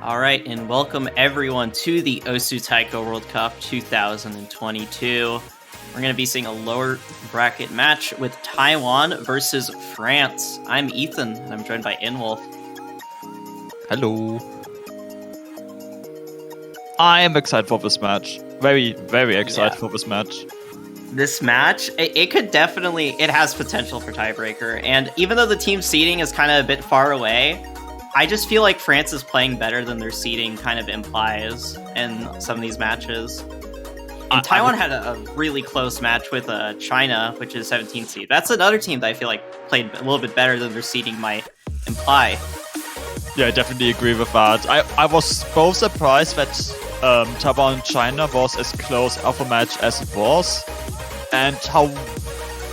All right, and welcome everyone to the Osu Taiko World Cup 2022. We're going to be seeing a lower bracket match with Taiwan versus France. I'm Ethan, and I'm joined by Inwolf. Hello. I am excited for this match. Very, very excited for this match. This match, it could definitely, it has potential for tiebreaker. And even though the team seeding is kind of a bit far away, I just feel like France is playing better than their seeding kind of implies in some of these matches. And Taiwan had a really close match with China, which is 17th seed. That's another team that I feel like played a little bit better than their seeding might imply. Yeah, I definitely agree with that. I was both surprised that Taiwan and China was as close of a match as it was, and how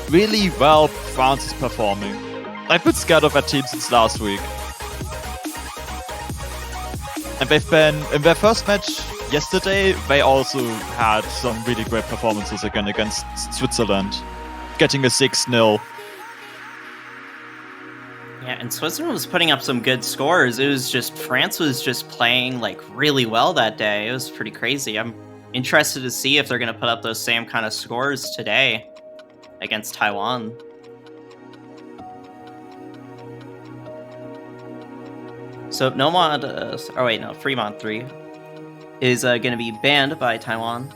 really well France is performing. I've been scared of that team since last week. And they've been, in their first match yesterday, they also had some really great performances again against Switzerland, getting a 6-0. Yeah, and Switzerland was putting up some good scores. It was just, France was just playing like really well that day. It was pretty crazy. I'm interested to see if they're going to put up those same kind of scores today against Taiwan. So Fremont 3 is going to be banned by Taiwan.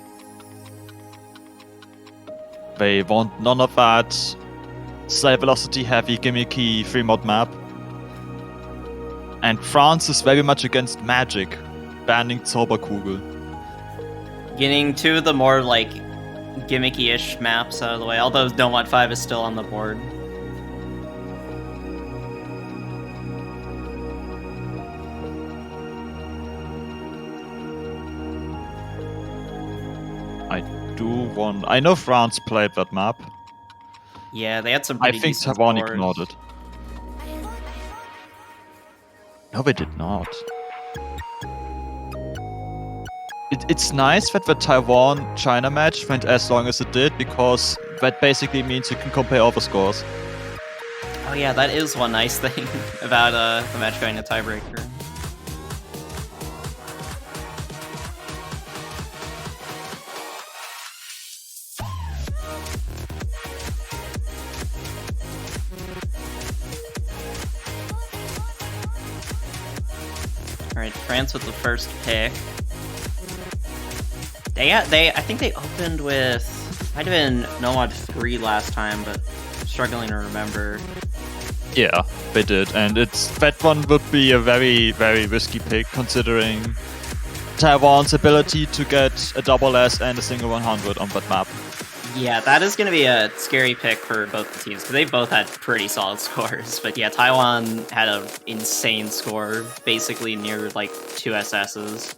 They want none of that slight velocity heavy gimmicky Fremont map. And France is very much against magic, banning Zauberkugel. Getting two of the more like gimmicky-ish maps out of the way, although Nomad 5 is still on the board. I know France played that map. Yeah, they had some I pretty think decent Taiwan scores. ignored it. No, they did not. It's nice that the Taiwan-China match went as long as it did, because that basically means you can compare all the scores. Oh yeah, that is one nice thing about the match going to tiebreaker. Alright, France with the first pick. I think they opened with, might have been Nomad 3 last time, but struggling to remember. Yeah, they did, and that one would be a very, very risky pick, considering Taiwan's ability to get a double S and a single 100 on that map. Yeah, that is going to be a scary pick for both the teams, because they both had pretty solid scores. But yeah, Taiwan had an insane score, basically near like 2 SSs.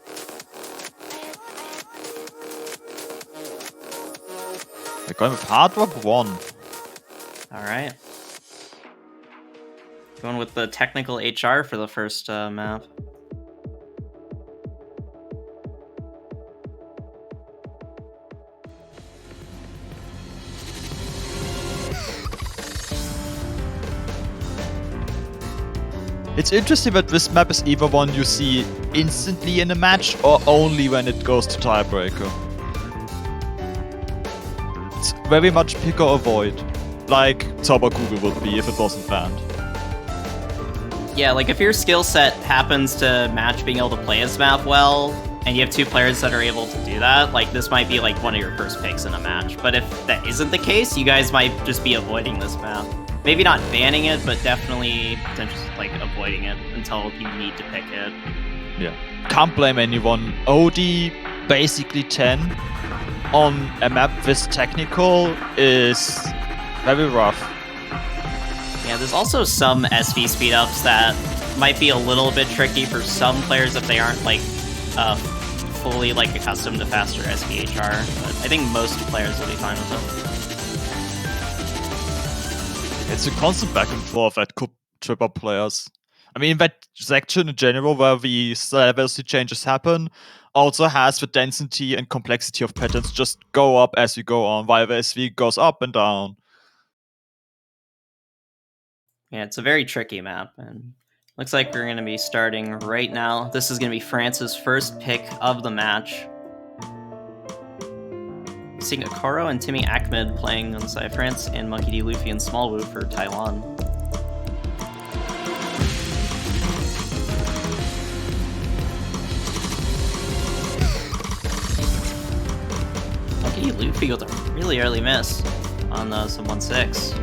They're going with Hard Rock 1. Alright. Going with the technical HR for the first map. It's interesting that this map is either one you see instantly in a match or only when it goes to tiebreaker. It's very much pick or avoid, like Zauberkugel would be if it wasn't banned. Yeah, like if your skill set happens to match being able to play this map well, and you have two players that are able to do that, like this might be like one of your first picks in a match. But if that isn't the case, you guys might just be avoiding this map. Maybe not banning it, but definitely potentially like avoiding it until you need to pick it. Yeah. Can't blame anyone. OD basically 10 on a map this technical is very rough. Yeah, there's also some SV speedups that might be a little bit tricky for some players if they aren't like fully like accustomed to faster SVHR, but I think most players will be fine with it. It's a constant back and forth that could trip up players. I mean, that section in general where the velocity changes happen also has the density and complexity of patterns just go up as you go on, while the SV goes up and down. Yeah, it's a very tricky map, and Looks like we're going to be starting right now. This is going to be France's first pick of the match. Seeing Akaro and Timmy Ahmed playing on the side of France, and Monkey D. Luffy and Small Wu for Taiwan. Monkey D. Luffy with a really early miss on some 1-6.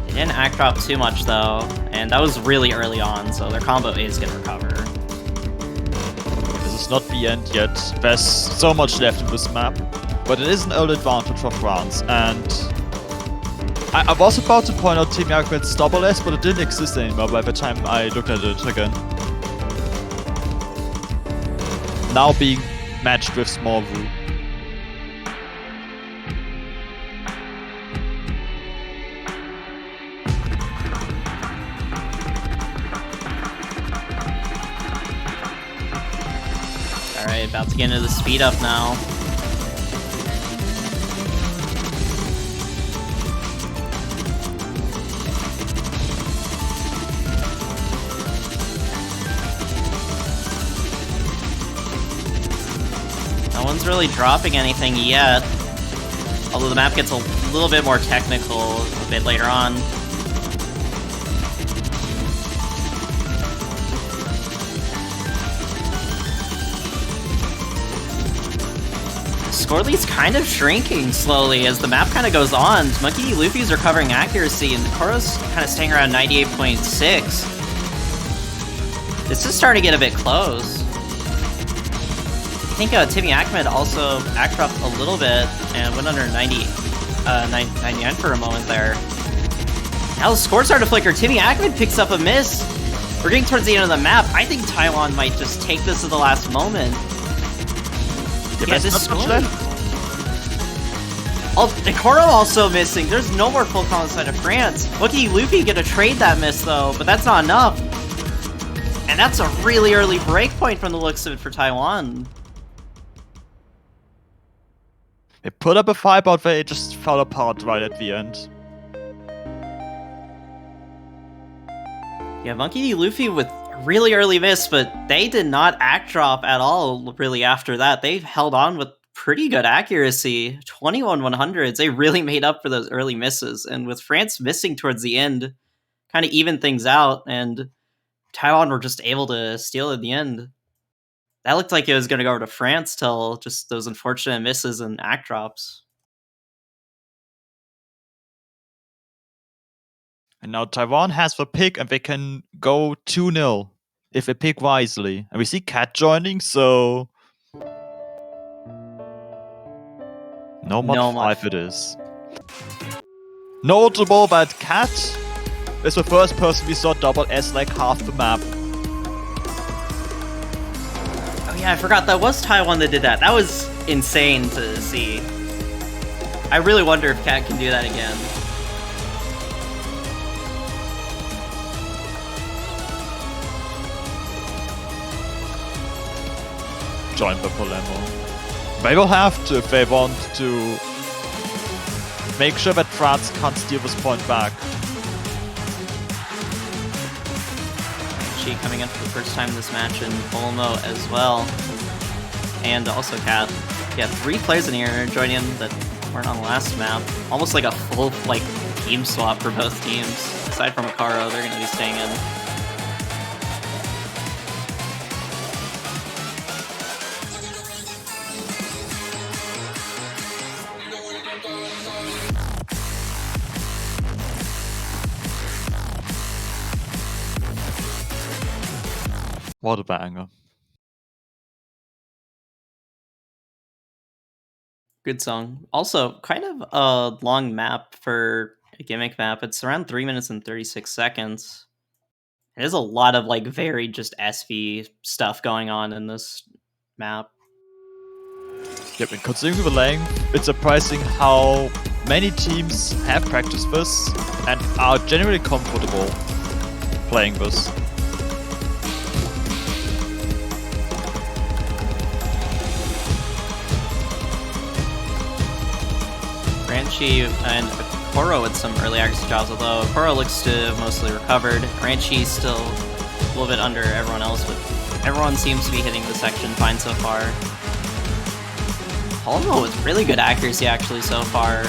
They didn't act drop too much though, and that was really early on, so their combo is going to recover. This is not the end yet. There's so much left in this map, but it is an early advantage for France. And I was about to point out Team Ahmed's double S, but it didn't exist anymore by the time I looked at it again. Now being matched with Small Wu. Alright, about to get into the speed up now. No one's really dropping anything yet, although the map gets a little bit more technical a bit later on. Score lead's kind of shrinking slowly as the map kind of goes on. Monkey D. Luffy's recovering accuracy, and Koro's kind of staying around 98.6. This is starting to get a bit close. I think Timmy Ahmed also act dropped a little bit and went under 99 for a moment there. Now the scores start to flicker. Timmy Ahmed picks up a miss. We're getting towards the end of the map. I think Taiwan might just take this at the last moment. Yeah, this score. Oh, Ikoro also missing. There's no more full combo side of France. Monkey D. Luffy gonna trade that miss though, but that's not enough. And that's a really early break point from the looks of it for Taiwan. They put up a fight, but they just fell apart right at the end. Yeah, Monkey D. Luffy with really early miss, but they did not act drop at all really after that. They held on with pretty good accuracy. 21 100s. They really made up for those early misses. And with France missing towards the end, kind of evened things out, and Taiwan were just able to steal at the end. That looked like it was going to go over to France till just those unfortunate misses and act drops. And now Taiwan has the pick, and they can go 2-0 if they pick wisely. And we see Cat joining, so no mod 5 it is. Notable that Cat is the first person we saw double S like half the map. Oh yeah, I forgot that was Taiwan that did that. That was insane to see. I really wonder if Cat can do that again. Join the Polemo. They will have to if they want to make sure that France can't steal this point back. She coming in for the first time in this match, and Polemo as well. And also Cat. Yeah, 3 players in here joining in that weren't on the last map. Almost like a full team swap for both teams. Aside from Akaro, they're going to be staying in. What a banger. Good song. Also, kind of a long map for a gimmick map. It's around 3 minutes and 36 seconds. There's a lot of very just SV stuff going on in this map. Yep, and considering the length, it's surprising how many teams have practiced this and are generally comfortable playing this. Franchi and Koro with some early accuracy jobs, although Koro looks to have mostly recovered. Ranchi still a little bit under everyone else, but everyone seems to be hitting the section fine so far. Holmo with really good accuracy actually so far.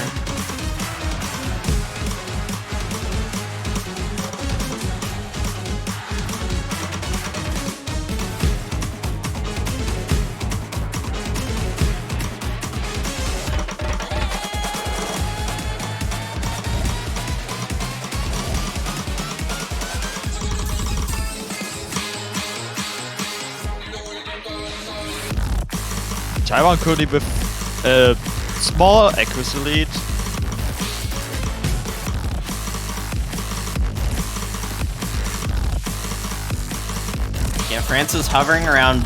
Taiwan currently with a small accuracy lead. Yeah, France is hovering around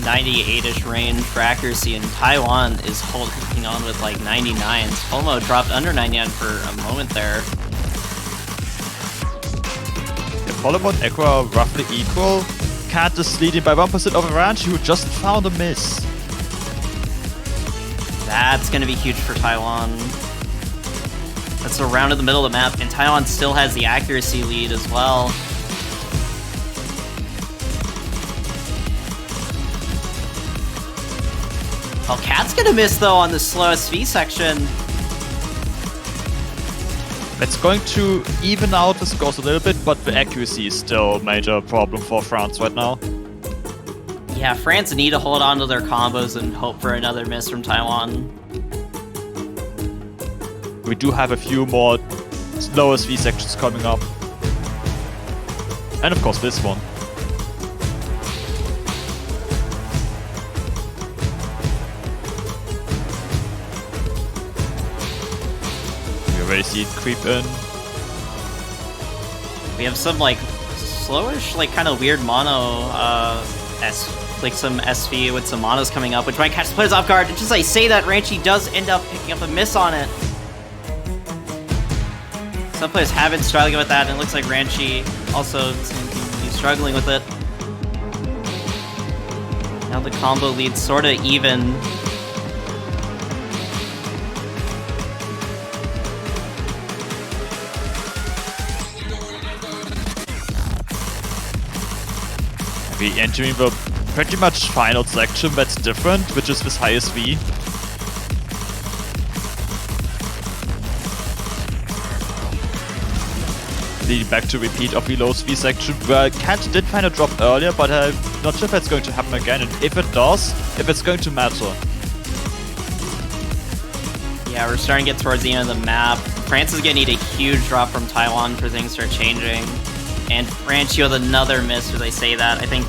98-ish range for accuracy, and Taiwan is holding on with like 99s. Holmo dropped under 99 for a moment there. The Holmo and Echo are roughly equal. Cat is leading by 1% over Ranchi, who just found a miss. That's going to be huge for Taiwan. That's around in the middle of the map, and Taiwan still has the accuracy lead as well. Well, Cat's going to miss, though, on the slow SV section. That's going to even out the scores a little bit, but the accuracy is still a major problem for France right now. Yeah, France need to hold on to their combos and hope for another miss from Taiwan. We do have a few more slow SV sections coming up. And of course this one. We already see it creep in. We have some, like, slowish, like, kind of weird mono, like some SV with some monos coming up, which might catch the players off guard. And just like say that, Ranchi does end up picking up a miss on it. Some players have been struggling with that, and it looks like Ranchi also seems to be struggling with it. Now the combo lead's sort of even. We entering the pretty much final section that's different, which is this high SV. Leading back to repeat of the low SV section, where Cat did find a drop earlier, but I'm not sure if that's going to happen again, and if it does, if it's going to matter. Yeah, we're starting to get towards the end of the map. France is going to need a huge drop from Taiwan for things to start changing. And Ranchi with another miss, as they say that. I think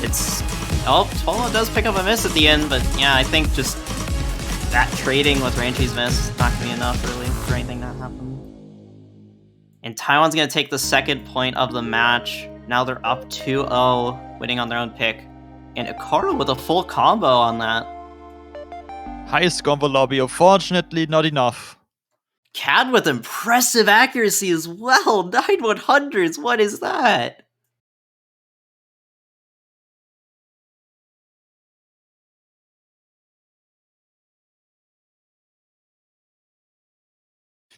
it's... Oh, Tolo does pick up a miss at the end, but yeah, I think just that trading with Ranchi's miss is not going to be enough, really, for anything to happen. And Taiwan's going to take the second point of the match. Now they're up 2-0, winning on their own pick. And Ikaro with a full combo on that. Highest combo lobby, unfortunately not enough. Cad with impressive accuracy as well. 9 100s, what is that?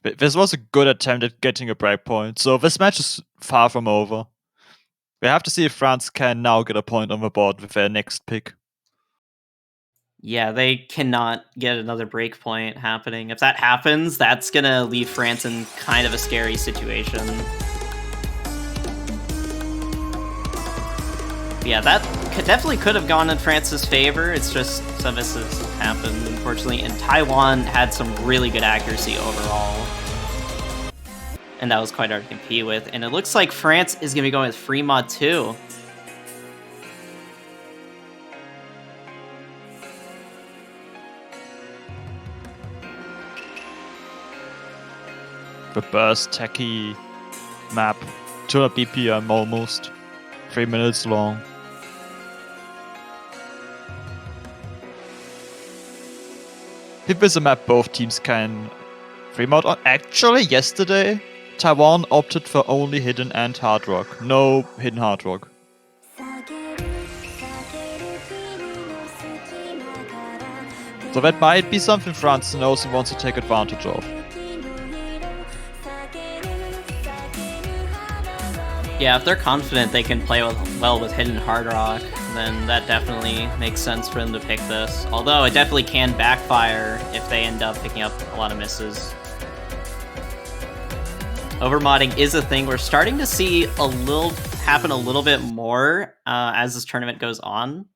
This was a good attempt at getting a breakpoint, so this match is far from over. We have to see if France can now get a point on the board with their next pick. Yeah, they cannot get another breakpoint happening. If that happens, that's going to leave France in kind of a scary situation. Yeah, that definitely could have gone in France's favor. It's just some misses happened, unfortunately. And Taiwan had some really good accuracy overall. And that was quite hard to compete with. And it looks like France is going to be going with free mod 2. The burst techie map, 200 BPM almost, 3 minutes long. If there's a map both teams can free mod on. Actually, yesterday, Taiwan opted for only hidden and hard rock. No hidden hard rock. So that might be something France knows and wants to take advantage of. Yeah, if they're confident they can play well with hidden hard rock, then that definitely makes sense for them to pick this. Although it definitely can backfire if they end up picking up a lot of misses. Overmodding is a thing we're starting to see happen a little bit more as this tournament goes on.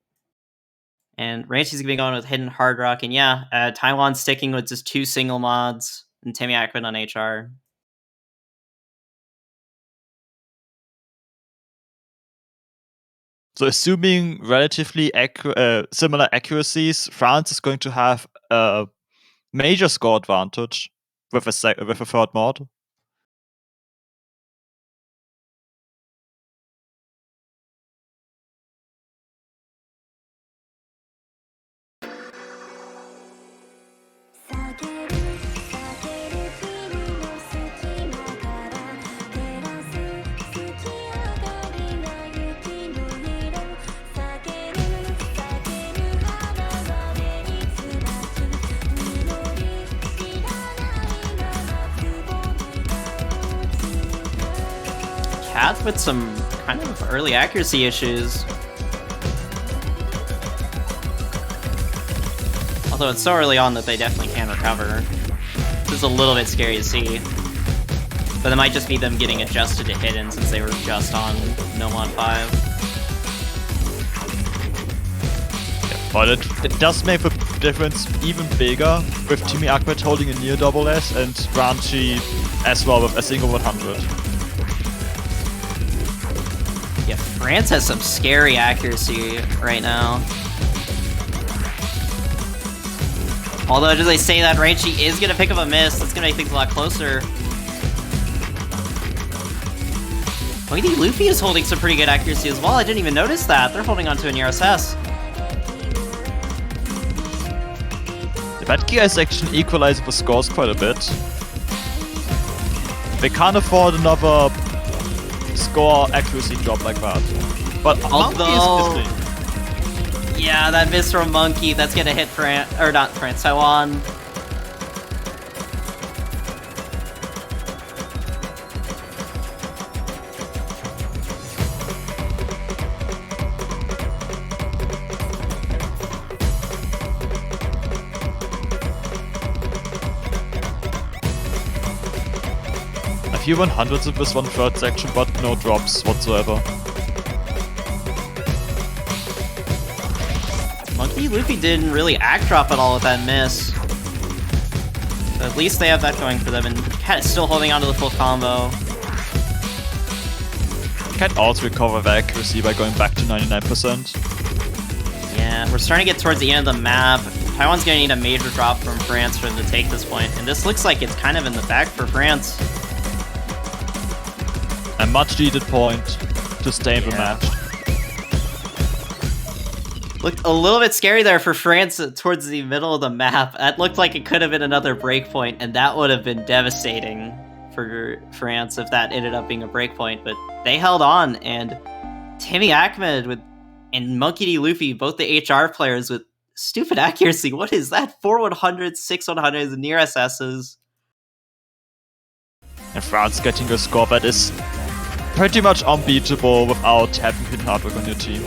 And Ranchi's gonna be going with hidden hard rock, and yeah, Taiwan's sticking with just 2 single mods and Timmy Ackman on HR. So assuming relatively similar accuracies, France is going to have a major score advantage with a third mod. Cat with some kind of early accuracy issues. Although it's so early on that they definitely can recover. This is a little bit scary to see. But it might just be them getting adjusted to hidden since they were just on No Mod 5. Yeah, but it does make the difference even bigger with Timmy Ackman holding a near double S and Ranchi as well with a single 100. Yeah, France has some scary accuracy right now. Although, as I say that, Ranchi is going to pick up a miss. That's going to make things a lot closer. Monkey Luffy is holding some pretty good accuracy as well. I didn't even notice that. They're holding onto a near SS. The bad gear is actually equalizing the scores quite a bit. They can't afford another score accuracy drop like that. But Monkey is missing. Yeah, that miss from Monkey, that's gonna hit Taiwan. A few 100s in this 1/3 section, but no drops whatsoever. Monkey Luffy didn't really act drop at all with that miss. So at least they have that going for them, and Cat is still holding on to the full combo. Can also recover the accuracy by going back to 99%. Yeah, we're starting to get towards the end of the map. Taiwan's gonna need a major drop from France for them to take this point, and this looks like it's kind of in the bag for France. A much needed point to stay in the match. Looked a little bit scary there for France towards the middle of the map. That looked like it could have been another breakpoint, and that would have been devastating for France if that ended up being a breakpoint. But they held on, and Timmy Ackman and Monkey D. Luffy, both the HR players with stupid accuracy. What is that? 4 100s, 6 100s, near SSs. And France getting a score that is pretty much unbeatable without having hidden hard rock on your team.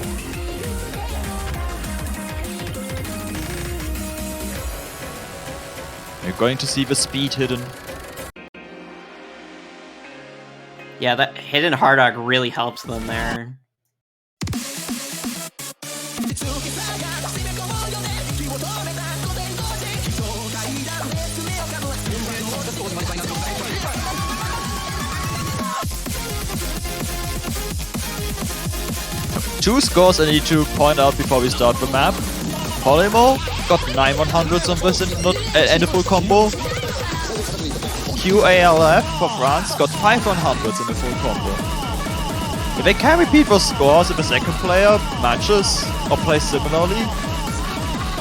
You're going to see the speed hidden. Yeah, that hidden hard rock really helps them there. Two scores I need to point out before we start the map. Polymo got 9 100s on this and a full combo. QALF for France got 5 100s in a full combo. If they can repeat those scores if the second player matches or plays similarly,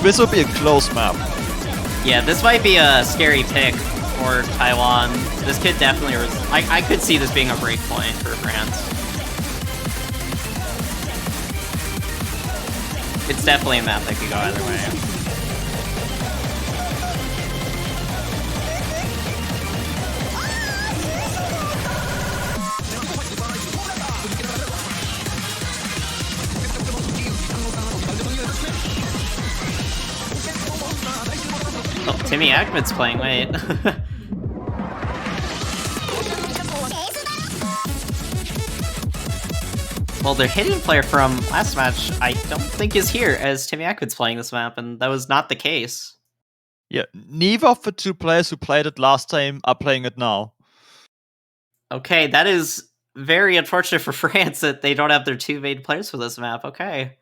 this will be a close map. Yeah, this might be a scary pick for Taiwan. This could definitely... I could see this being a break point for France. It's definitely a map that could go either way. Timmy Ackman's playing, wait. Well, their hidden player from last match, I don't think is here, as Timmy Ackman's playing this map, and that was not the case. Yeah, neither of the two players who played it last time are playing it now. Okay, that is very unfortunate for France that they don't have their two main players for this map. Okay.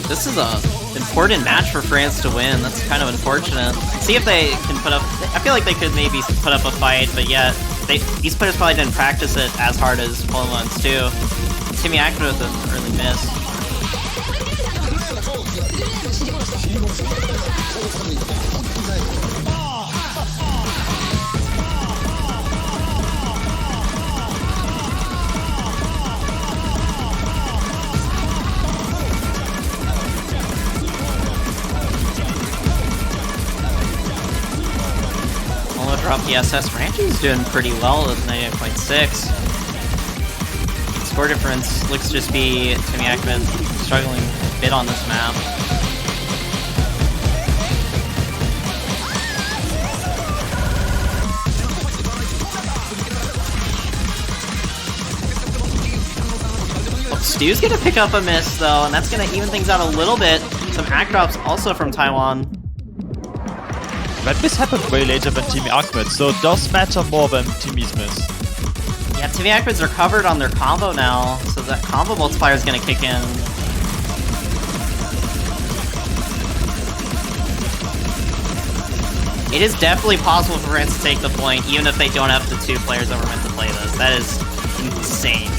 This is a important match for France to win. That's kind of unfortunate. See if they can put up... I feel like they could maybe put up a fight, but yeah, these players probably didn't practice it as hard as Poland ones too. Timmy Ackman with an early miss. Drop the SS. Ranchi's doing pretty well with 98.6. Score difference looks to just be Timmy Ackman struggling a bit on this map. Oh, Stu's gonna pick up a miss though, and that's gonna even things out a little bit. Some act drops also from Taiwan. That miss happened way later than Timmy Ackman, so it does matter more than Timmy's miss. Yeah, Timmy Ackman's recovered on their combo now, so that combo multiplier is going to kick in. It is definitely possible for France to take the point, even if they don't have the two players that were meant to play this. That is insane.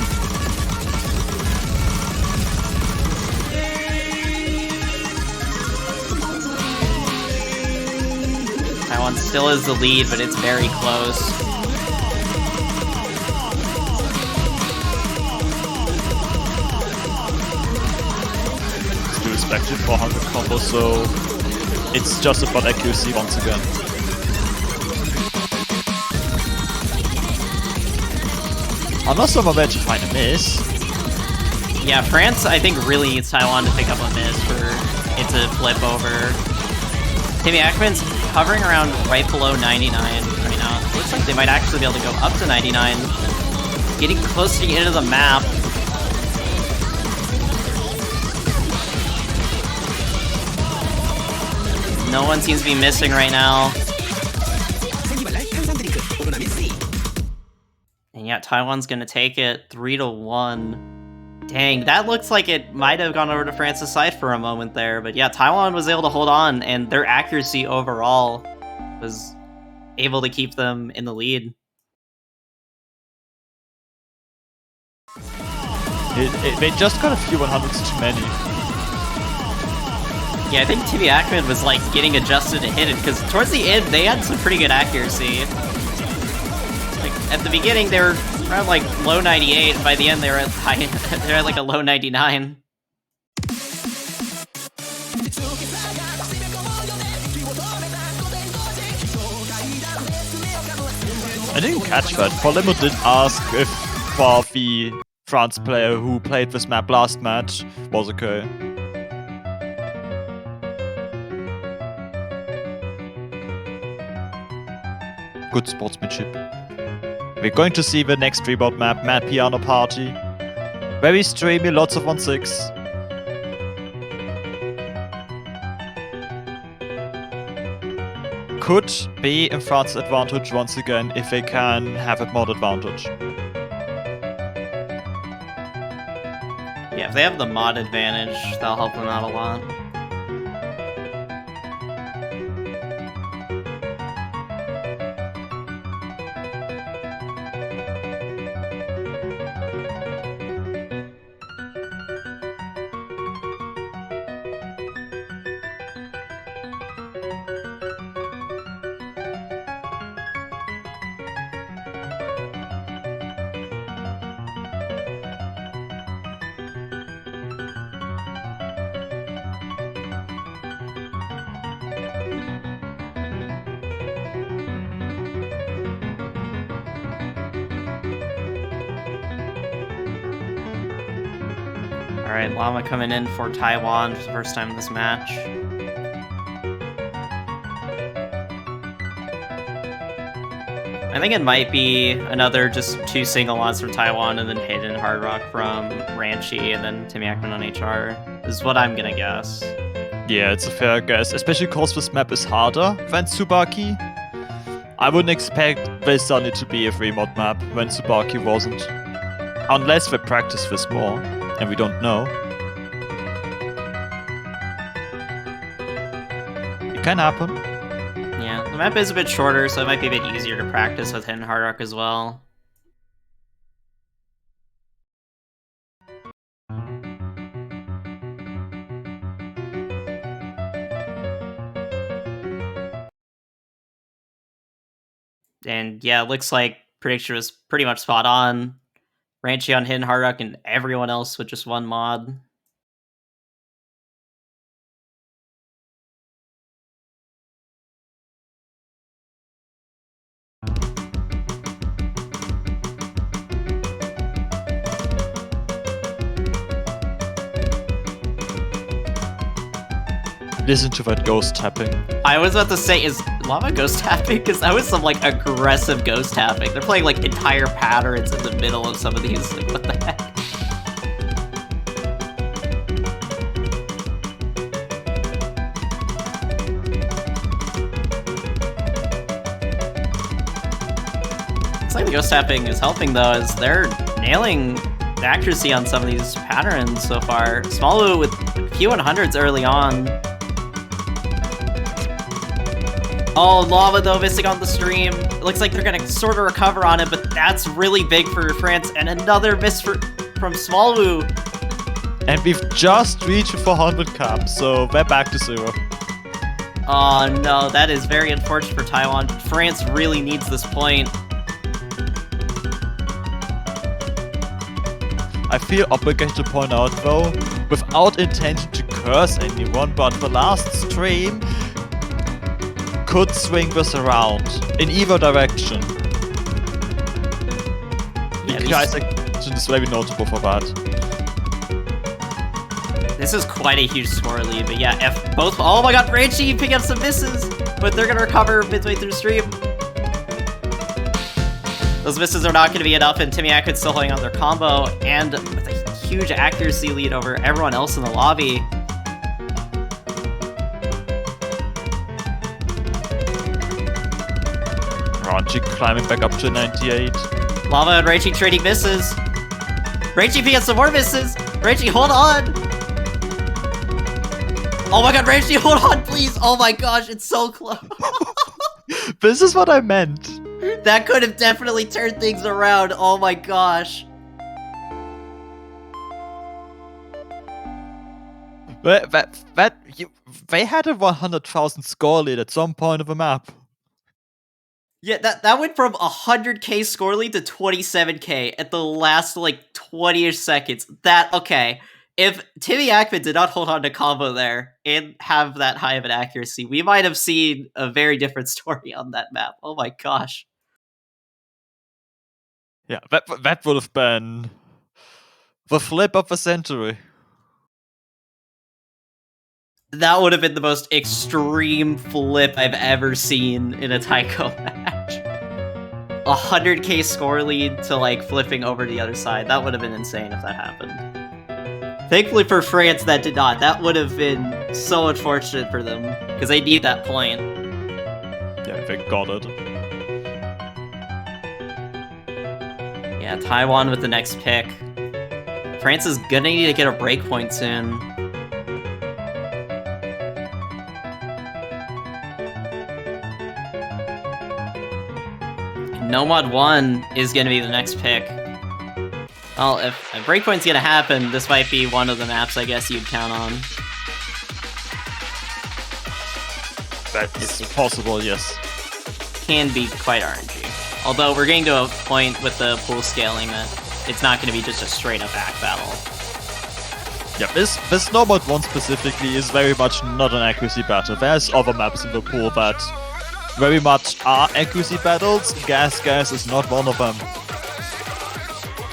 Taiwan still is the lead, but it's very close. Still respected 400 combo, so it's just about accuracy once again. I'm not so much to find a miss. Yeah, France, I think, really needs Taiwan to pick up a miss for it to flip over. Timmy Ackman's hovering around right below 99 right now. It looks like they might actually be able to go up to 99. Getting close to the end of the map. No one seems to be missing right now. And yeah, Taiwan's gonna take it 3-1. Dang, that looks like it might have gone over to France's side for a moment there, but yeah, Taiwan was able to hold on, and their accuracy overall was able to keep them in the lead. They just got a few 100s too many. Yeah, I think Timmy Ackman was like getting adjusted to hit it, because towards the end, they had some pretty good accuracy. Like, at the beginning, they were around like low 98, and by the end they were at high, they're at like a low 99. I didn't catch that. Polemo did ask if for the France player who played this map last match was okay. Good sportsmanship. We're going to see the next rebound map, Mad Piano Party. Very streamy, lots of 1-6. Could be in France's advantage once again if they can have a mod advantage. Yeah, if they have the mod advantage, that'll help them out a lot. Alright, Llama coming in for Taiwan for the first time in this match. I think it might be another just 2 single odds from Taiwan and then Hidden Hard Rock from Ranchi and then Timmy Ackman on HR, is what I'm gonna guess. Yeah, it's a fair guess, especially because this map is harder than Tsubaki. I wouldn't expect this suddenly to be a 3-mod map when Tsubaki wasn't. Unless they practice this more, and we don't know. It can happen. Yeah, the map is a bit shorter, so it might be a bit easier to practice with Hidden Hard Rock as well. And yeah, it looks like prediction was pretty much spot on. Ranchi on Hidden Hard Rock and everyone else with just 1 mod. Listen to that ghost tapping. I was about to say, is Llama ghost tapping? Because that was some like aggressive ghost tapping. They're playing like entire patterns in the middle of some of these. Like, what the heck? It's like the ghost tapping is helping though, as they're nailing the accuracy on some of these patterns so far. Smalu with a few 100s early on. Oh, Lava though missing on the stream. It looks like they're gonna sort of recover on it, but that's really big for France. And another miss from Smallwoo. And we've just reached 400 cap, so we're back to 0. Oh no, that is very unfortunate for Taiwan. France really needs this point. I feel obligated to point out though, without intention to curse anyone, but the last stream could swing this around in either direction. Yeah, the Ice action is very notable for that. This is quite a huge score lead, but yeah, if both— oh my god, Ranchi picking up some misses, but they're gonna recover midway through the stream. Those misses are not gonna be enough, and Timmy Ackman's still holding on their combo, and with a huge accuracy lead over everyone else in the lobby. Ranchi climbing back up to 98. Lava and Ranchi trading misses. Ranchi picking up some more misses. Ranchi, hold on. Oh my god, Ranchi, hold on, please. Oh my gosh, it's so close. This is what I meant. That could have definitely turned things around. Oh my gosh. They had a 100,000 score lead at some point of the map. Yeah, that went from 100k score lead to 27k at the last, like, 20-ish seconds. Okay. If Timmy Ackman did not hold on to combo there and have that high of an accuracy, we might have seen a very different story on that map. Oh my gosh. Yeah, that would have been the flip of the century. That would have been the most extreme flip I've ever seen in a taiko match. 100k score lead to, like, flipping over to the other side. That would have been insane if that happened. Thankfully for France, that did not. That would have been so unfortunate for them, because they need that point. Yeah, they got it. Yeah, Taiwan with the next pick. France is gonna need to get a breakpoint soon. Nomad 1 is going to be the next pick. Well, if a breakpoint's going to happen, this might be one of the maps I guess you'd count on. That's possible, yes. Can be quite RNG. Although we're getting to a point with the pool scaling that it's not going to be just a straight-up back battle. Yeah, this Nomad 1 specifically is very much not an accuracy battle. There's other maps in the pool that very much are accuracy battles. Gas is not one of them.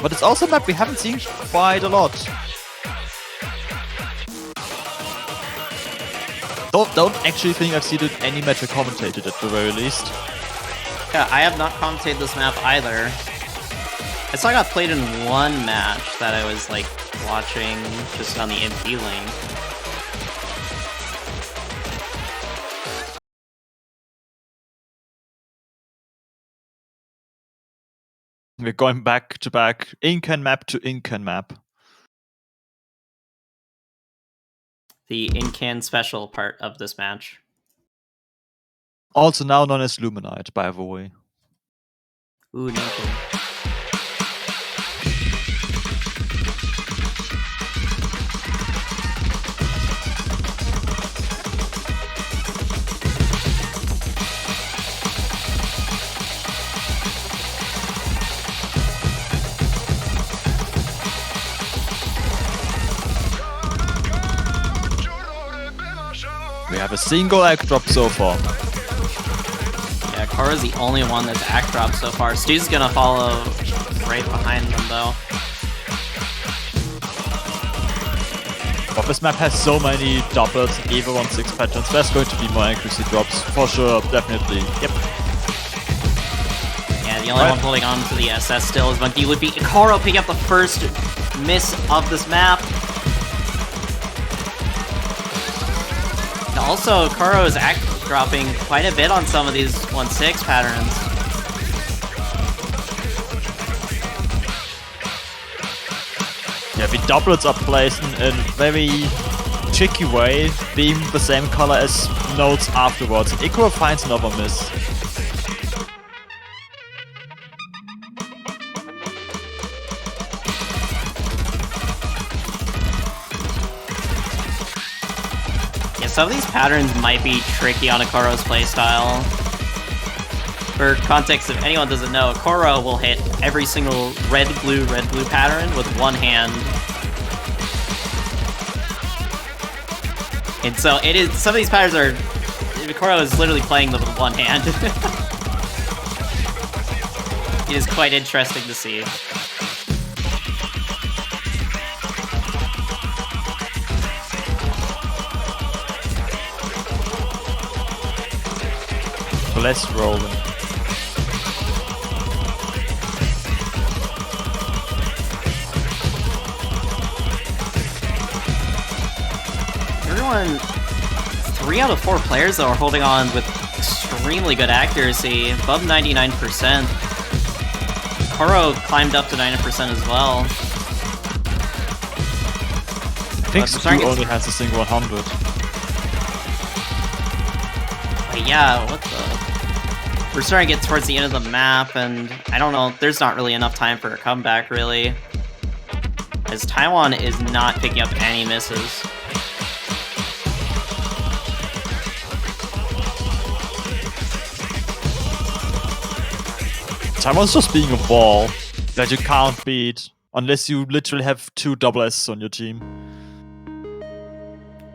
But it's also a map we haven't seen quite a lot. don't actually think I've seen any match I commentated at the very least. Yeah, I have not commentated this map either. I saw I got played in one match that I was like watching just on the MP lane. We're going back to back, Incan map to Incan map. The Incan special part of this match. Also now known as Luminite, by the way. Ooh, Incan. We have a single egg drop so far. Yeah, Kara's the only one that's act dropped so far. Stu's gonna follow right behind them though. But this map has so many doubles and vv14 patterns. There's going to be more accuracy drops for sure, definitely. Yep. Yeah, the only one holding on to the SS still is Monkey would be Karo picking up the first miss of this map. Also, Karo is act dropping quite a bit on some of these 1-6 patterns. Yeah, the doublets are placed in a very tricky way, being the same color as nodes afterwards. And Ikura finds another miss. Some of these patterns might be tricky on Akaro's playstyle. For context, if anyone doesn't know, Akaro will hit every single red-blue pattern with one hand. And so it is. Some of these patterns are. Akaro is literally playing them with one hand. It is quite interesting to see. Less rolling. Everyone, 3 out of 4 players though are holding on with extremely good accuracy, above 99%. Koro climbed up to 90% as well. I think Stu only has a single 100. But yeah, what the... We're starting to get towards the end of the map, and I don't know, there's not really enough time for a comeback, really. As Taiwan is not picking up any misses. Taiwan's just being a wall that you can't beat unless you literally have 2 double S's on your team.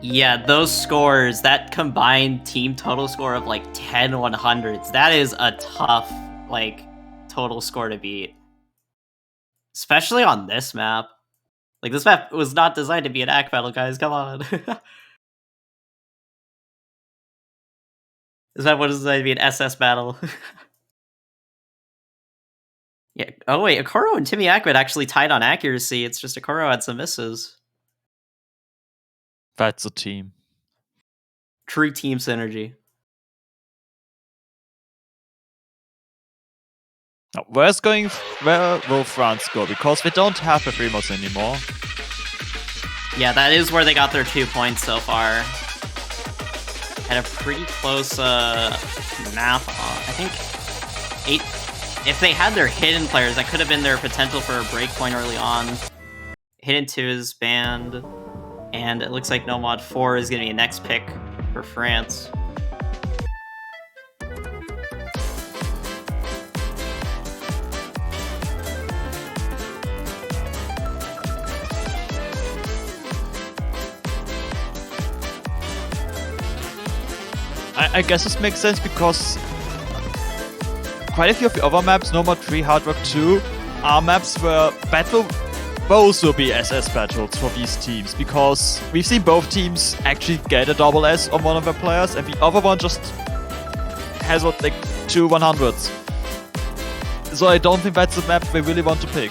Yeah, those scores, that combined team total score of like 10 100s, that is a tough, like, total score to beat. Especially on this map. Like, this map was not designed to be an act battle, guys, come on. This map was designed to be an SS battle. Yeah, oh wait, Akaro and Timmy Akmed actually tied on accuracy, it's just Akaro had some misses. That's a team. True team synergy. Now, where will France go? Because they don't have the Primos anymore. Yeah, that is where they got their 2 points so far. Had a pretty close map. I think 8. If they had their hidden players, that could have been their potential for a breakpoint early on. Hidden 2 is banned, and it looks like Nomad 4 is going to be a next pick for France. I guess this makes sense because quite a few of the other maps, Nomad 3, Hard Rock 2, are maps where battle both will be SS battles for these teams, because we've seen both teams actually get a double S on one of their players, and the other one just has what, like 2 100s. So I don't think that's the map they really want to pick.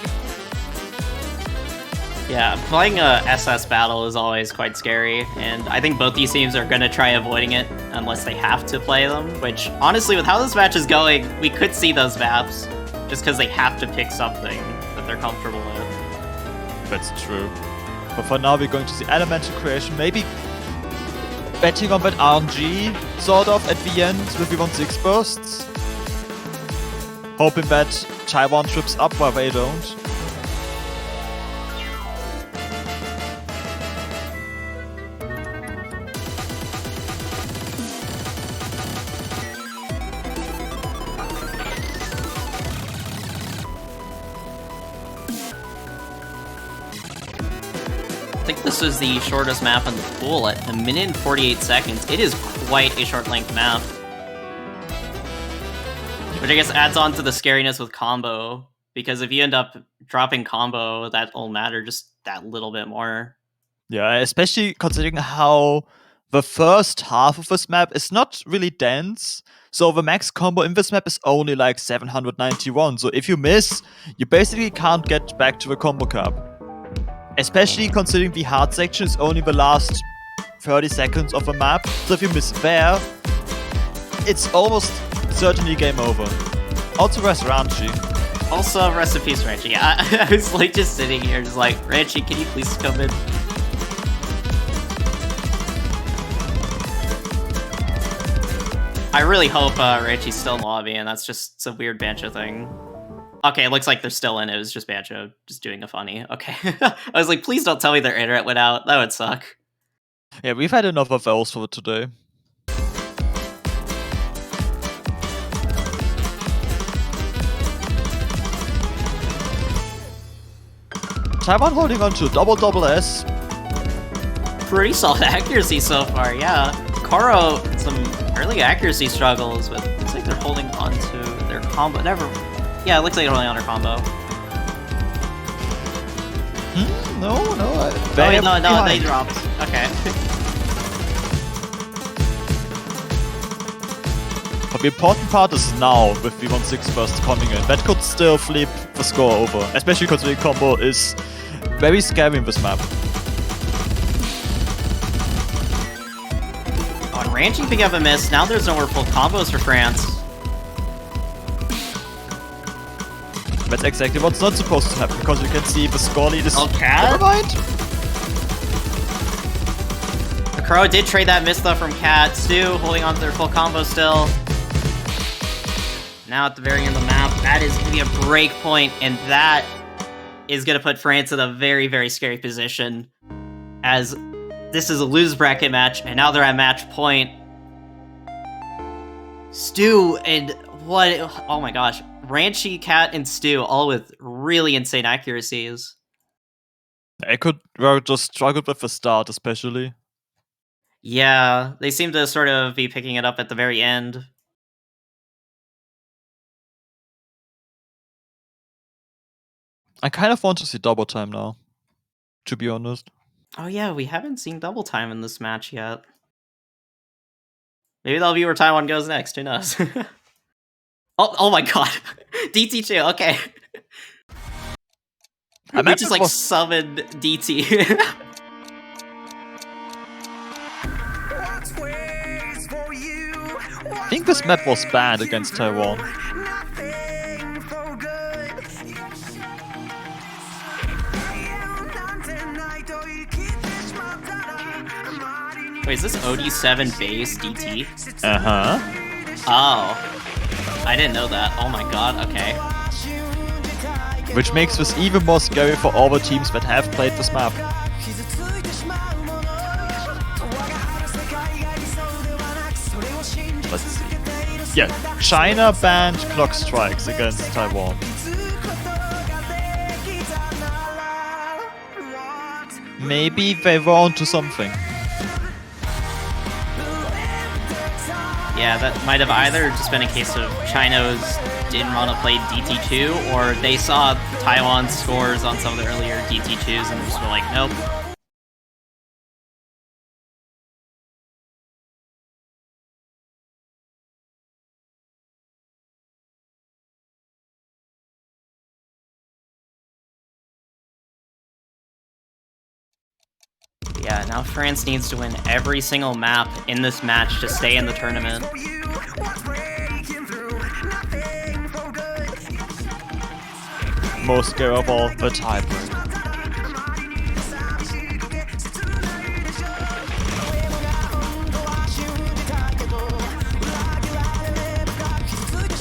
Yeah, playing a SS battle is always quite scary, and I think both these teams are going to try avoiding it unless they have to play them, which, honestly, with how this match is going, we could see those maps, just because they have to pick something that they're comfortable with. That's true. But for now, we're going to see elemental creation, maybe betting on that RNG, sort of, at the end, with vv14 bursts. Hoping that Taiwan trips up while they don't. I think this is the shortest map in the pool at 1 minute and 48 seconds. It is quite a short-length map. Which I guess adds on to the scariness with combo, because if you end up dropping combo, that'll matter just that little bit more. Yeah, especially considering how the first half of this map is not really dense. So the max combo in this map is only like 791. So if you miss, you basically can't get back to the combo cap. Especially considering the hard section is only the last 30 seconds of the map. So if you miss there, it's almost certainly game over. Also rest Ranchi. Also, rest in peace, Ranchi. Yeah, I was like just sitting here, just like, Ranchi, can you please come in? I really hope Ranchi's still in the lobby, and that's just some weird Bancho thing. Okay, it looks like they're still in. It was just Bancho just doing a funny. Okay. I was like, please don't tell me their internet went out. That would suck. Yeah, we've had enough of those for today. Taiwan holding on to double S. Pretty solid accuracy so far, yeah. Karo, some early accuracy struggles, but it looks like they're holding on to their combo. Yeah, it looks like they're holding on their combo. No. No, they dropped. Okay. But the important part is now, with vv14 first coming in. That could still flip the score over, especially considering combo is very scary in this map. On Ranchi picking up a miss, now there's no more full combos for France. That's exactly what's not supposed to happen, because you can see the score lead is... Okay. Never mind! Crow did trade that miss though from Cat. Stu holding on to their full combo still. Now at the very end of the map, that is going to be a break point, and that is going to put France in a very, very scary position, as this is a lose bracket match, and now they're at match point. Stu and what? Oh my gosh. Ranchi, Cat, and Stu, all with really insane accuracies. I could just struggle with the start, especially. Yeah, they seem to sort of be picking it up at the very end. I kind of want to see double time now, to be honest. Oh yeah, we haven't seen double time in this match yet. Maybe that'll be where Taiwan goes next, who knows? Oh my god. DT2, okay. We just like summoned DT. I think this map was bad against Taiwan. Wait, is this OD7 base DT? Uh-huh. Oh. I didn't know that. Oh my god, okay. Which makes this even more scary for all the teams that have played this map. Let's see. Yeah, China banned clock strikes against Taiwan. Maybe they were onto something. Yeah, that might have either just been a case of China was didn't want to play DT2, or they saw Taiwan's scores on some of the earlier DT2s and just were like, nope. Yeah, now France needs to win every single map in this match to stay in the tournament. Most scare of all, the tiebreak.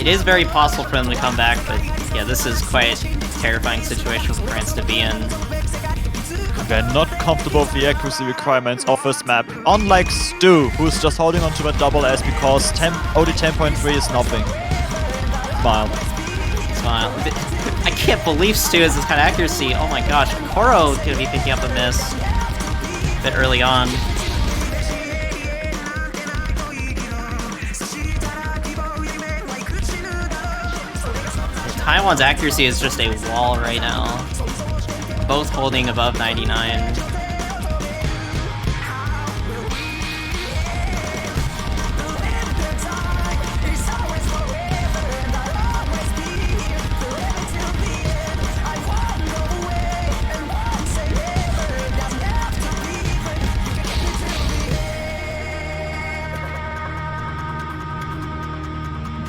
It is very possible for them to come back, but yeah, this is quite a terrifying situation for France to be in. They're not comfortable with the accuracy requirements of this map, unlike Stu, who's just holding on to a double S because OD 10.3 is nothing. Smile. Smile. I can't believe Stu has this kind of accuracy. Oh my gosh, Koro could be picking up a miss a bit early on. Taiwan's accuracy is just a wall right now. Both holding above 99.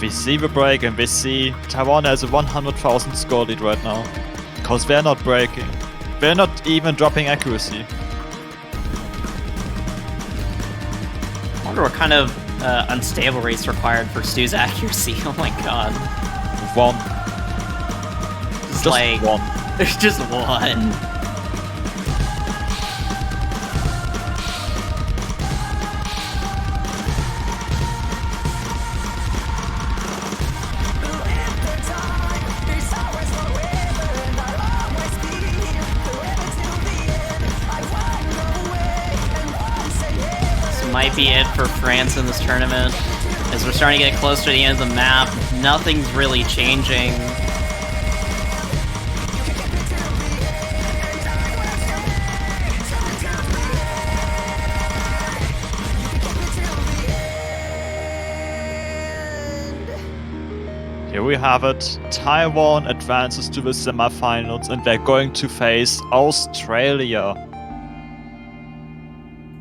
We see the break and we see Taiwan has a 100,000 score lead right now. Because they're not breaking. They're not even dropping accuracy. I wonder what kind of unstable rates required for Stu's accuracy. Oh my god. One. Just like, one. There's just one. Might be it for France in this tournament. As we're starting to get closer to the end of the map, nothing's really changing. Here we have it. Taiwan advances to the semifinals and they're going to face Australia.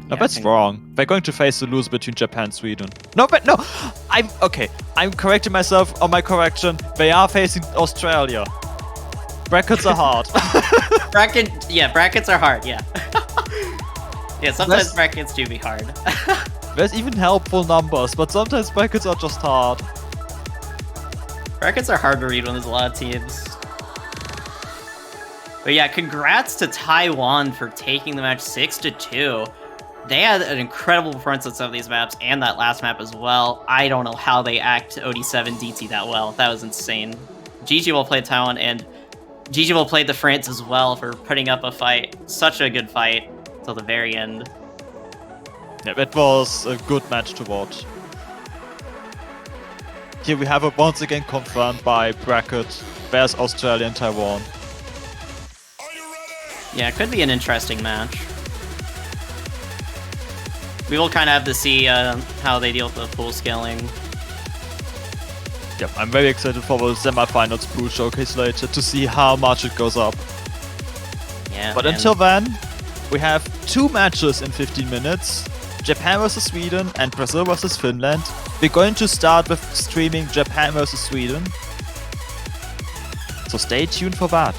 No, that's wrong. They're going to face the loser between Japan and Sweden. No, but no! I'm correcting myself on my correction. They are facing Australia. Brackets are hard. Brackets are hard, yeah. Yeah, sometimes brackets do be hard. There's even helpful numbers, but sometimes brackets are just hard. Brackets are hard to read when there's a lot of teams. But yeah, congrats to Taiwan for taking the match 6-2. They had an incredible performance on some of these maps, and that last map as well. I don't know how they act OD7 DT that well. That was insane. GG well played Taiwan, and GG well played the France as well for putting up a fight. Such a good fight till the very end. Yeah, that was a good match to watch. Here we have it once again confirmed by bracket. There's Australia and Taiwan. Yeah, it could be an interesting match. We will kind of have to see how they deal with the pool scaling. Yep, I'm very excited for the semifinals pool showcase later to see how much it goes up. Yeah. But until then, we have 2 matches in 15 minutes. Japan vs Sweden and Brazil vs Finland. We're going to start with streaming Japan vs Sweden. So stay tuned for that.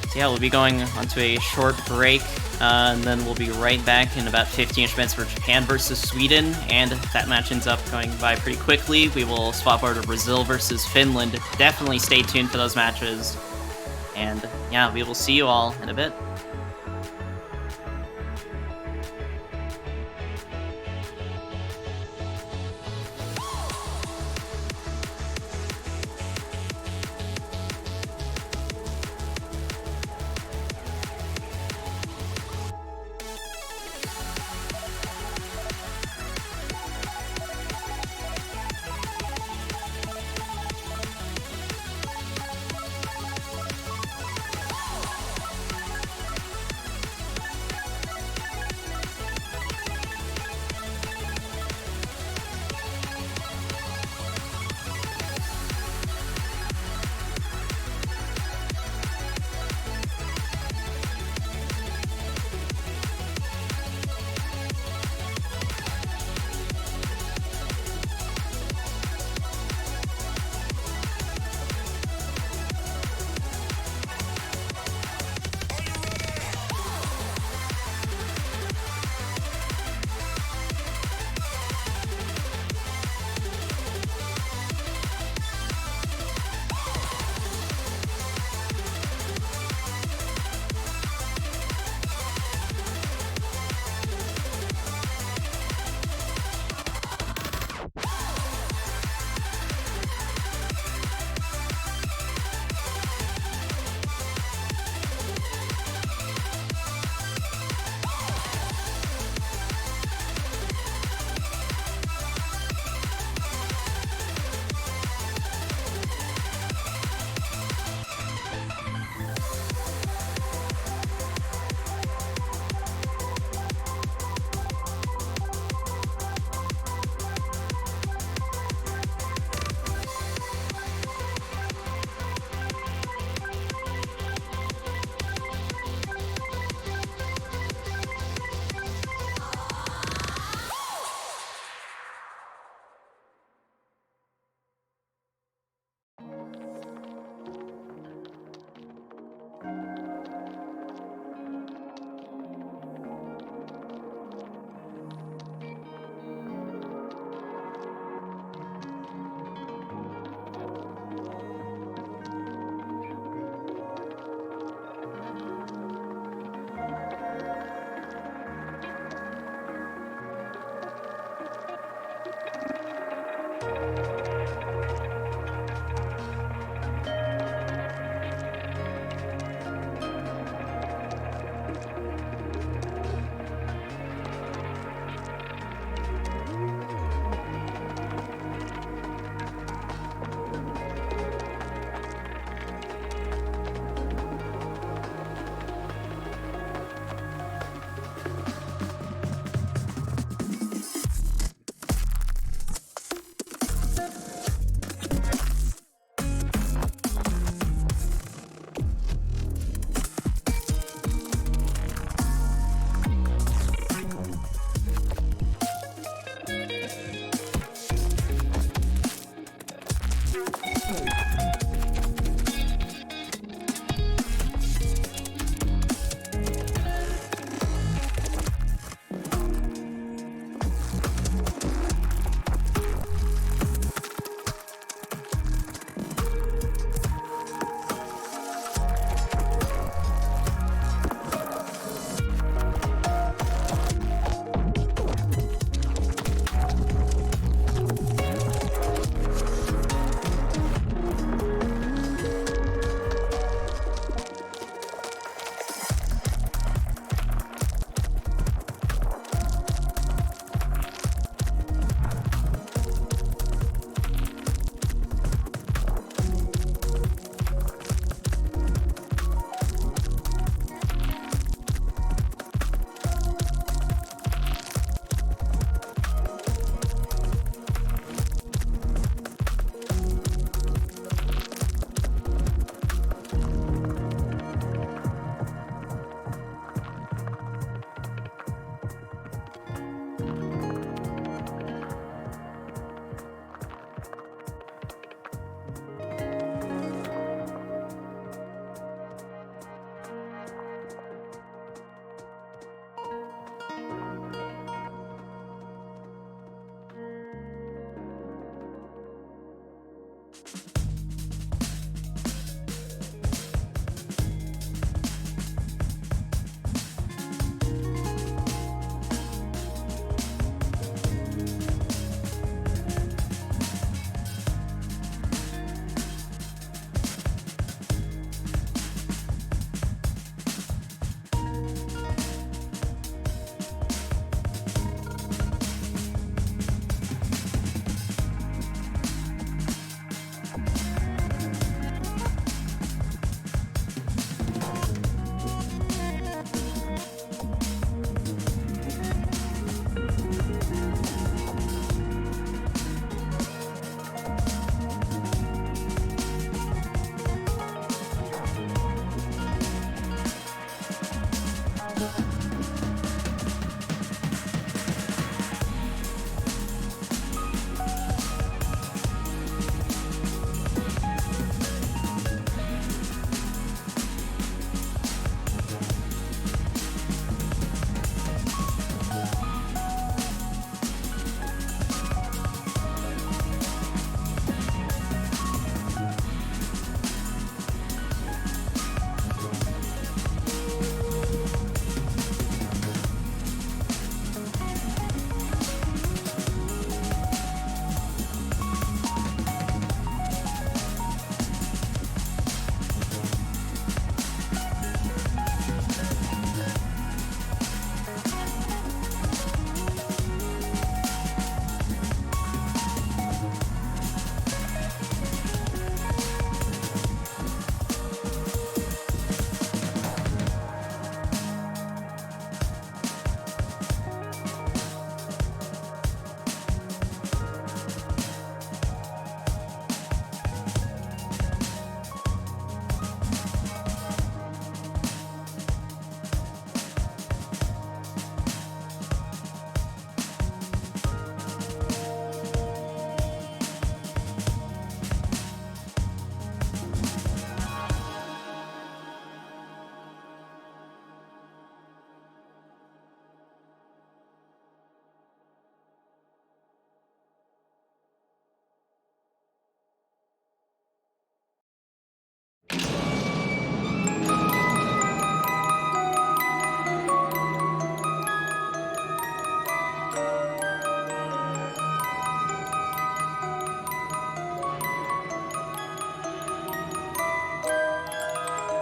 So yeah, we'll be going onto a short break. And then we'll be right back in about 15-ish minutes for Japan versus Sweden, and if that match ends up going by pretty quickly, we will swap over to Brazil versus Finland. Definitely stay tuned for those matches, and yeah, we will see you all in a bit.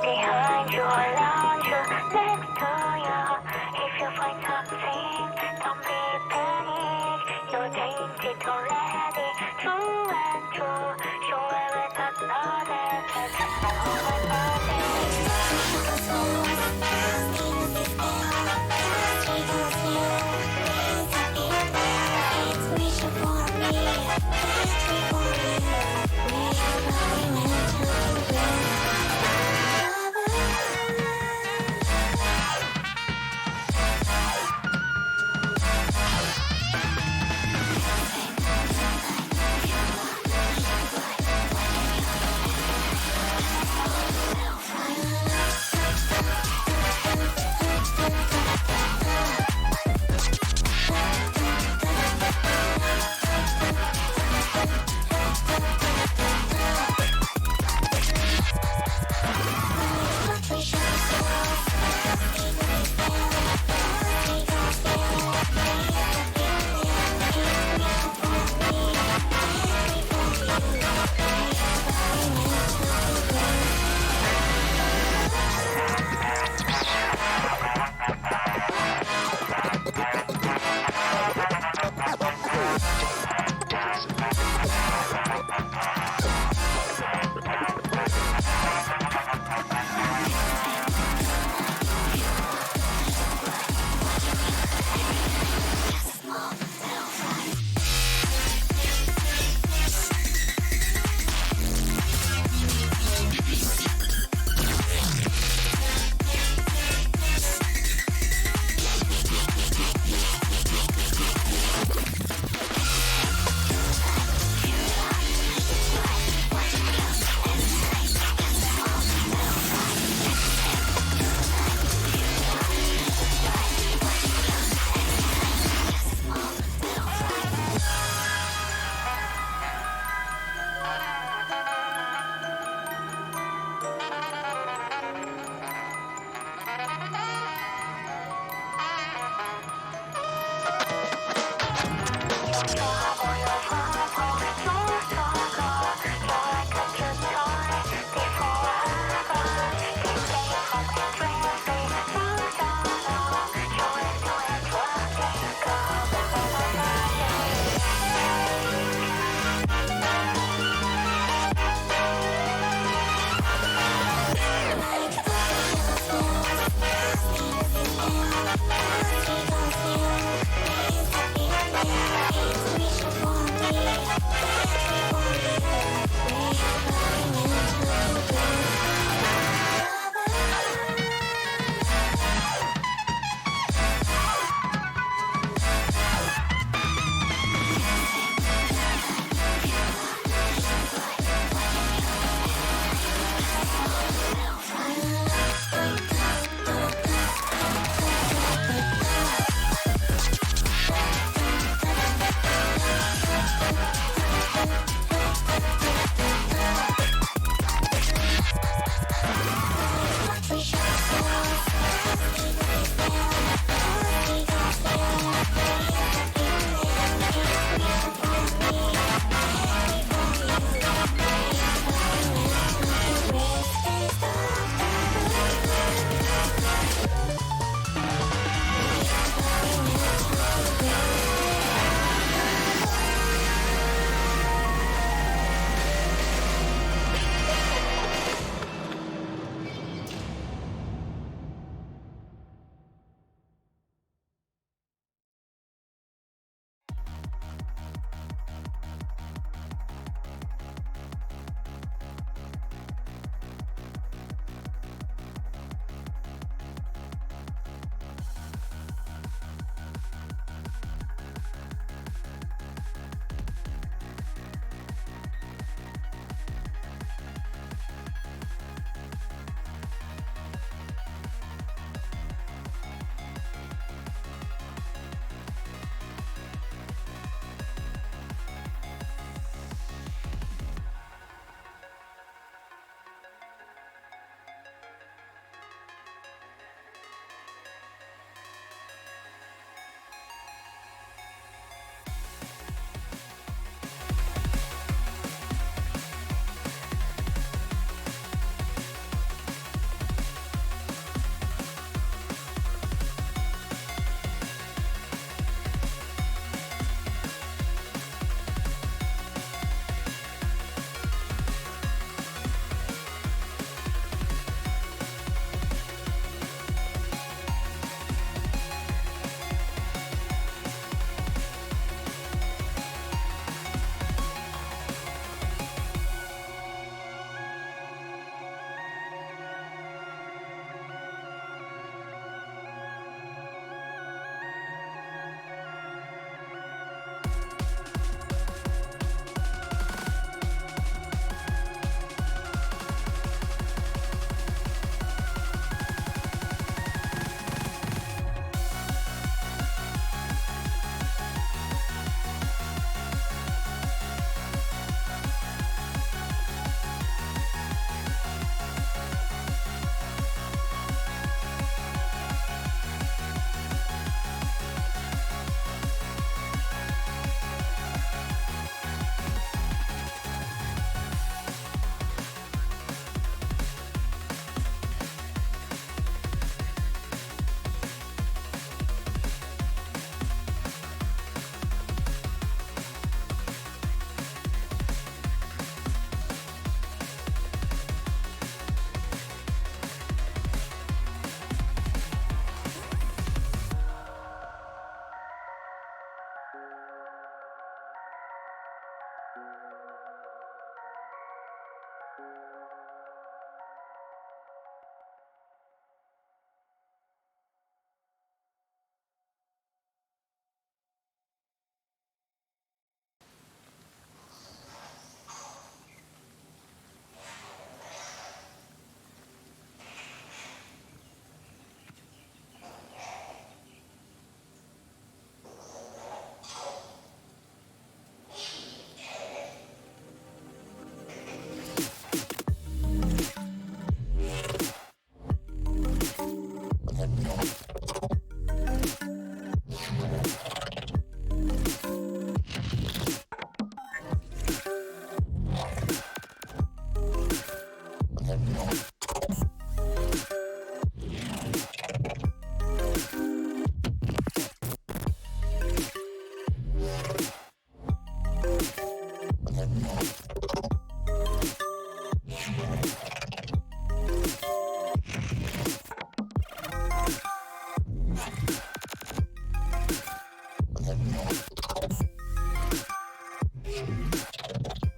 Behind you, around you, next to you. If you find something, don't be panic. You're tainted already, true and true. Show every touch, nothing. I hold my body.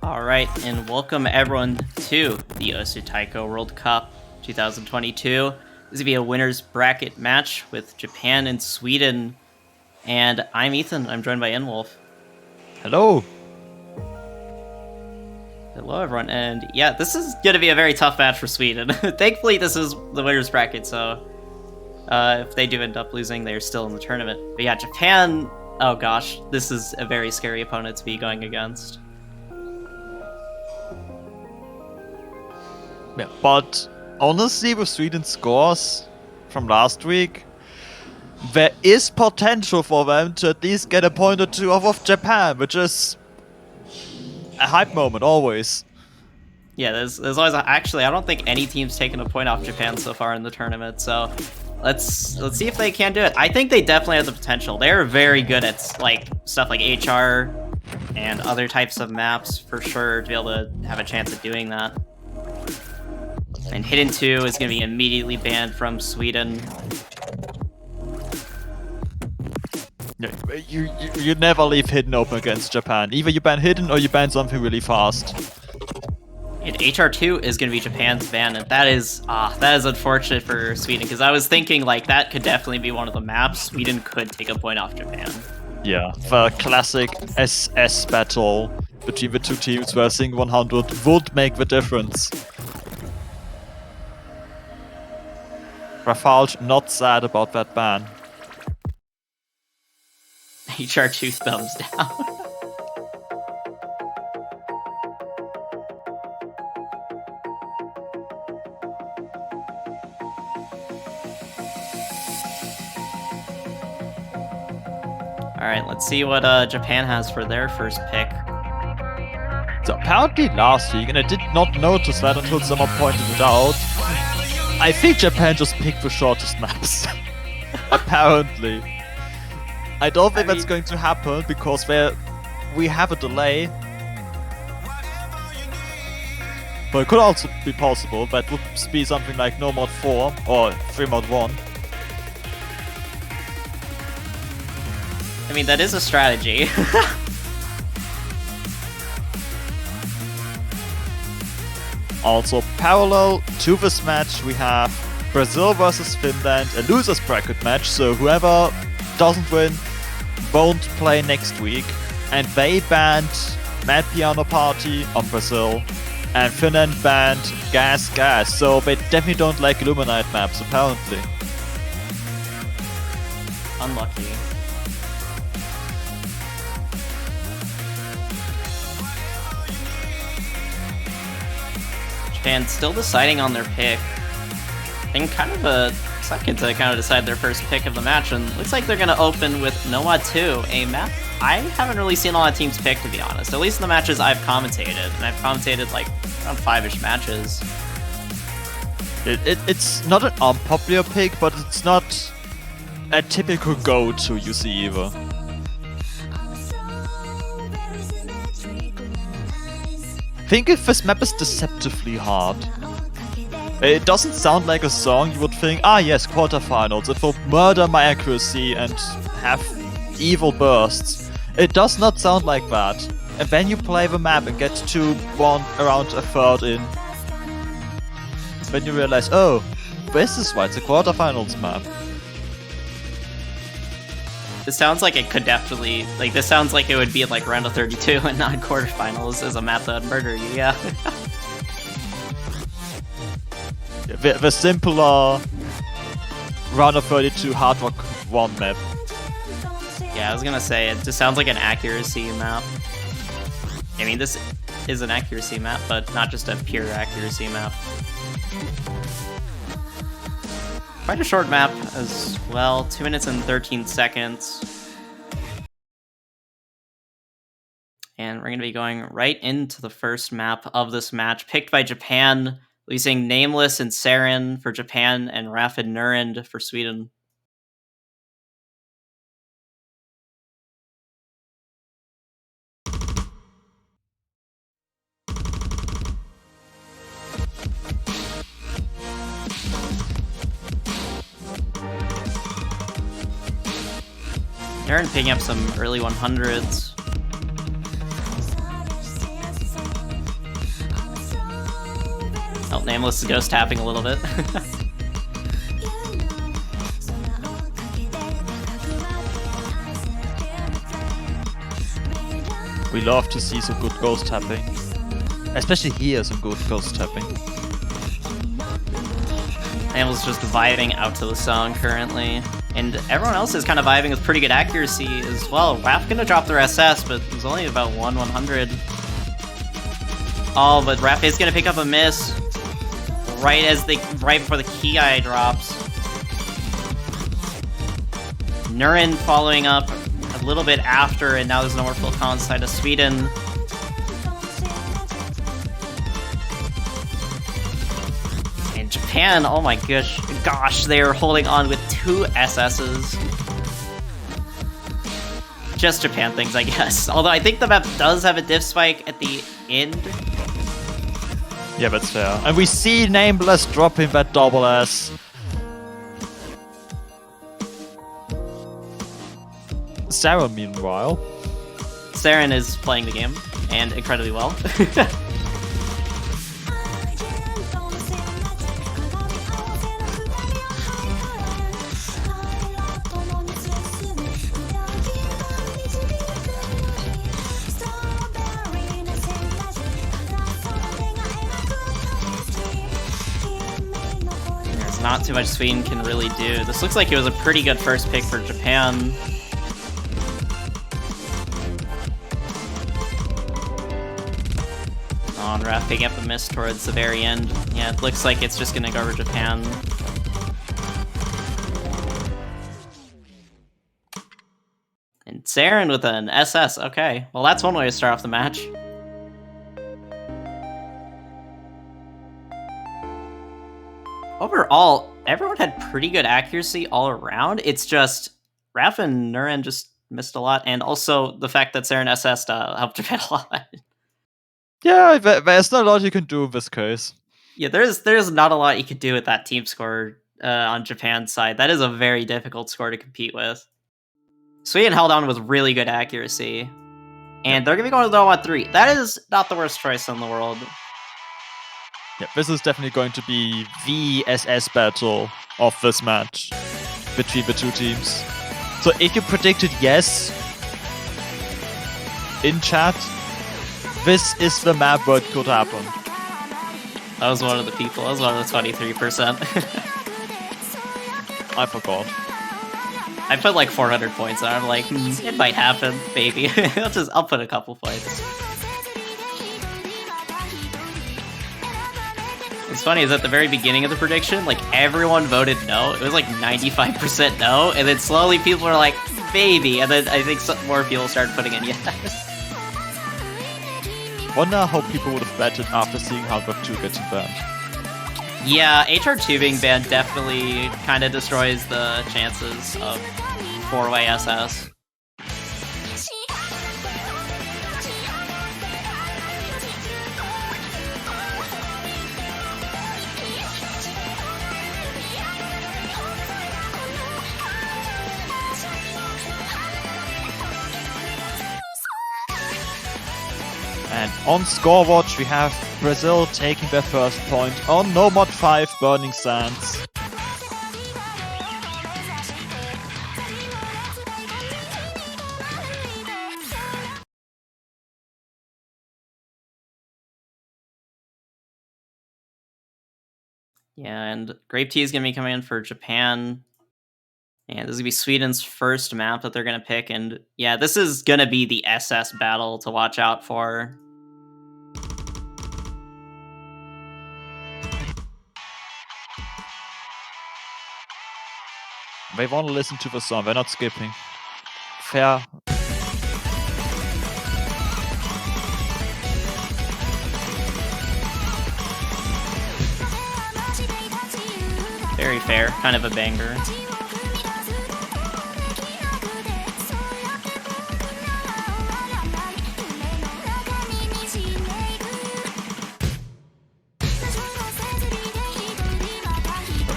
Alright, and welcome everyone to the Osu Taiko World Cup 2022. This will be a winner's bracket match with Japan and Sweden. And I'm Ethan, I'm joined by Inwolf. Hello! Hello everyone, and yeah, this is going to be a very tough match for Sweden. Thankfully, this is the winner's bracket, so if they do end up losing, they're still in the tournament. But yeah, Japan, oh gosh, this is a very scary opponent to be going against. Yeah, but honestly, with Sweden's scores from last week, there is potential for them to at least get a point or two off of Japan, which is a hype moment, always. Yeah, there's always actually, I don't think any team's taken a point off Japan so far in the tournament, so let's see if they can do it. I think they definitely have the potential. They're very good at like stuff like HR and other types of maps for sure to be able to have a chance at doing that. And Hidden 2 is going to be immediately banned from Sweden. Yeah, you never leave Hidden open against Japan. Either you ban Hidden or you ban something really fast. And HR2 is going to be Japan's ban, and that is unfortunate for Sweden, because I was thinking like that could definitely be one of the maps Sweden could take a point off Japan. Yeah, the classic SS battle between the two teams where I think 100 would make the difference. Rafalj not sad about that ban. HR2 thumbs down. Alright, let's see what Japan has for their first pick. So apparently last week, and I did not notice that until someone pointed it out, I think Japan just picked the shortest maps. Apparently. I don't think that's going to happen because we have a delay. But it could also be possible. That would be something like no mod 4 or 3 mod 1. I mean, that is a strategy. Also, parallel to this match, we have Brazil versus Finland, a losers bracket match, so whoever doesn't win won't play next week. And they banned Mad Piano Party on Brazil, and Finland banned Gas Gas, so they definitely don't like Illuminate maps, apparently. Unlucky. Japan still deciding on their pick. And kind of a second to kind of decide their first pick of the match, and looks like they're going to open with Noah 2, a map I haven't really seen a lot of teams pick, to be honest. At least in the matches I've commentated, and I've commentated like around 5-ish matches. It's not an unpopular pick, but it's not a typical go-to you see either. I think if this map is deceptively hard. It doesn't sound like a song you would think, ah yes, quarterfinals, it will murder my accuracy and have evil bursts. It does not sound like that. And then you play the map and get to one around a third in, when you realize, oh, this is why it's a quarterfinals map. This sounds like it could definitely, like, this sounds like it would be in, like, round of 32 and not quarterfinals as a map that would murder you, yeah. The simpler round of 32 Hard Rock 1 map. Yeah, I was gonna say, it just sounds like an accuracy map. I mean, this is an accuracy map, but not just a pure accuracy map. Quite a short map as well, 2 minutes and 13 seconds. And we're going to be going right into the first map of this match, picked by Japan, releasing Nameless and Saren for Japan and Raf and Nurend for Sweden. Nurend picking up some early 100s. Oh, Nameless is ghost tapping a little bit. We love to see some good ghost tapping. Especially here, some good ghost tapping. Nameless just vibing out to the song currently. And everyone else is kind of vibing with pretty good accuracy as well. Raf gonna drop their SS, but it's only about 1/100. Oh, but Raf is gonna pick up a miss right before the key eye drops. Nurend following up a little bit after, and now there's no more full con side of Sweden. And Japan, oh my gosh, they're holding on with 2 SS's. Just Japan things, I guess. Although I think the map does have a diff spike at the end. Yeah, that's fair. And we see Nameless dropping that double S. Sarah, meanwhile. Saren is playing the game, and incredibly well. There's not too much Sweden can really do. This looks like it was a pretty good first pick for Japan. On Raf picking up a miss towards the very end. Yeah, it looks like it's just gonna go over Japan. And Saren with an SS, okay. Well, that's one way to start off the match. Overall, everyone had pretty good accuracy all around. It's just Raf and Nurend just missed a lot, and also the fact that Saren SS helped Japan a lot. Yeah, there's not a lot you can do in this case. Yeah, there's not a lot you could do with that team score on Japan's side. That is a very difficult score to compete with. Sweden held on with really good accuracy. And they're going to be going to Doma 3. That is not the worst choice in the world. Yeah, this is definitely going to be the SS battle of this match between the two teams. So if you predicted yes in chat, this is the map where it could happen. I was one of the people. I was one of the 23%. I forgot. I put like 400 points on it. I'm like, it might happen, baby. I'll put a couple points. What's funny is at the very beginning of the prediction, like everyone voted no. It was like 95% no, and then slowly people were like, maybe, and then I think some more people started putting in yes. Wonder how people would have betted after seeing Half-Life 2 gets banned. Yeah, HR2 being banned definitely kind of destroys the chances of 4-way SS. And on scorewatch, we have Brazil taking their first point on No Mod 5 Burning Sands. Yeah, and Grape Tea is going to be coming in for Japan. And this is going to be Sweden's first map that they're going to pick. And yeah, this is going to be the SS battle to watch out for. They want to listen to the song, they're not skipping. Fair. Very fair, kind of a banger.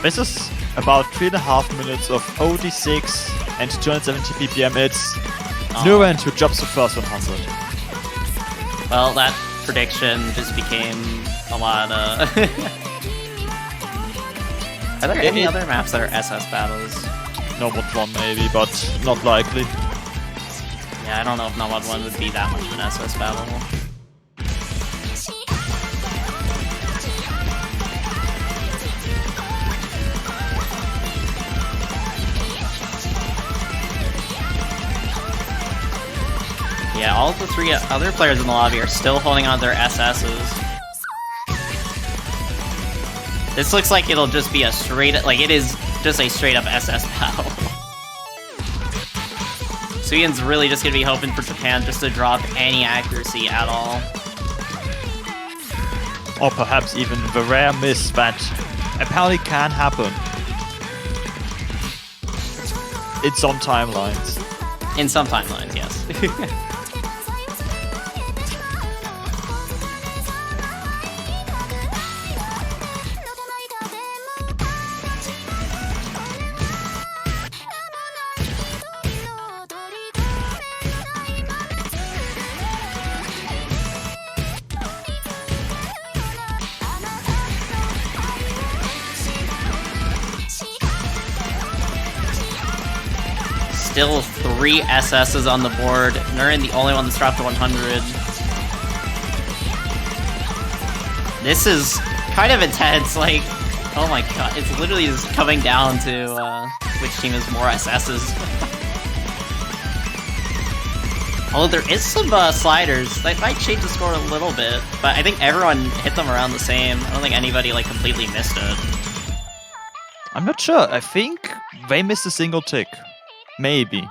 This is about 3.5 minutes of OD6 and 270 BPM. It's Nuren who drops the first 100. Well, that prediction just became a lot. Are there any other maps that are SS battles? No Mod 1 maybe, but not likely. Yeah, I don't know if No Mod 1 would be that much of an SS battle. Yeah, all of the 3 other players in the lobby are still holding on to their SSs. This looks like it'll just be a straight, like it is just a straight up SS battle. Sweden's really just gonna be hoping for Japan just to drop any accuracy at all. Or perhaps even the rare miss that apparently can happen in some timelines. In some timelines, yes. Still 3 SSs on the board. Nuren, the only one that's dropped to 100. This is kind of intense, like, oh my god, it's literally just coming down to which team has more SSs. Although there is some sliders, that might change the score a little bit, but I think everyone hit them around the same. I don't think anybody like completely missed it. I'm not sure, I think they missed a single tick. Maybe.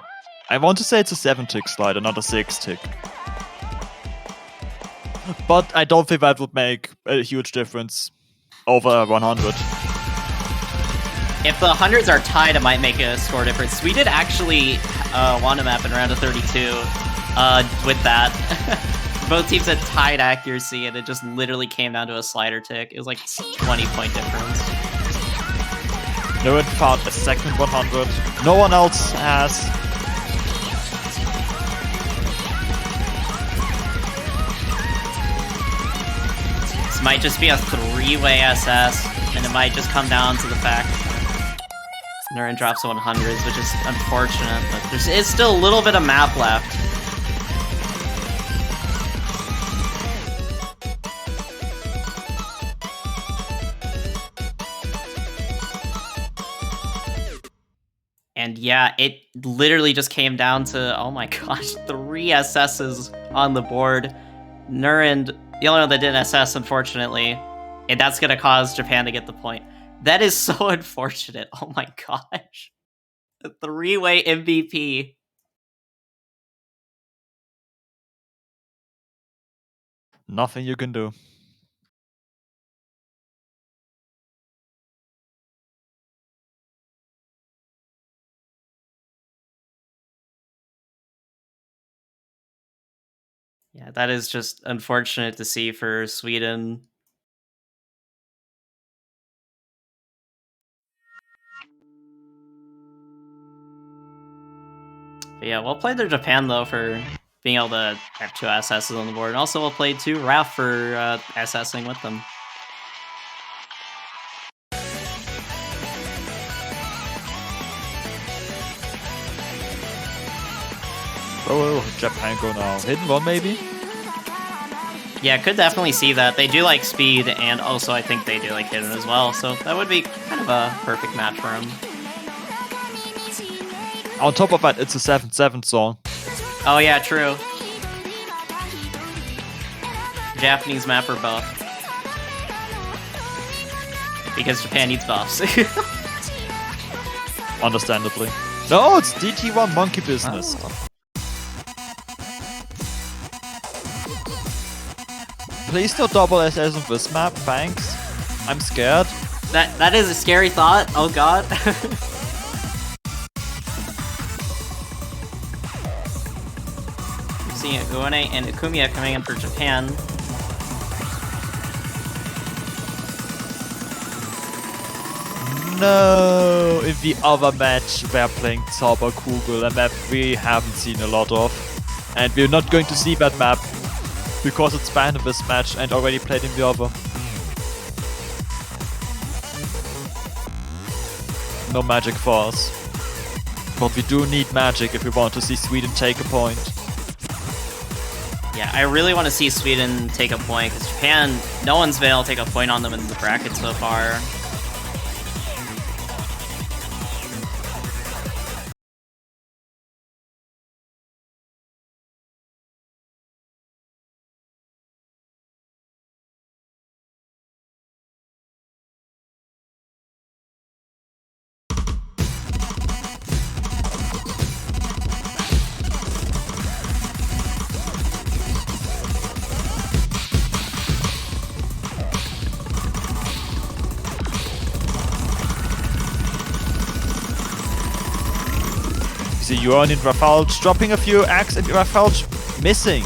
I want to say it's a 7-tick slider, not a 6-tick. But I don't think that would make a huge difference over 100. If the hundreds are tied, it might make a score difference. We did actually want a map in round of 32 with that. Both teams had tied accuracy, and it just literally came down to a slider tick. It was like 20-point difference. Nuren found a second 100. No one else has. This might just be a 3-way SS, and it might just come down to the fact Nuren drops to 100s, which is unfortunate, but there is still a little bit of map left. And yeah, it literally just came down to, oh my gosh, 3 SSs on the board. Nuren, the only one that didn't SS, unfortunately. And that's going to cause Japan to get the point. That is so unfortunate. Oh my gosh. The 3-way MVP. Nothing you can do. Yeah, that is just unfortunate to see for Sweden. But yeah, well played to Japan, though, for being able to have 2 SSs on the board. And also well played to Raf for SSing with them. Oh, Japan go now. Hidden one maybe? Yeah, could definitely see that. They do like speed, and also I think they do like hidden as well, so that would be kind of a perfect match for him. On top of that, it's a 7-7 song. Oh yeah, true. Japanese mapper buff. Because Japan needs buffs. Understandably. No, it's DT1 monkey business. Oh. Please no double SS on this map, thanks. I'm scared. That is a scary thought. Oh god. We're seeing Uone and Ikumiya coming in for Japan. No, in the other match we're playing Zauberkugel, a map we haven't seen a lot of. And we're not going to see that map because it's banned in this match and already played in the other. No magic for us. But we do need magic if we want to see Sweden take a point. Yeah, I really want to see Sweden take a point, because Japan, no one's been able to take a point on them in the bracket so far. See Yuan in Rafalj dropping a few acts and Rafalj missing.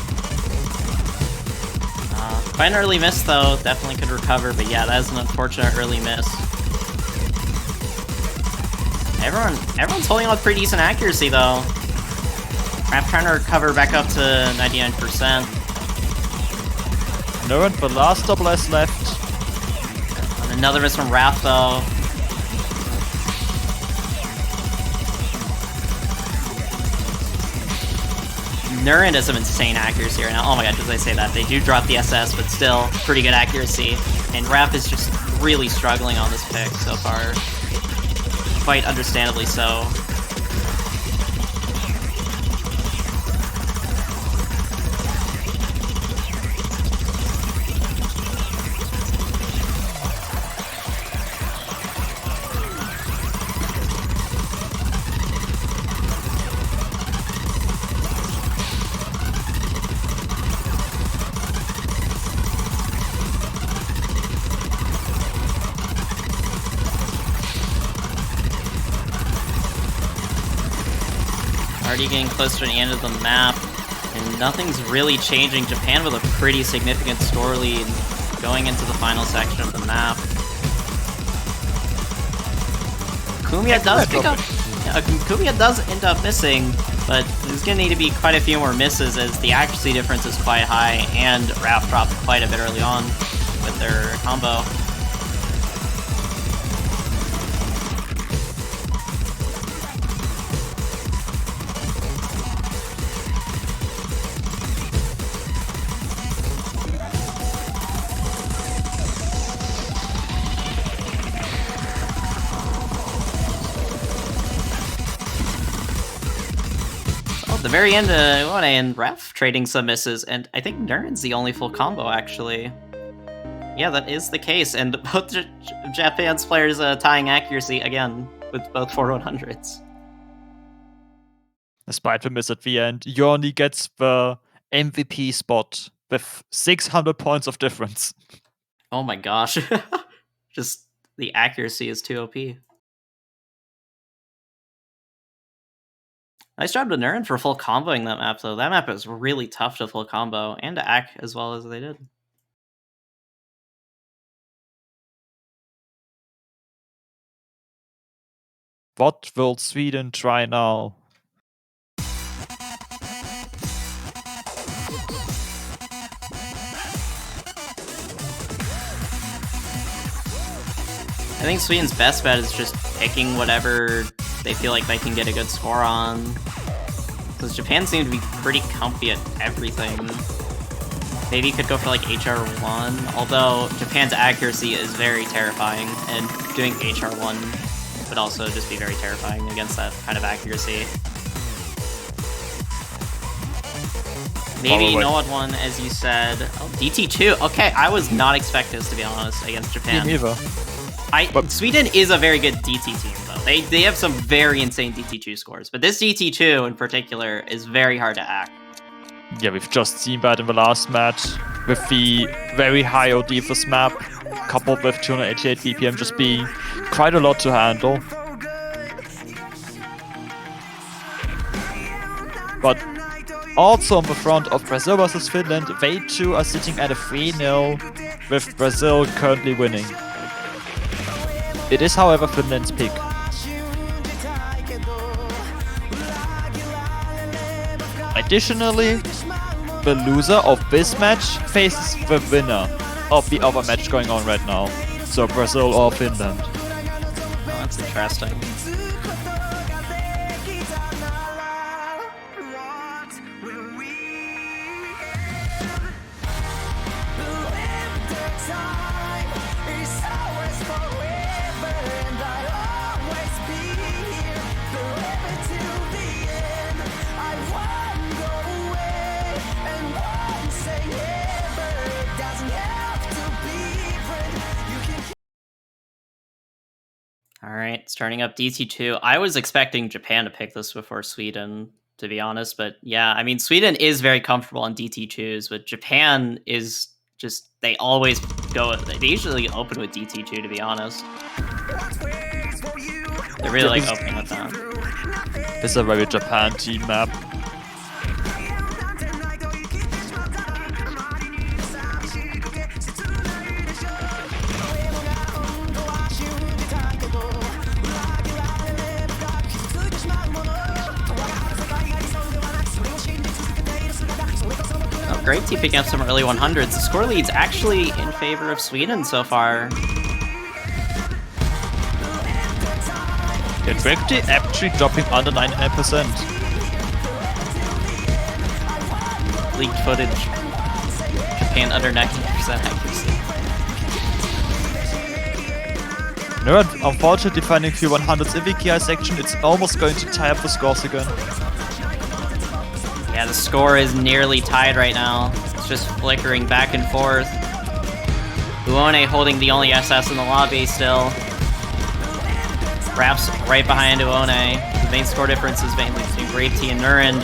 Quite an early miss though, definitely could recover, but yeah, that is an unfortunate early miss. Everyone's holding on with pretty decent accuracy though. Raf trying to recover back up to 99%. No, and the last double S left. And another miss from Raf though. Nurin has some insane accuracy right now. Oh my god, as I say that, they do drop the SS, but still pretty good accuracy. And Raf is just really struggling on this pick so far. Quite understandably so. Already getting closer to the end of the map, and nothing's really changing. Japan with a pretty significant score lead going into the final section of the map. Kumiya does pick up. Yeah, Kumiya does end up missing, but there's gonna need to be quite a few more misses as the accuracy difference is quite high, and Raf dropped quite a bit early on with their combo. The very end, Uone and Raf trading some misses, and I think Nurin's the only full combo, actually. Yeah, that is the case, and both Japan's players tying accuracy again with both 4100s. Despite the miss at the end, Yoni gets the MVP spot with 600 points of difference. Oh my gosh. Just the accuracy is too OP. Nice job to Nurin for full comboing that map, though. That map is really tough to full combo, and to act as well as they did. What will Sweden try now? think Sweden's best bet is just picking whatever they feel like they can get a good score on. Because Japan seems to be pretty comfy at everything. Maybe could go for like HR1, although Japan's accuracy is very terrifying, and doing HR1 would also just be very terrifying against that kind of accuracy. Maybe Noad 1, as you said. Oh, DT2. Okay, I was not expecting this, to be honest, against Japan. Me neither. Sweden is a very good DT team, though. They have some very insane DT2 scores, but this DT2 in particular is very hard to act. Yeah, we've just seen that in the last match with the very high OD for SMAP, coupled with 288 BPM just being quite a lot to handle. But also on the front of Brazil versus Finland, they too are sitting at a 3-0, with Brazil currently winning. It is, however, Finland's pick. Additionally, the loser of this match faces the winner of the other match going on right now. So Brazil or Finland. Oh, that's interesting. Alright, starting up DT2. I was expecting Japan to pick this before Sweden, to be honest, but yeah, I mean, Sweden is very comfortable on DT2s, but Japan is just, they always go, they usually open with DT2, to be honest. They're really like opening with that. This is a very Japan team map. Great team picking up some early 100s. The score lead's actually in favor of Sweden so far. It's actually dropping under 99%. Leaked footage. Japan under 90% accuracy. No, unfortunately finding few 100s in the KI section, it's almost going to tie up the scores again. Yeah, the score is nearly tied right now. It's just flickering back and forth. Uone holding the only SS in the lobby still. Raps right behind Uone. The main score difference is mainly between Brave T and Nurend.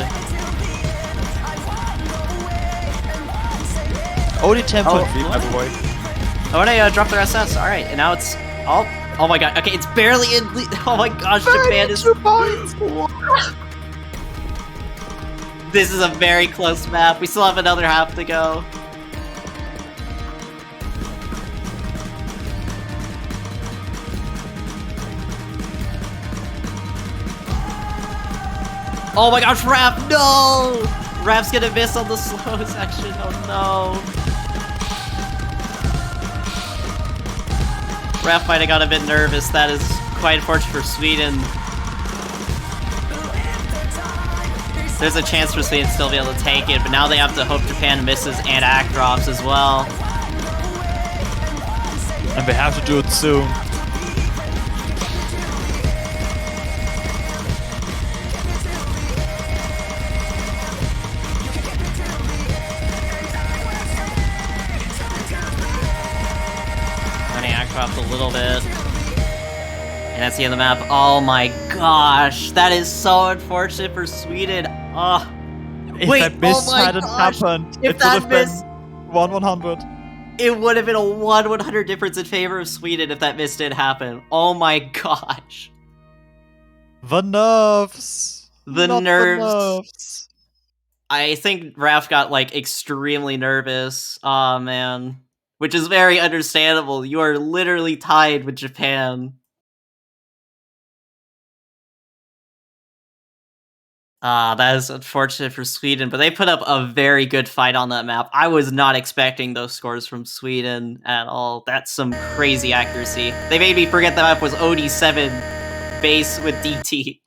Only 10.3 by the way. Uone dropped their SS. Alright, and now it's... Oh my god. Okay, it's barely in... Oh my gosh, Japan is... 2 points! This is a very close map. We still have another half to go. Oh my gosh, Rap, no! Rap's gonna miss on the slow section, oh no. Rap might have got a bit nervous. That is quite unfortunate for Sweden. There's a chance for Sweden to still be able to take it, but now they have to hope Japan misses and act drops as well. And they have to do it soon. Running act dropped a little bit. And that's the end of the map. Oh my gosh, that is so unfortunate for Sweden. Oh. If Wait, that miss oh my hadn't gosh. happened, If it would that have been miss, 1-100. it would have been a 1/100 difference in favor of Sweden if that miss did happen. Oh my gosh. The nerves. The Not nerves. The nerves. I think Raf got like extremely nervous. Aw, man. Which is very understandable. You are literally tied with Japan. That is unfortunate for Sweden, but they put up a very good fight on that map. I was not expecting those scores from Sweden at all. That's some crazy accuracy. They made me forget the map was OD7 base with DT.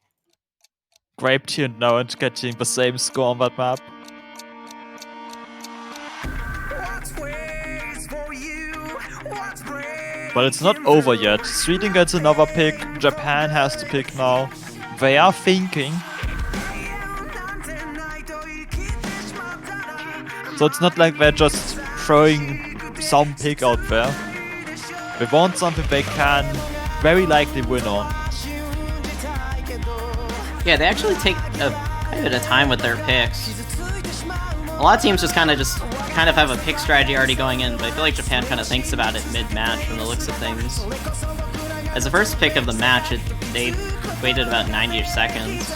Grape Tune now and getting the same score on that map. But it's not over yet. Sweden gets another pick, Japan has to pick now. They are thinking. So it's not like they're just throwing some pick out there. They want something they can very likely win on. Yeah, they actually take quite a bit of time with their picks. A lot of teams just kind of have a pick strategy already going in, but I feel like Japan kind of thinks about it mid-match from the looks of things. As the first pick of the match, they waited about 90 seconds.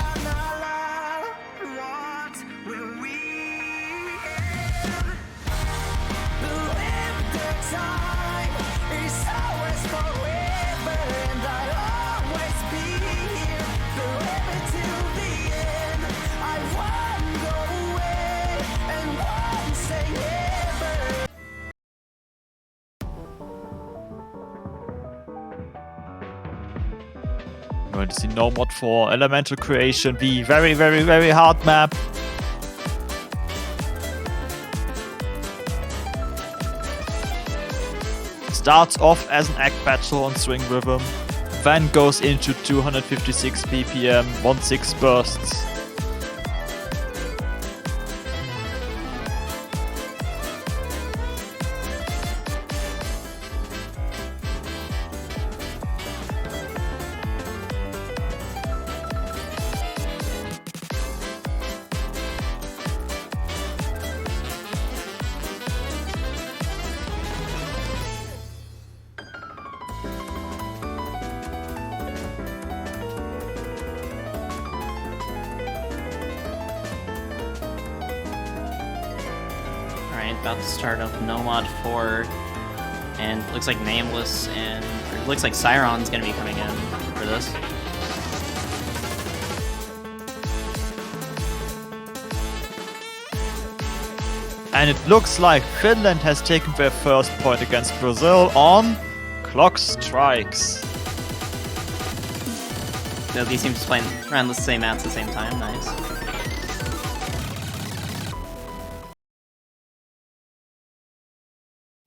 Going to see no mod for elemental creation, the very, very, very hard map. Starts off as an egg battle on swing rhythm, then goes into 256 ppm, 1/6 bursts. About to start up Nomad 4, and looks like Nameless and it looks like Siron's gonna be coming in for this. And it looks like Finland has taken their first point against Brazil on Clock Strikes. So these teams playing around the same map at the same time, nice.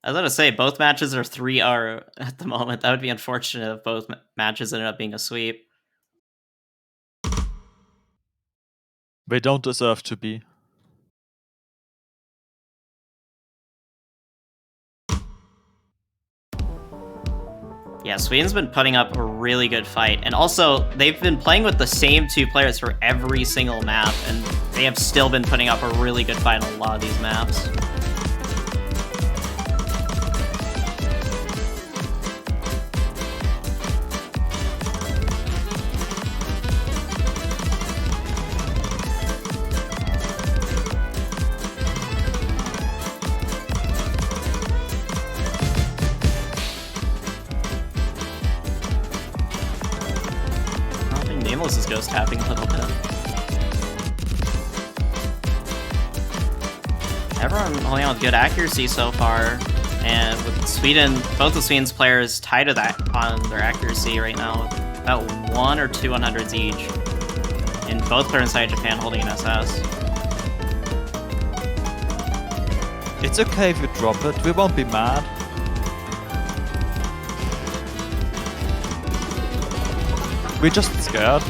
I was gonna say, both matches are 3R at the moment. That would be unfortunate if both matches ended up being a sweep. They don't deserve to be. Yeah, Sweden's been putting up a really good fight. And also, they've been playing with the same two players for every single map, and they have still been putting up a really good fight on a lot of these maps. Nameless is ghost tapping a little bit. Everyone holding on with good accuracy so far, and with Sweden, both of Sweden's players tied to that on their accuracy right now, about 1 or 2 100s each. And both players inside Japan holding an SS. It's okay if you drop it, we won't be mad. We're just scared.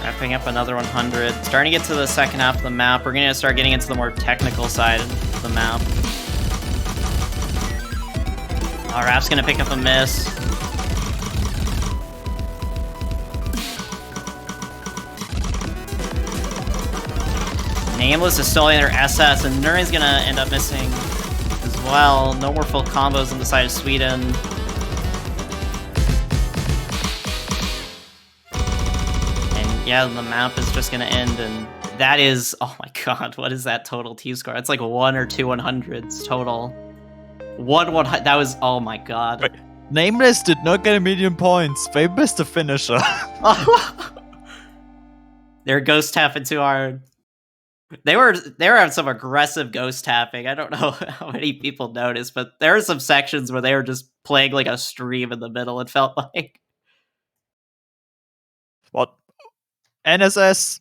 Wrapping up another 100. Starting to get to the second half of the map. We're going to start getting into the more technical side of the map. Rap's going to pick up a miss. Nameless is still in their SS, and Nurin's gonna end up missing as well. No more full combos on the side of Sweden. And yeah, the map is just gonna end, and that is, oh my god, what is that total T score? It's like 1 or 2 100s total. That was, oh my god. Wait, Nameless did not get a million points. They missed the finisher. They're ghost tapping too hard. They were having some aggressive ghost tapping. I don't know how many people noticed, but there were some sections where they were just playing like a stream in the middle, it felt like. What? NSS,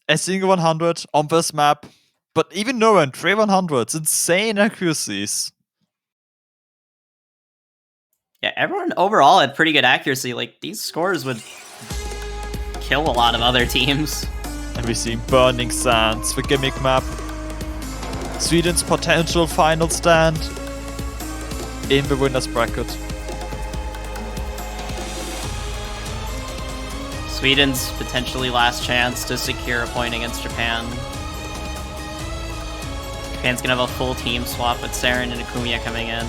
a single 100 on this map. But even Noren, 3 100s, insane accuracies. Yeah, everyone overall had pretty good accuracy. Like, these scores would kill a lot of other teams. And we see Burning Sands, the gimmick map. Sweden's potential final stand in the winner's bracket. Sweden's potentially last chance to secure a point against Japan. Japan's gonna have a full team swap with Saren and Akumiya coming in.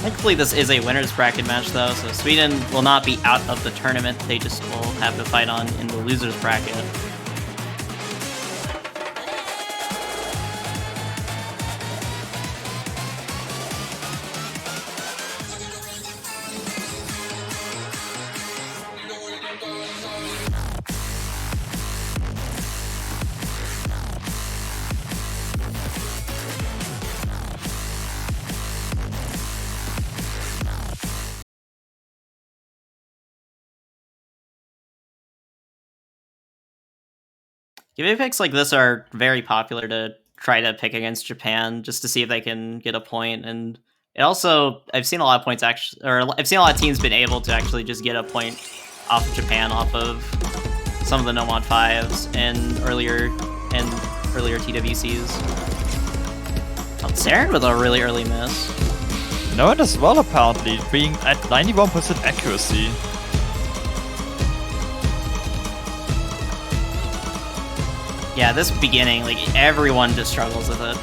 Thankfully, this is a winner's bracket match, though, so Sweden will not be out of the tournament. They just will have to fight on in the loser's bracket. Giveaway picks like this are very popular to try to pick against Japan just to see if they can get a point. And it also, I've seen a lot of points actually, or I've seen a lot of teams been able to actually just get a point off of Japan off of some of the No Mod 5s and earlier TWCs. Oh, Saren with a really early miss. Noren as well, apparently, being at 91% accuracy. Yeah, this beginning, like, everyone just struggles with it.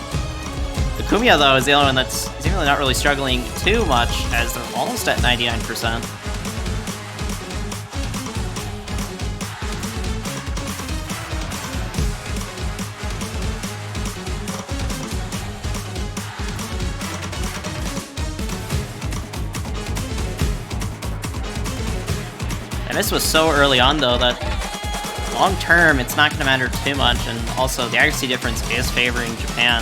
The Akumiya, though, is the only one that's seemingly not really struggling too much, as they're almost at 99%. And this was so early on, though, that long term, it's not going to matter too much, and also the accuracy difference is favoring Japan,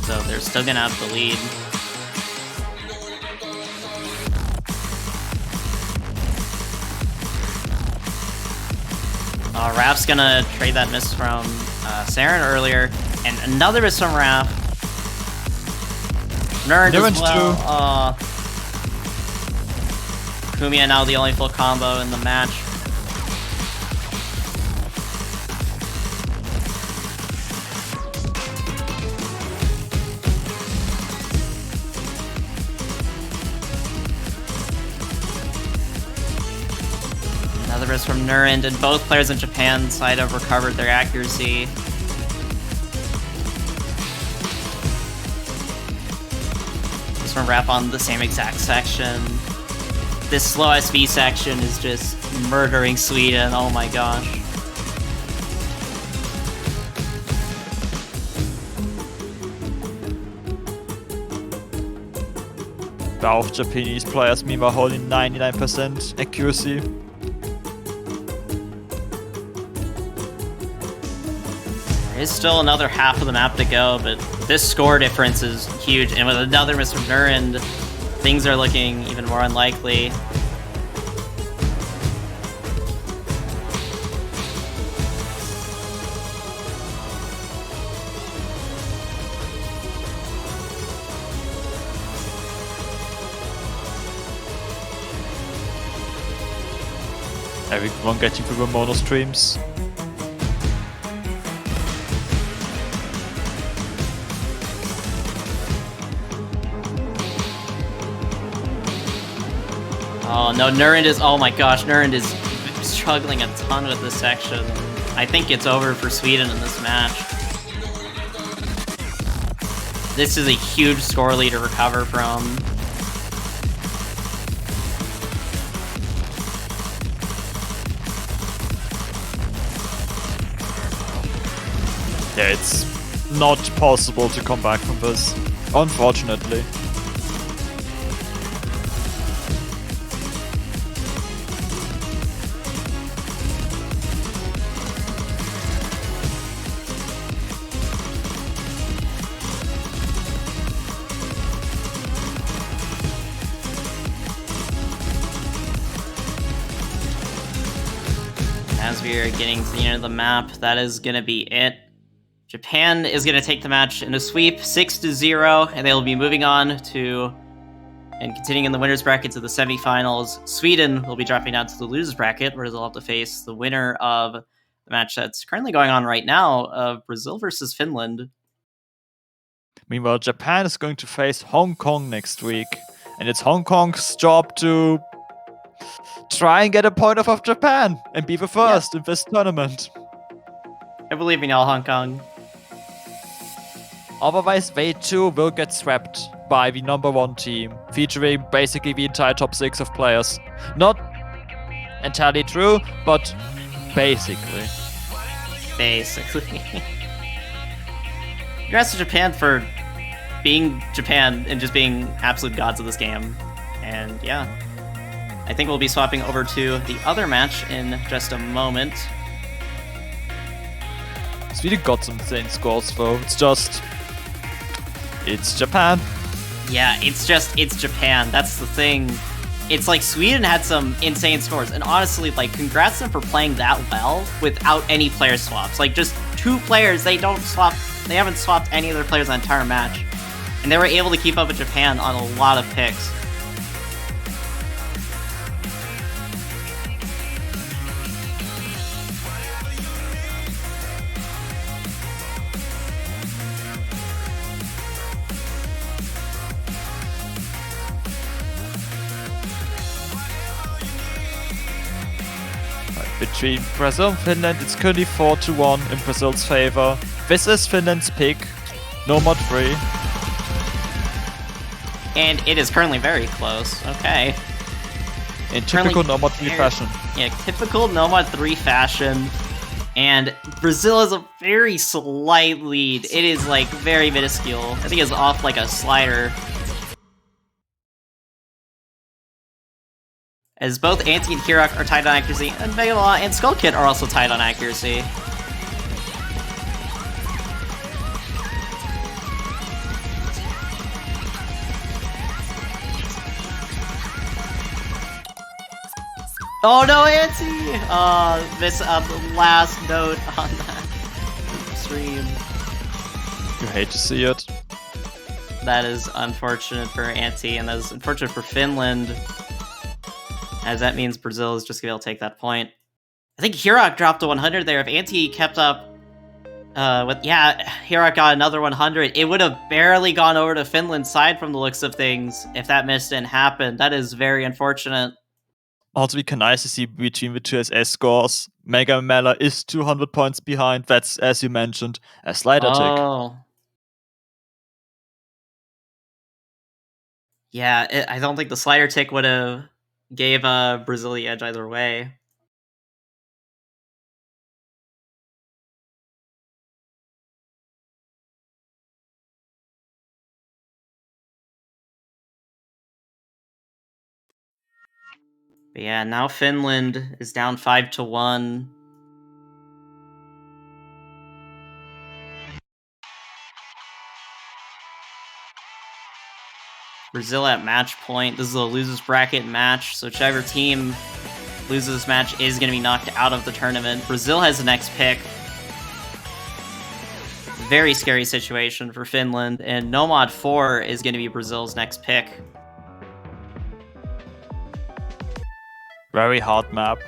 so they're still going to have the lead. Raf's going to trade that miss from Saren earlier, and another miss from Raf. Nerd as well. Akumiya now the only full combo in the match. Another miss from Nurind, and both players in Japan side have recovered their accuracy. This from Rap on the same exact section. This slow SV section is just murdering Sweden, oh my gosh. Both Japanese players meanwhile holding 99% accuracy. There is still another half of the map to go, but this score difference is huge, and with another miss from Nurind, things are looking even more unlikely. Everyone getting through the mono streams. Oh no, Nurind is, oh my gosh, Nurind is struggling a ton with this section. I think it's over for Sweden in this match. This is a huge score lead to recover from. Yeah, it's not possible to come back from this, unfortunately. As we are getting to the end of the map, that is going to be it. Japan is going to take the match in a sweep, 6-0, and they'll be moving on to and continuing in the winners bracket to the semifinals. Sweden will be dropping down to the losers bracket, where they'll have to face the winner of the match that's currently going on right now of Brazil versus Finland. Meanwhile, Japan is going to face Hong Kong next week, and it's Hong Kong's job to try and get a point off of Japan and be the first in this tournament. I believe in y'all, Hong Kong. Otherwise, they too will get swept by the number 1 team, featuring basically the entire top 6 of players. Not entirely true, but basically. Congrats to Japan for being Japan and just being absolute gods of this game. And yeah, I think we'll be swapping over to the other match in just a moment. Sweden got some insane scores though. It's Japan. Yeah, it's Japan. That's the thing. It's like Sweden had some insane scores, and honestly, like, congrats to them for playing that well without any player swaps. Like, just 2 players, they haven't swapped any of their players the entire match. And they were able to keep up with Japan on a lot of picks. Between Brazil and Finland, it's currently 4-1 in Brazil's favor. This is Finland's pick, no mod 3. And it is currently very close. Okay. In typical no mod 3 fashion. Yeah, typical no mod 3 fashion. And Brazil has a very slight lead. It is like very minuscule. I think it's off like a slider. As both Anti and Hirok are tied on accuracy, and Megalaw and Skull Kid are also tied on accuracy. Oh no, Anti! Miss the last note on that stream. You hate to see it. That is unfortunate for Anti, and that is unfortunate for Finland. As that means Brazil is just going to be able to take that point. I think Hirok dropped a 100 there. If Anti kept up Hirok got another 100. It would have barely gone over to Finland's side from the looks of things if that miss didn't happen. That is very unfortunate. Also, we can nicely see between the 2 SS scores. Mega Mela is 200 points behind. That's, as you mentioned, a slider tick. Yeah, I don't think the slider tick would have gave Brazil the edge either way. But yeah, now Finland is down 5-1. Brazil at match point. This is a losers bracket match, so whichever team loses this match is going to be knocked out of the tournament. Brazil has the next pick. Very scary situation for Finland, and Nomad 4 is going to be Brazil's next pick. Very hard map.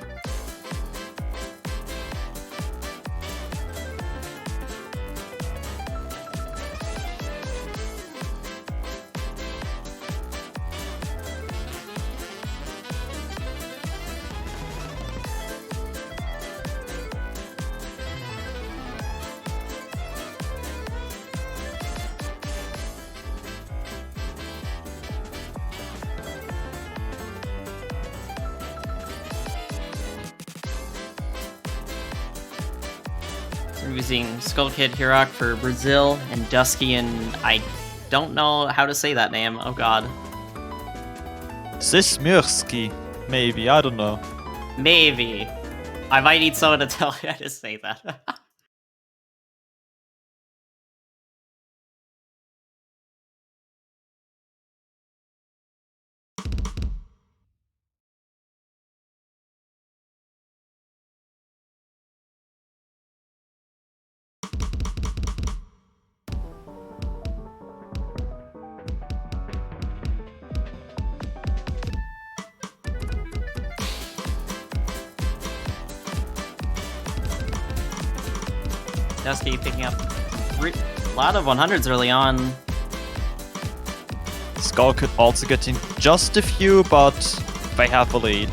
We're using Skull Kid Hirok for Brazil, and Dusky, and I don't know how to say that name. Oh god. Sismurski, maybe, I don't know. Maybe. I might need someone to tell me how to say that. Dusky picking up a lot of 100s early on. Skull Kid also getting just a few, but they have the lead.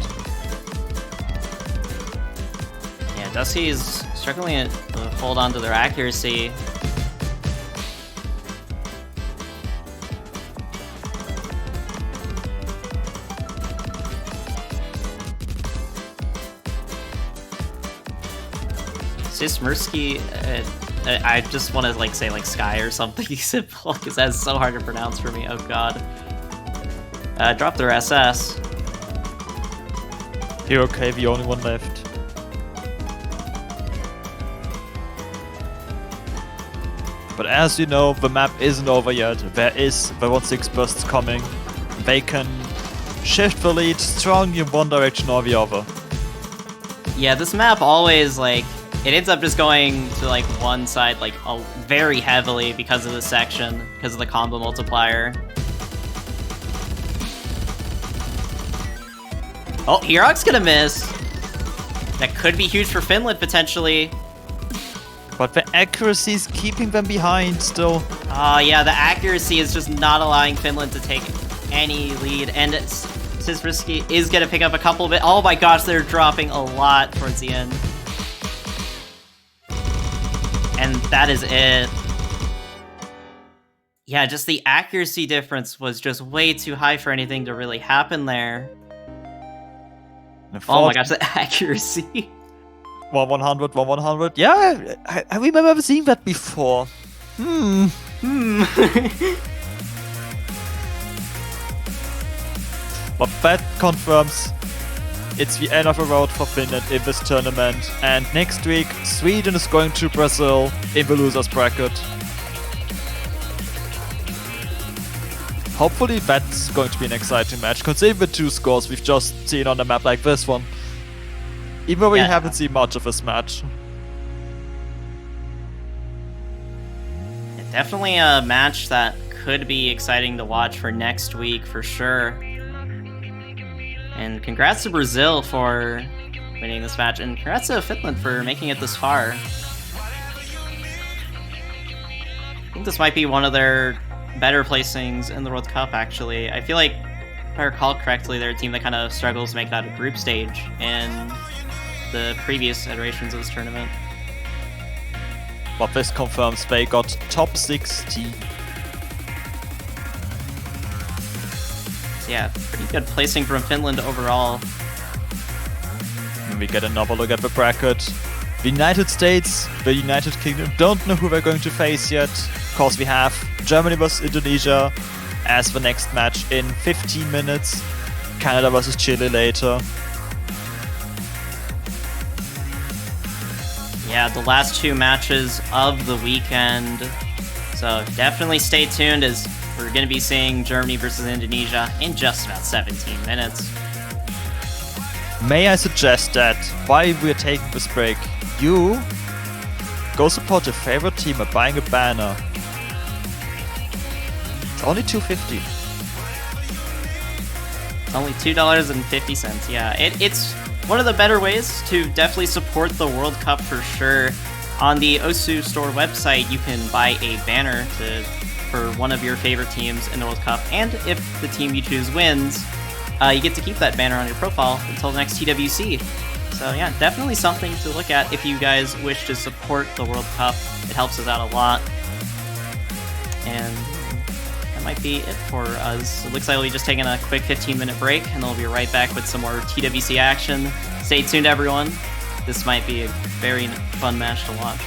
Yeah, Dusky is struggling to hold on to their accuracy. Sismursky, I just want to say Sky or something simple because that's so hard to pronounce for me. Oh god. Drop their SS. Here, okay, the only one left. But as you know, the map isn't over yet. There is the 1-6 bursts coming. They can shift the lead strongly in one direction or the other. Yeah, this map always it ends up just going to one side very heavily because of the section, because of the combo multiplier. Oh, Hirok's gonna miss. That could be huge for Finland potentially. But the accuracy is keeping them behind still. Yeah, the accuracy is just not allowing Finland to take any lead, and Sisrisky is gonna pick up a couple of it. Oh my gosh, they're dropping a lot towards the end. And that is it. Yeah, just the accuracy difference was just way too high for anything to really happen there. Oh my gosh, the accuracy. 1-100, 1-100. Yeah, I remember seeing that before. But that confirms it's the end of the road for Finland in this tournament. And next week, Sweden is going to Brazil in the losers bracket. Hopefully that's going to be an exciting match, considering the two scores we've just seen on a map like this one. Even though we haven't seen much of this match. Definitely a match that could be exciting to watch for next week for sure. And congrats to Brazil for winning this match, and congrats to Finland for making it this far. I think this might be one of their better placings in the World Cup, actually. I feel like, if I recall correctly, they're a team that kind of struggles to make it out of group stage in the previous iterations of this tournament. But this confirms they got top 16. Yeah, pretty good placing from Finland overall. And we get another look at the bracket. The United States, the United Kingdom don't know who they're going to face yet. Of course, we have Germany vs Indonesia as the next match in 15 minutes. Canada vs Chile later. Yeah, the last two matches of the weekend. So definitely stay tuned, as we're going to be seeing Germany versus Indonesia in just about 17 minutes. May I suggest that while we're taking this break, you go support your favorite team by buying a banner. It's only $2.50. Only $2.50, yeah. It's one of the better ways to definitely support the World Cup for sure. On the Osu store website, you can buy a banner for one of your favorite teams in the World Cup, and if the team you choose wins, you get to keep that banner on your profile until the next TWC. So yeah, definitely something to look at if you guys wish to support the World Cup. It helps us out a lot. And that might be it for us. It looks like we'll be just taking a quick 15-minute break, and then we'll be right back with some more TWC action. Stay tuned, everyone. This might be a very fun match to watch.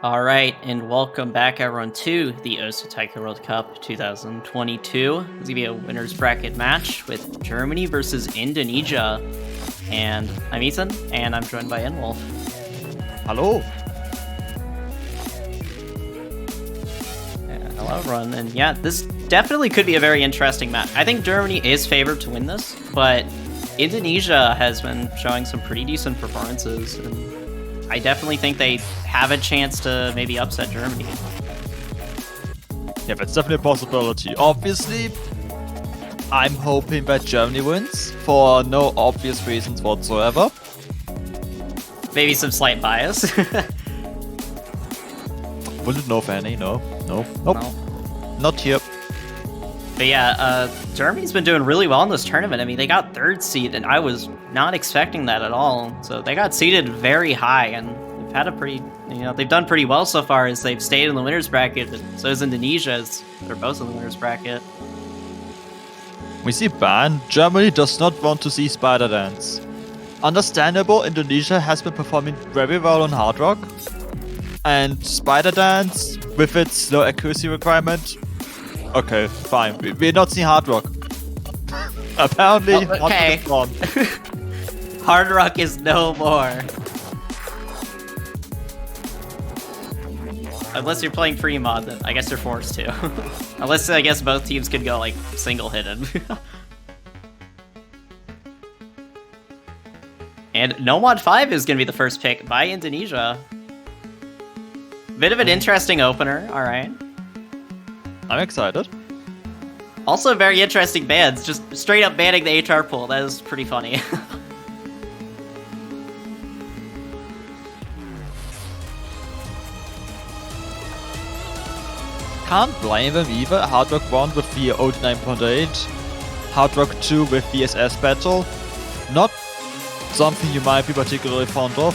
All right, and welcome back, everyone, to the Osu Taiko World Cup 2022. It's gonna be a winners bracket match with Germany versus Indonesia. And I'm Ethan, and I'm joined by Inwolf. Hello. Hello, everyone. And yeah, this definitely could be a very interesting match. I think Germany is favored to win this, but Indonesia has been showing some pretty decent performances, and I definitely think they have a chance to maybe upset Germany. Yeah, that's definitely a possibility. Obviously, I'm hoping that Germany wins for no obvious reasons whatsoever. Maybe some slight bias. Wouldn't know of any, no. Nope. No. Not here. But yeah, Germany's been doing really well in this tournament. I mean, they got 3rd seed, and I was not expecting that at all. So they got seeded very high, and they've had a pretty, they've done pretty well so far as they've stayed in the winners bracket. But so is Indonesia, as they're both in the winners bracket. We see Ban. Germany does not want to see Spider Dance. Understandable, Indonesia has been performing very well on Hard Rock. And Spider Dance, with its low accuracy requirement, okay, fine. We're not seeing Hard Rock. Apparently, Oh, okay. Hard Rock is gone. Hard Rock is no more. Unless you're playing free mod, then I guess you're forced to. Unless I guess both teams could go like single-hitted. And No Mod 5 is going to be the first pick by Indonesia. Bit of an interesting opener, alright. I'm excited. Also very interesting bans, just straight up banning the HR pool, that is pretty funny. Can't blame them either. Hard Rock 1 with the OD9.8, Hard Rock 2 with the SS Battle. Not something you might be particularly fond of.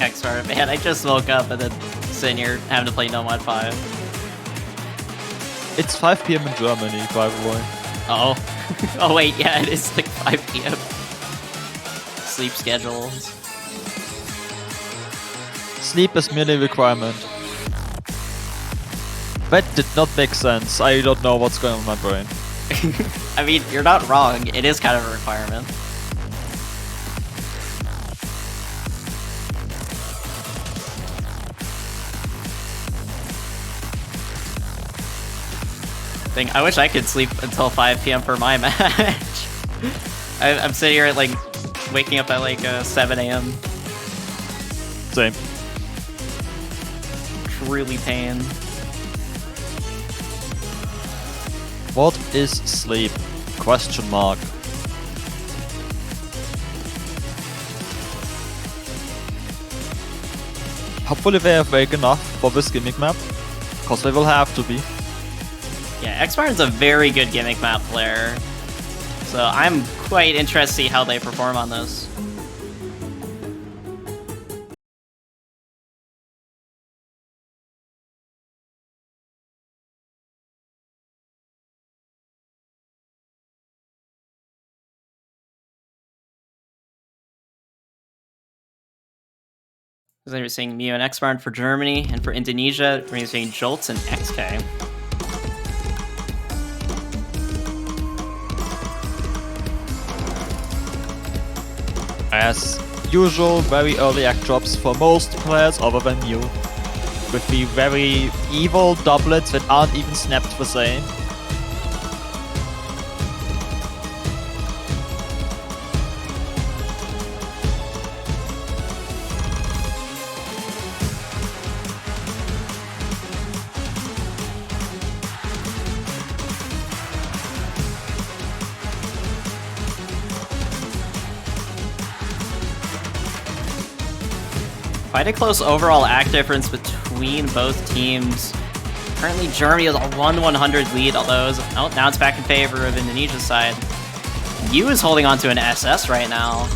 X-Star, man, I just woke up and then sitting here having to play No Mod 5. It's 5 PM in Germany, by the way. Oh. Oh wait, yeah, it is like 5 PM. Sleep schedules. Sleep is merely a requirement. That did not make sense. I don't know what's going on in my brain. I mean, you're not wrong. It is kind of a requirement. I wish I could sleep until 5 PM for my match. I'm sitting here at like waking up at like 7 AM. Same. Truly pain. What is sleep? Question mark. Hopefully they are awake enough for this gimmick map, cause they will have to be. Yeah, X-Martin's a very good gimmick map player. So I'm quite interested to see how they perform on this. So you're seeing Mio and X-Martin for Germany, and for Indonesia, we're seeing Jolts and XK. As usual, very early act drops for most players other than you. With the very evil doublets that aren't even snapped the same. Quite a close overall act difference between both teams. Currently, Germany has a 1-100 lead, although now it's back in favor of Indonesia's side. Yu is holding on to an SS right now.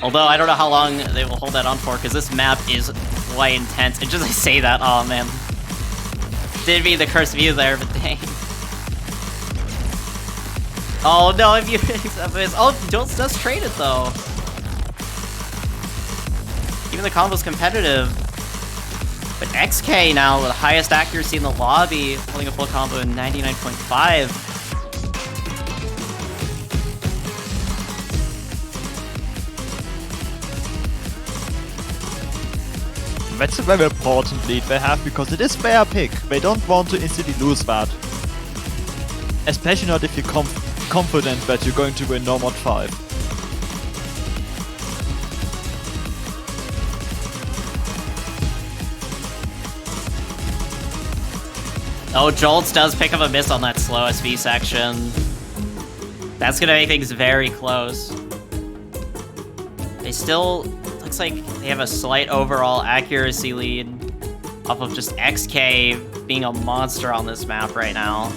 Although, I don't know how long they will hold that on for, because this map is quite intense. And just I say that, oh man. Did be the cursed view there, but dang. Oh no, if you oh, Jolts does trade it though. Even the combo's competitive. But XK now, the highest accuracy in the lobby, holding a full combo in 99.5. That's a very important lead they have, because it is their pick. They don't want to instantly lose that. Especially not if you're confident that you're going to win no mod 5. Oh, Jolts does pick up a miss on that slow SV section. That's gonna make things very close. They still, looks like they have a slight overall accuracy lead off of just XK being a monster on this map right now.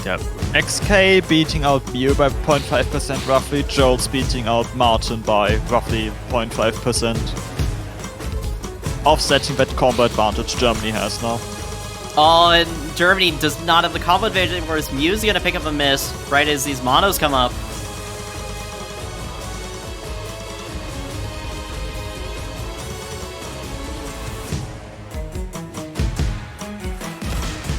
Yep. XK beating out Mew by 0.5% roughly, Jolts beating out Martin by roughly 0.5%. Offsetting that combo advantage Germany has now. Oh, and Germany does not have the combo advantage, whereas Mew's gonna pick up a miss right as these monos come up.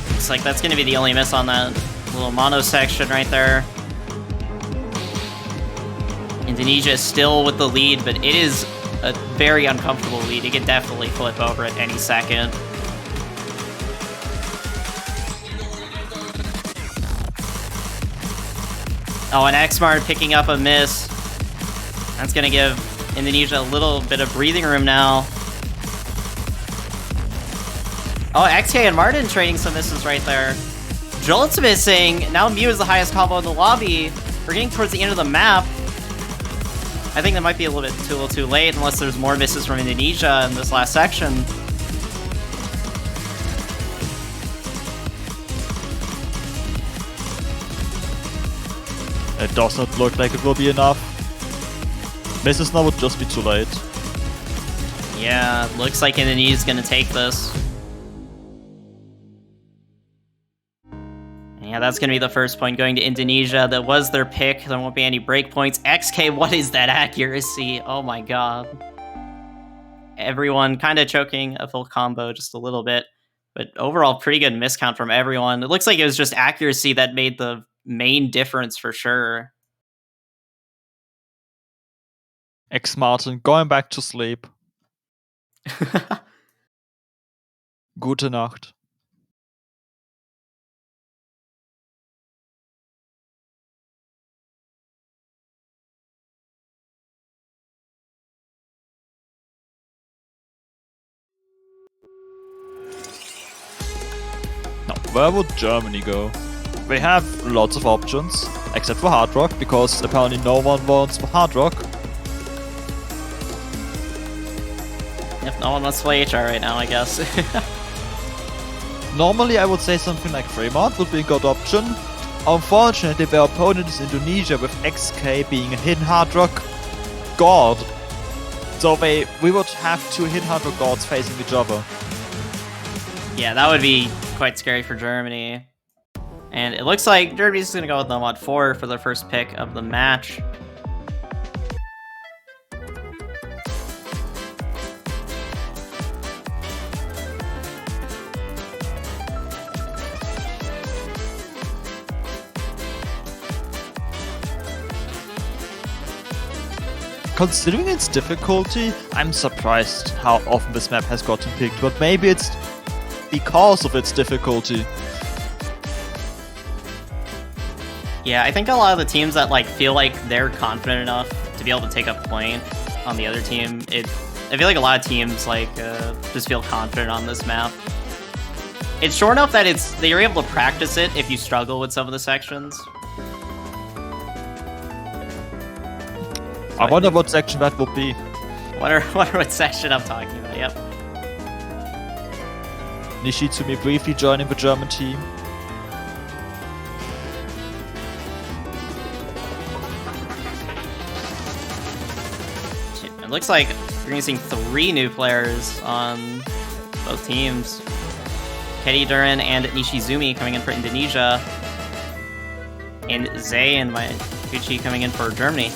Looks like that's gonna be the only miss on that little mono section right there. Indonesia is still with the lead, but it is a very uncomfortable lead. It could definitely flip over at any second. Oh, and Xmart picking up a miss. That's gonna give Indonesia a little bit of breathing room now. Oh, XK and Martin trading some misses right there. Jolt's missing. Now Mew is the highest combo in the lobby. We're getting towards the end of the map. I think that might be a little too late unless there's more misses from Indonesia in this last section. It does not look like it will be enough. Misses now would just be too late. Yeah, looks like Indonesia's gonna take this. Yeah, that's going to be the first point going to Indonesia. That was their pick. There won't be any breakpoints. XK, what is that accuracy? Oh my god. Everyone kind of choking a full combo just a little bit. But overall, pretty good miscount from everyone. It looks like it was just accuracy that made the main difference for sure. X Martin going back to sleep. Gute Nacht. Now, where would Germany go? They have lots of options, except for Hard Rock, because apparently no one wants Hard Rock. Yep, no one wants to play HR right now, I guess. Normally I would say something like Fremont would be a good option. Unfortunately, their opponent is Indonesia, with XK being a hidden Hard Rock god. So we would have two hidden Hard Rock gods facing each other. Yeah, that would be quite scary for Germany. And it looks like Germany's going to go with the mod 4 for their first pick of the match. Considering its difficulty, I'm surprised how often this map has gotten picked, but maybe it's because of its difficulty. Yeah, I think a lot of the teams that feel like they're confident enough to be able to take a point on the other team, I feel like a lot of teams just feel confident on this map. It's short enough that you're able to practice it if you struggle with some of the sections. I wonder what section that will be. Wonder what section I'm talking about, yep. Nishitsumi briefly joining the German team. It looks like we're gonna see 3 new players on both teams. Katie Duran and Nishizumi coming in for Indonesia. And Zay and Gucci coming in for Germany.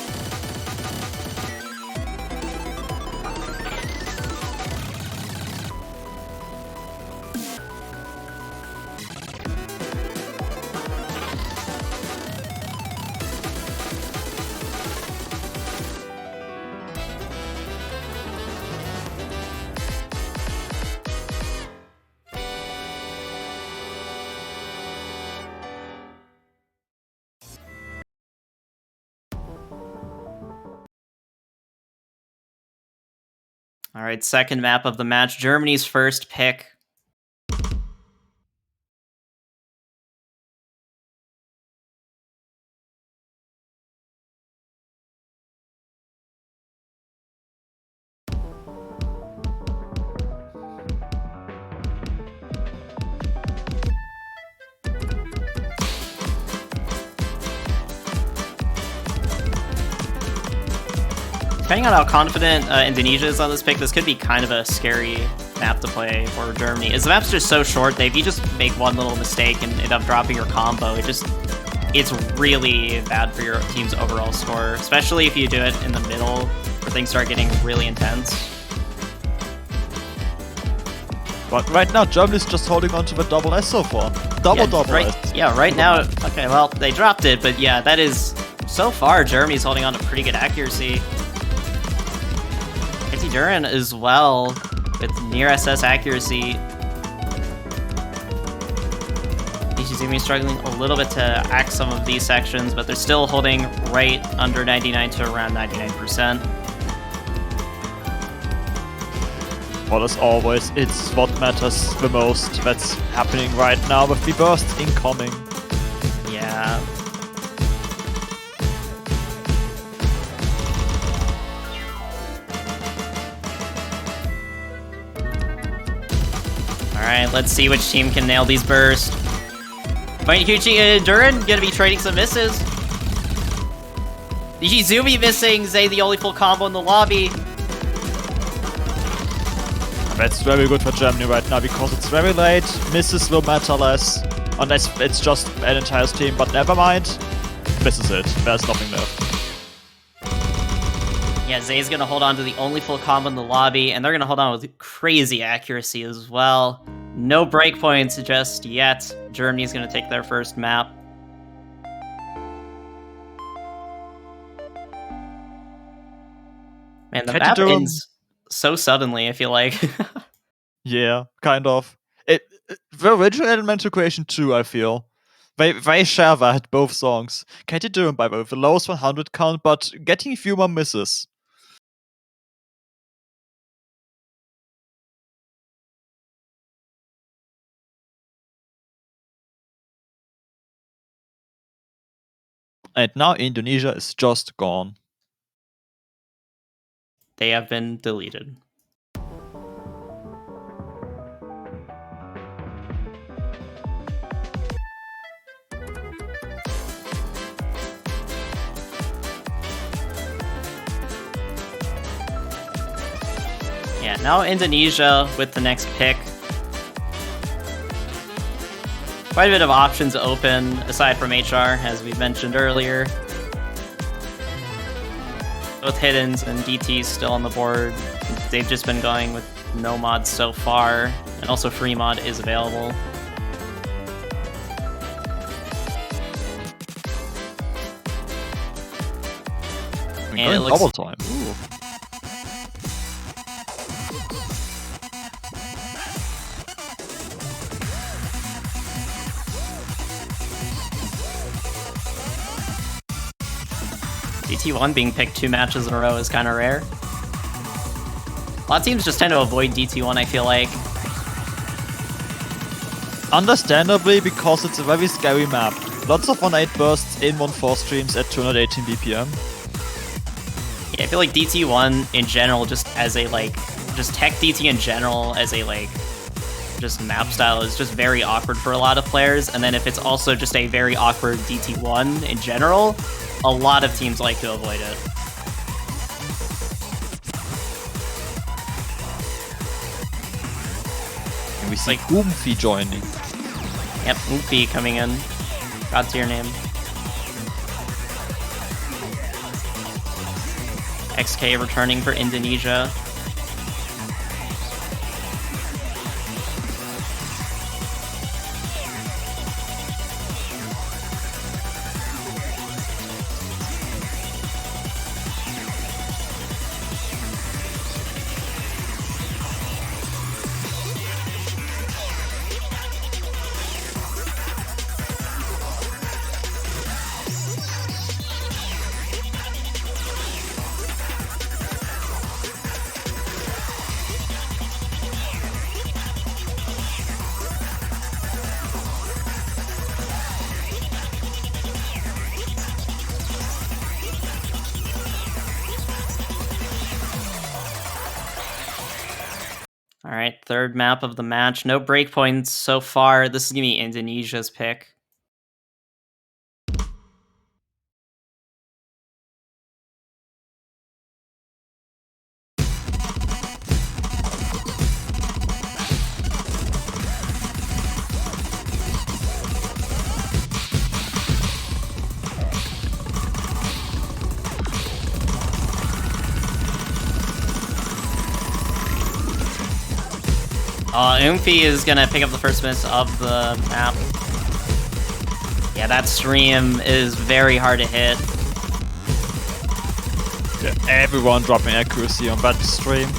All right, second map of the match. Germany's first pick. Depending on how confident Indonesia is on this pick, this could be kind of a scary map to play for Germany. As the map's just so short, if you just make one little mistake and end up dropping your combo, it's really bad for your team's overall score, especially if you do it in the middle where things start getting really intense. But right now, Germany's just holding on to the double S so far. Double S. Yeah, right now, okay, well, they dropped it, but yeah, that is, so far, Germany's holding on to pretty good accuracy. Katie Duran as well, with near SS accuracy. Ishizumi struggling a little bit to act some of these sections, but they're still holding right under 99 to around 99%. Well, as always, it's what matters the most that's happening right now with the burst incoming. Yeah. Alright, let's see which team can nail these bursts. Gucci and Duran gonna be trading some misses. Ishizumi missing, Zay the only full combo in the lobby. That's very good for Germany right now because it's very late, misses will matter less, unless it's just an entire team, but never mind. This is it, there's nothing left. Yeah, Zay's gonna hold on to the only full combo in the lobby, and they're gonna hold on with crazy accuracy as well. No breakpoints just yet. Germany's gonna take their first map. Man, the map ends so suddenly, I feel like. Yeah, kind of. The original Elemental Creation 2, I feel. They share that, both songs. Katie Durham by the lowest 100 count, but getting fewer misses. And now Indonesia is just gone. They have been deleted. Yeah, now Indonesia with the next pick. Quite a bit of options open, aside from HR, as we mentioned earlier. Both Hiddens and DTs still on the board. They've just been going with no mods so far, and also free mod is available. And it looks double time. Ooh. DT1 being picked 2 matches in a row is kind of rare. A lot of teams just tend to avoid DT1, I feel like. Understandably, because it's a very scary map. Lots of 1-8 bursts in 1-4 streams at 218 BPM. Yeah, I feel like DT1 in general, just as a, like, just tech DT in general as a, like, just map style is just very awkward for a lot of players. And then if it's also just a very awkward DT1 in general, a lot of teams like to avoid it. And we see Goomfi joining. Yep, Goomfi coming in. God's your name. XK returning for Indonesia. All right, third map of the match. No breakpoints so far. This is going to be Indonesia's pick. Goomfi is going to pick up the first miss of the map. Yeah, that stream is very hard to hit. Yeah, everyone dropping accuracy on that stream.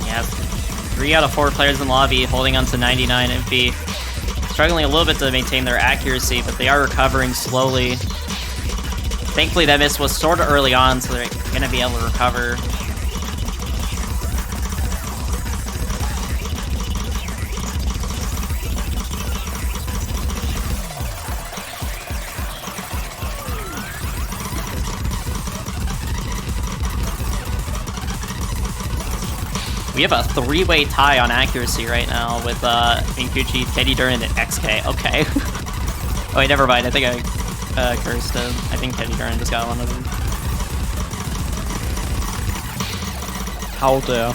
Yeah, 3 out of 4 players in lobby holding on to 99 MP. Struggling a little bit to maintain their accuracy, but they are recovering slowly. Thankfully, that miss was sort of early on, so they're going to be able to recover. We have a 3-way tie on accuracy right now with Inkuchi, Teddy Durden, and XK. Okay. Oh wait, never mind. I think I cursed him. I think Teddy Durden just got one of them. How dare.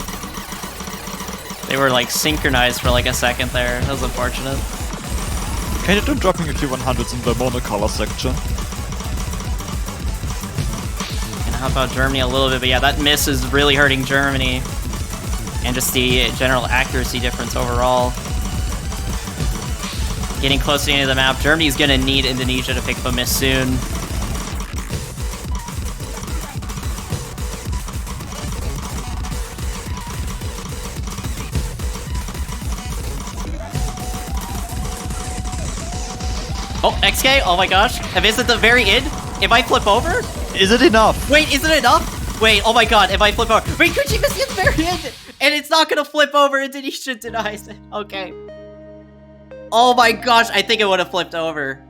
They were like synchronized for like a second there. That was unfortunate. Canada dropping a few 100s in the monocolor section. And how about Germany a little bit? But yeah, that miss is really hurting Germany. And just the general accuracy difference overall. Getting close to the end of the map. Germany's gonna need Indonesia to pick up a miss soon. Oh, XK? Oh my gosh. A miss at the very end? If I flip over? Is it enough? Wait, is it enough? Wait, oh my god, if I flip over. Wait, Gucci missed at the very end! And it's not gonna flip over. Indonesia denies it. Okay. Oh my gosh, I think it would have flipped over.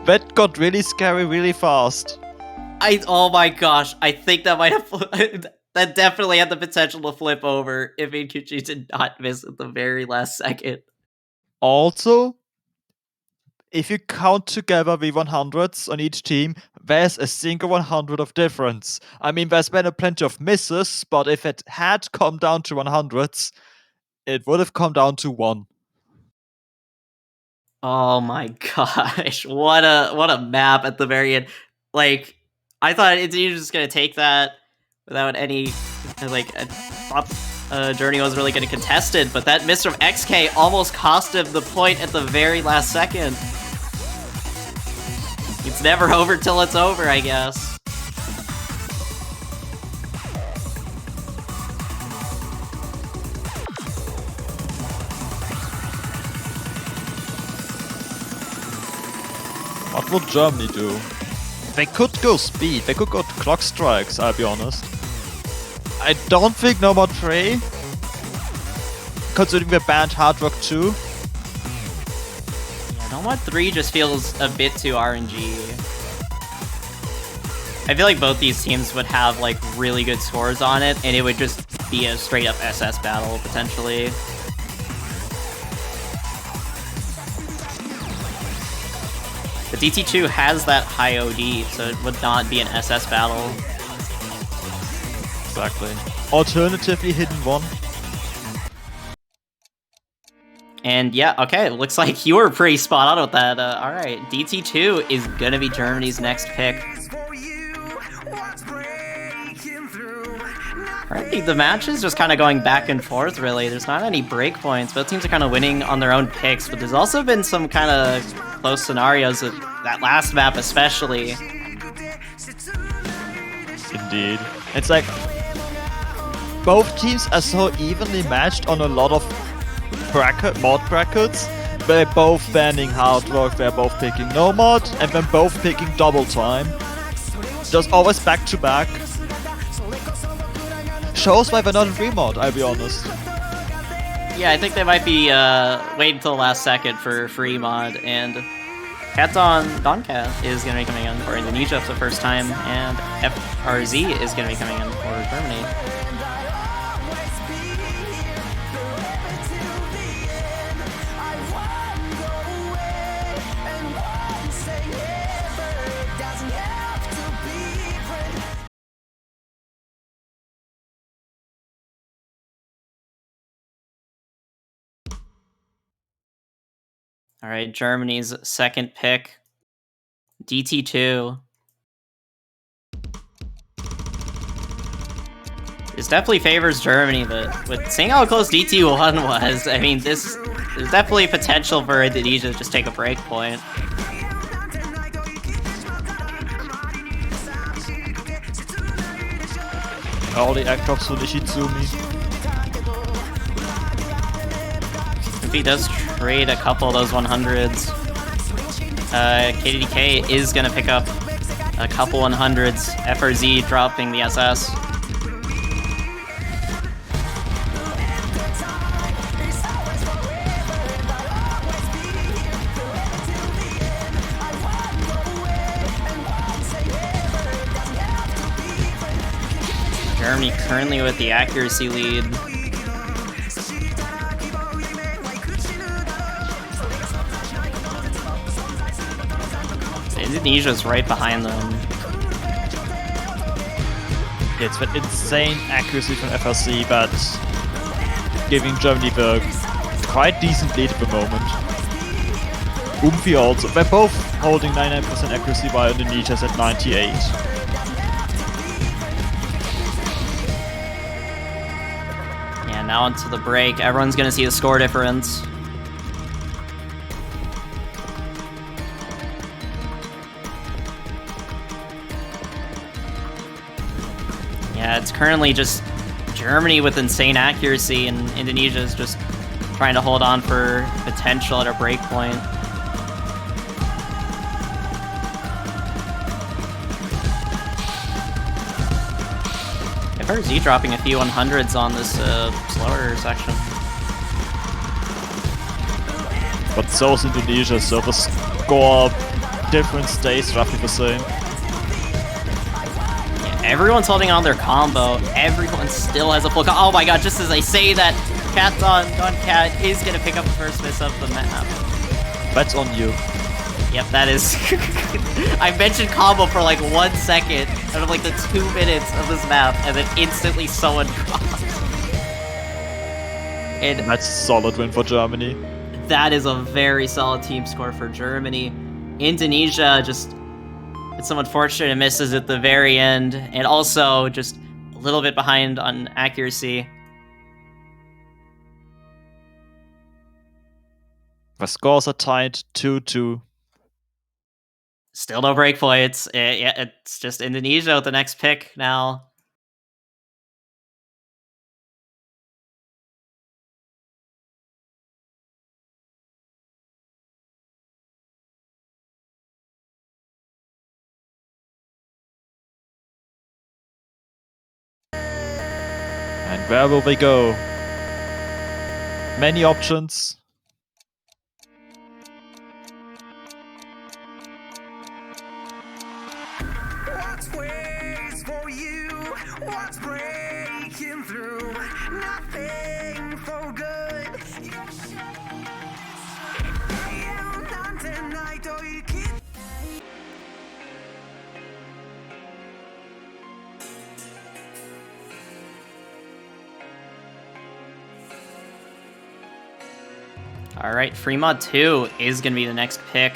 That got really scary really fast. Oh my gosh, I think that might have that definitely had the potential to flip over if Inkuchi did not miss at the very last second. Also, if you count together the 100s on each team, there's a single 100 of difference. I mean, there's been plenty of misses, but if it had come down to 100s, it would have come down to 1. Oh my gosh, what a map at the very end. Like, I thought Indonesia was just gonna take that without any, like, I thought Journey was really gonna contest it, but that miss from XK almost cost him the point at the very last second. It's never over till it's over, I guess. What would Germany do? They could go speed, they could go clock strikes, I'll be honest. I don't think no more Trey, considering they banned hard work too. Nomad 3 just feels a bit too RNG. I feel like both these teams would have like really good scores on it, and it would just be a straight up SS battle potentially. The DT2 has that high OD, so it would not be an SS battle. Exactly. Alternatively, hidden one. And yeah, okay, it looks like you were pretty spot on with that. Alright, DT2 is gonna be Germany's next pick. Alright, the match is just kind of going back and forth, really. There's not any breakpoints. Both teams are kind of winning on their own picks, but there's also been some kind of close scenarios, that last map especially. Indeed. It's like, both teams are so evenly matched on a lot of mod brackets. They're both banning hard work, they're both picking no mod, and then both picking double time. Just always back to back. Shows why they're not in free mod, I'll be honest. Yeah, I think they might be waiting until the last second for free mod, and Doncat is going to be coming in for Indonesia for the first time, and FRZ is going to be coming in for Germany. All right, Germany's second pick, DT2. This definitely favors Germany, but with seeing how close DT1 was, I mean, there's definitely potential for Indonesia to just take a break point. All the act drops for Ishizumi. If he does trade a couple of those 100s, KDDK is going to pick up a couple 100s, FRZ dropping the SS. Germany currently with the accuracy lead. Indonesia's right behind them. It's an insane accuracy from FRC, but giving Germany the quite decent lead at the moment. Umfi also. They're both holding 99% accuracy while Indonesia's at 98. Yeah, now onto the break. Everyone's gonna see the score difference. Yeah, it's currently just Germany with insane accuracy, and Indonesia is just trying to hold on for potential at a break point. FRZ dropping a few 100s on this slower section. But so is Indonesia, so the score difference stays roughly the same. Everyone's holding on their combo. Everyone still has a full combo. Oh my god, just as I say that, Doncat is going to pick up the first miss of the map. That's on you. Yep, that is... I mentioned combo for like 1 second out of like the 2 minutes of this map, and then instantly someone dropped. And that's a solid win for Germany. That is a very solid team score for Germany. Indonesia just... It's some unfortunate misses at the very end, and also just a little bit behind on accuracy. The scores are tied 2-2. Still no breakpoints. Yeah, it's just Indonesia with the next pick now. And where will they go? Many options. What's waits for you? What's breaking through? All right, Free Mod 2 is going to be the next pick.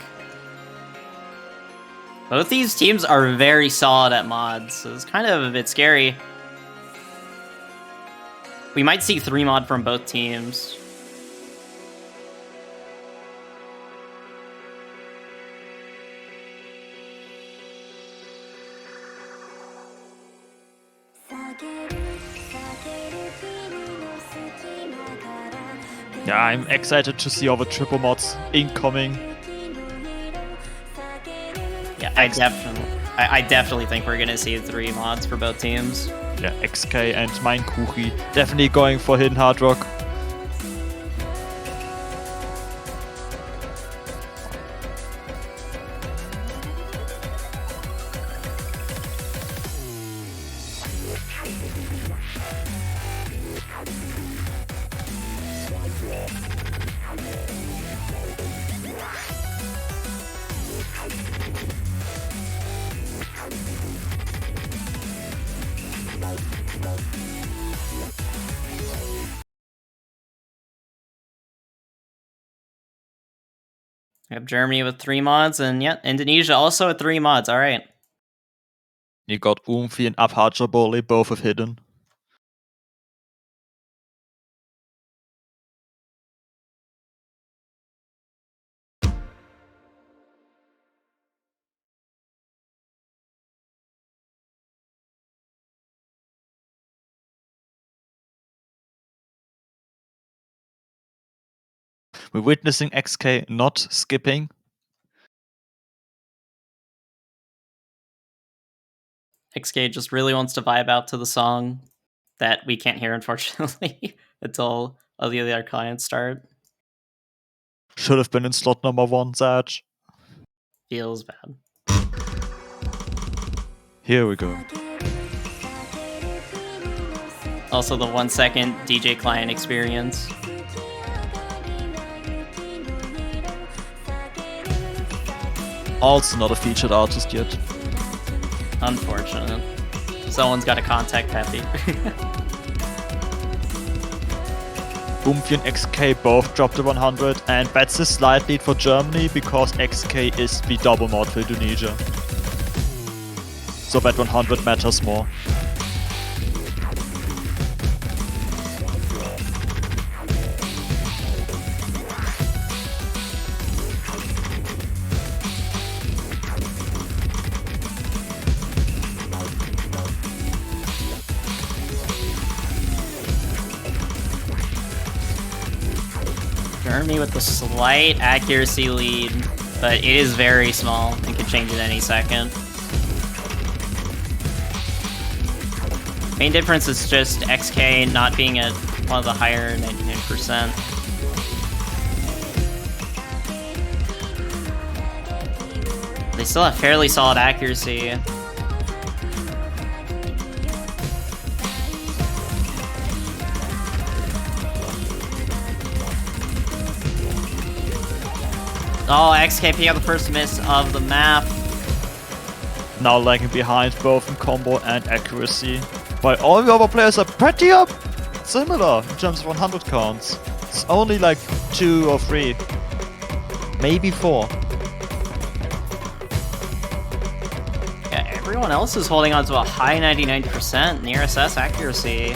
Both these teams are very solid at mods, so it's kind of a bit scary. We might see 3 mod from both teams. Yeah, I'm excited to see all the triple mods incoming. Yeah, I definitely think we're gonna see 3 mods for both teams. Yeah, XK and Mein Kuchi definitely going for Hidden Hard Rock. We have Germany with 3 mods, and yeah, Indonesia also with 3 mods. All right. You got Umfi and Abhajaboli, both with Hidden. We're witnessing XK not skipping. XK just really wants to vibe out to the song that we can't hear, unfortunately, until all the other clients start. Should have been in slot number 1, Zaj. Feels bad. Here we go. Also the 1 second DJ client experience. Also not a featured artist yet. Unfortunate. Someone's got to contact Peppy. Umfi and XK both dropped to 100, and that's a slight lead for Germany because XK is the double mod for Indonesia. So that 100 matters more. Germany with the slight accuracy lead, but it is very small and could change at any second. Main difference is just XK not being at one of the higher 99%. They still have fairly solid accuracy. Oh, XK picking up the first miss of the map. Now lagging behind both in combo and accuracy. While all the other players are pretty up similar in terms of 100 counts. It's only like 2 or 3. Maybe 4. Yeah, everyone else is holding on to a high 99% near SS accuracy.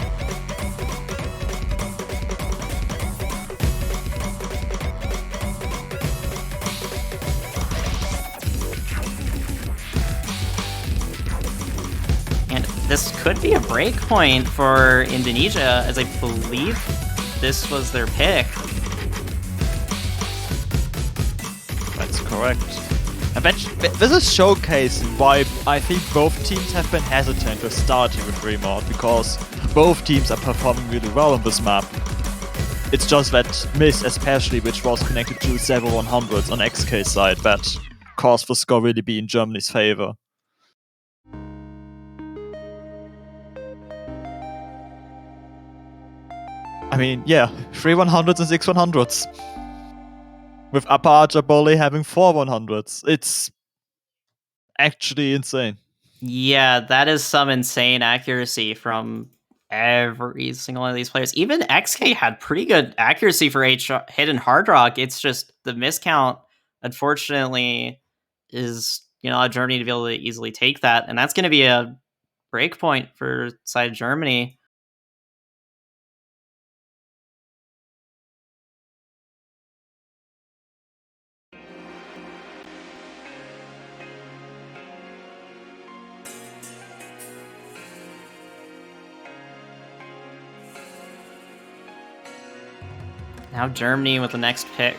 This could be a break point for Indonesia, as I believe this was their pick. That's correct. And this is showcasing why I think both teams have been hesitant with starting with Remod, because both teams are performing really well on this map. It's just that miss, especially, which was connected to several 100s on XK's side, that caused the score really be in Germany's favor. I mean, yeah, 3 100s and 6 100s. With Abhajaboli having 4 100s. It's actually insane. Yeah, that is some insane accuracy from every single one of these players. Even XK had pretty good accuracy for hidden hard rock. It's just the miscount, unfortunately, is a Germany to be able to easily take that, and that's going to be a break point for side Germany. Now Germany with the next pick.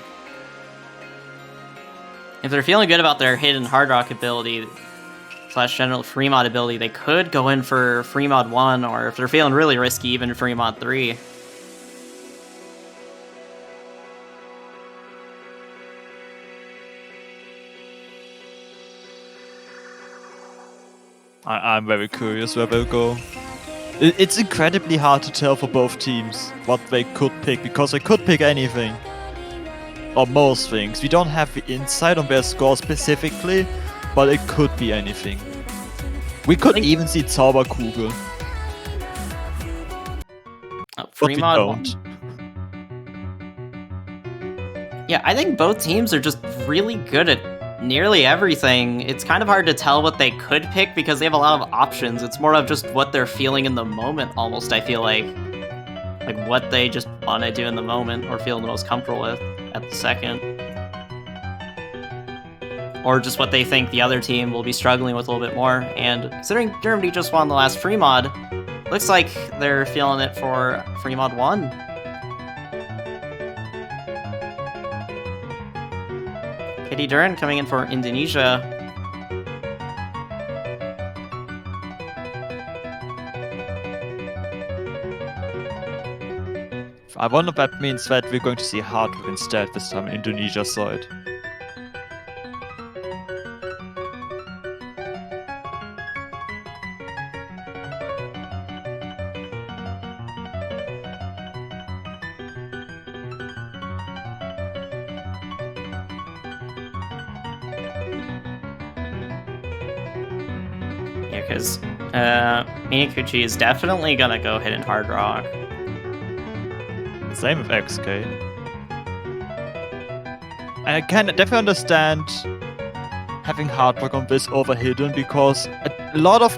If they're feeling good about their hidden hard rock ability / general free mod ability, they could go in for free mod 1, or if they're feeling really risky, even free mod 3. I'm very curious where they'll go. It's incredibly hard to tell for both teams what they could pick, because they could pick anything. Or most things. We don't have the insight on their score specifically, but it could be anything. We could even see Zauberkugel. Free mod 1. Yeah, I think both teams are just really good at nearly everything. It's kind of hard to tell what they could pick because they have a lot of options. It's more of just what they're feeling in the moment, almost, I feel like what they just want to do in the moment or feel the most comfortable with at the second. Or just what they think the other team will be struggling with a little bit more. And considering Germany just won the last free mod, looks like they're feeling it for free mod 1. Katie Duran coming in for Indonesia. I wonder if that means that we're going to see hardware instead this time on Indonesia's side. Yeah, because Minikuchi is definitely gonna go hidden hard rock. Same with XK. I can definitely understand having hard rock on this over hidden, because a lot of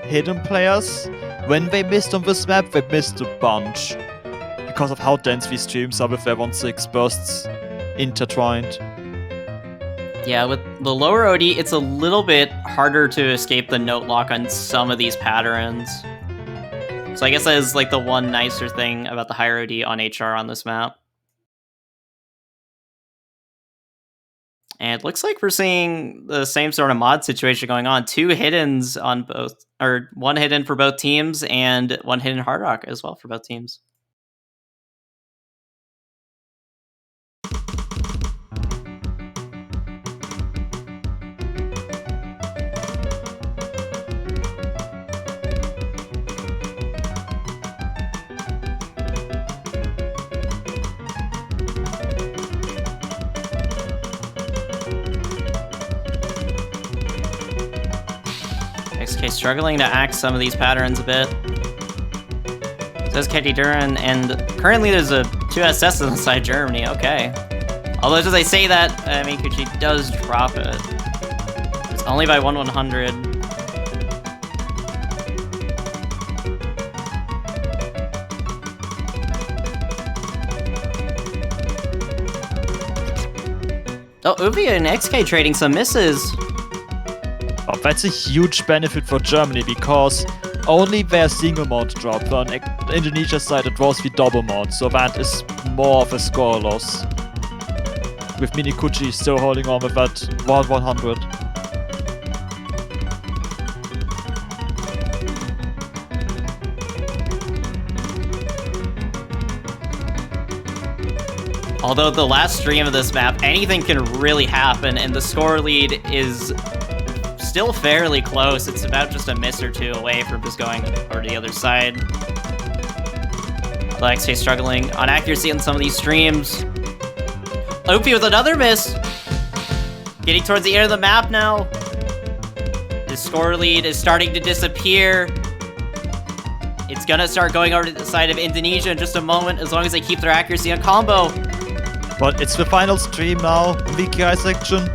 hidden players, when they missed on this map, they missed a bunch. Because of how dense these streams are with their 1/6 bursts intertwined. Yeah, with the lower OD, it's a little bit harder to escape the note lock on some of these patterns. So I guess that is like the one nicer thing about the higher OD on HR on this map. And it looks like we're seeing the same sort of mod situation going on. 2 hiddens on both, or 1 hidden for both teams, and 1 hidden hard rock as well for both teams. XK struggling to act some of these patterns a bit. Says Katie Duran, and currently there's a 2 SS inside Germany, okay. Although as I say that, Minikuchi does drop it. It's only by 1/100. Oh, Uvi and XK trading some misses. Oh, that's a huge benefit for Germany, because only their single mod dropped. On Indonesia's side it was the double mod, so that is more of a score loss. With Minikuchi still holding on with that 1/100. Although the last stream of this map, anything can really happen, and the score lead is still fairly close. It's about just a miss or 2 away from just going over to the other side. XK struggling on accuracy on some of these streams. Opie with another miss. Getting towards the end of the map now. His score lead is starting to disappear. It's gonna start going over to the side of Indonesia in just a moment, as long as they keep their accuracy on combo. But it's the final stream now, VKI section.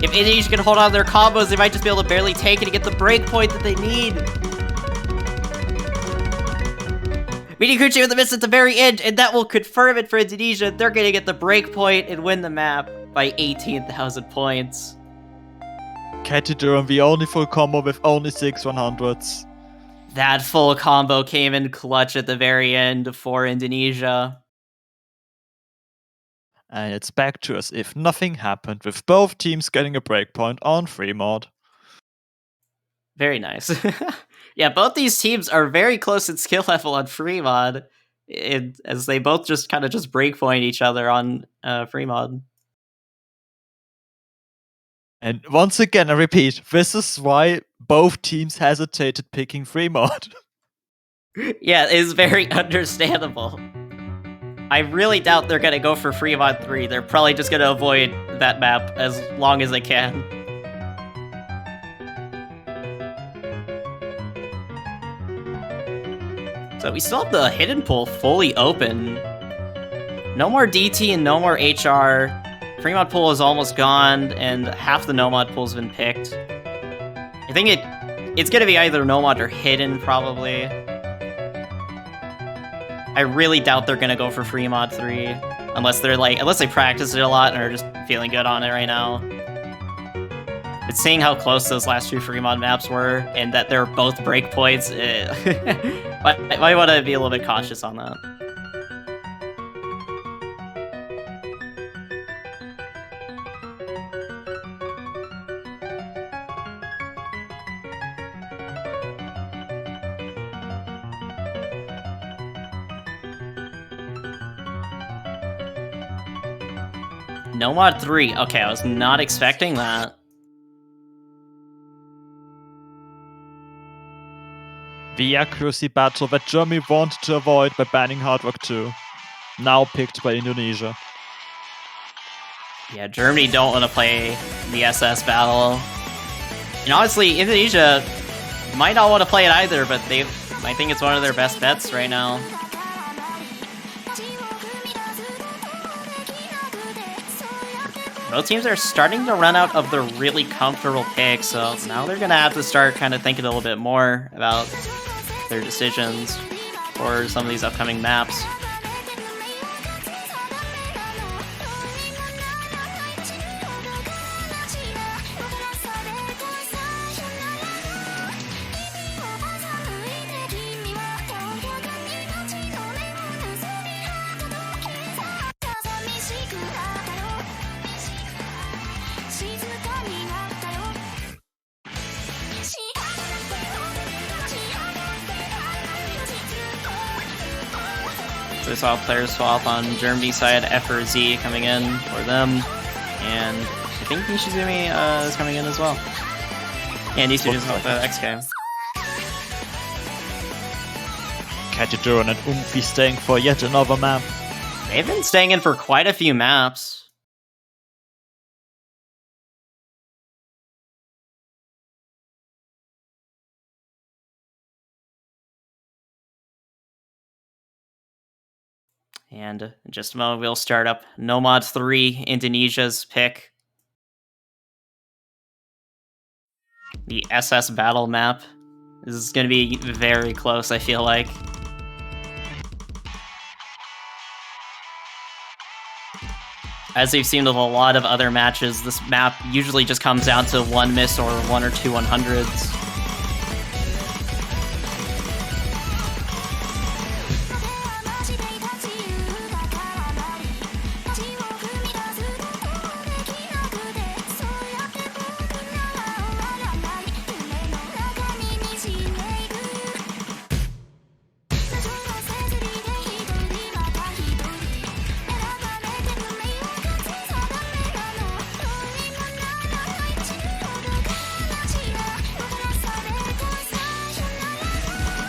If Indonesia can hold on to their combos, they might just be able to barely take it to get the break point that they need. Minikuchi with the miss at the very end, and that will confirm it for Indonesia. They're gonna get the break point and win the map by 18,000 points. Duran, the only full combo with only 6 100s. That full combo came in clutch at the very end for Indonesia. And it's back to as if nothing happened, with both teams getting a breakpoint on free mod. Very nice. Yeah, both these teams are very close in skill level on free mod, as they both just kind of just breakpoint each other on free mod. And once again, I repeat, this is why both teams hesitated picking free mod. Yeah, it's very understandable. I really doubt they're gonna go for free mod 3. They're probably just gonna avoid that map as long as they can. So we still have the hidden pool fully open. No more DT and no more HR. Free mod pool is almost gone, and half the no mod pool's been picked. I think it's gonna be either no mod or hidden, probably. I really doubt they're gonna go for free mod 3, unless they practice it a lot and are just feeling good on it right now. But seeing how close those last 2 free mod maps were, and that they're both breakpoints, I might want to be a little bit cautious on that. No mod 3. Okay, I was not expecting that. The accuracy battle that Germany wanted to avoid by banning Hard Rock 2. Now picked by Indonesia. Yeah, Germany don't want to play the SS battle. And honestly, Indonesia might not want to play it either, but I think it's one of their best bets right now. Both teams are starting to run out of the really comfortable picks, so now they're gonna have to start kind of thinking a little bit more about their decisions for some of these upcoming maps. So we saw a player swap on Germany's side, F or Z coming in for them, and I think Nishizumi is coming in as well. Yeah, Nishizumi is with XK. Duran and Umfi staying for yet another map. They've been staying in for quite a few maps. And in just a moment, we'll start up No Mod 3, Indonesia's pick. The SS battle map. This is going to be very close, I feel like. As we've seen with a lot of other matches, this map usually just comes down to one miss or 1 or 2 100s.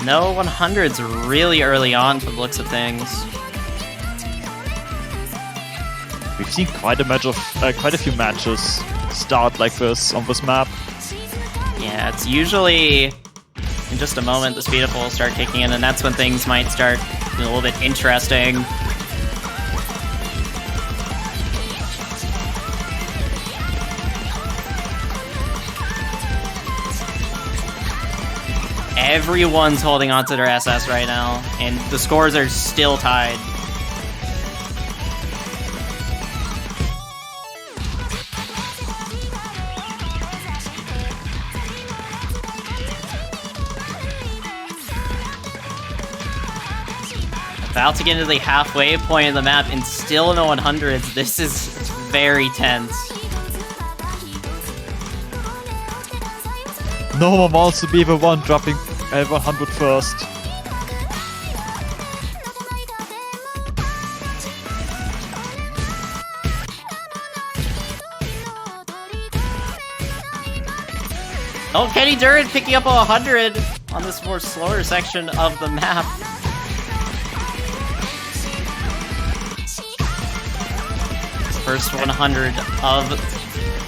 No 100s really early on from the looks of things. We've seen quite a few matches start like this on this map. Yeah, it's usually in just a moment, the speed up will start kicking in, and that's when things might start getting a little bit interesting. Everyone's holding onto their SS right now, and the scores are still tied. About to get into the halfway point of the map and still no 100s. This is very tense. No one wants to be the one dropping 100 first. Oh, Kenny Duran picking up a 100 on this more slower section of the map. First 100 of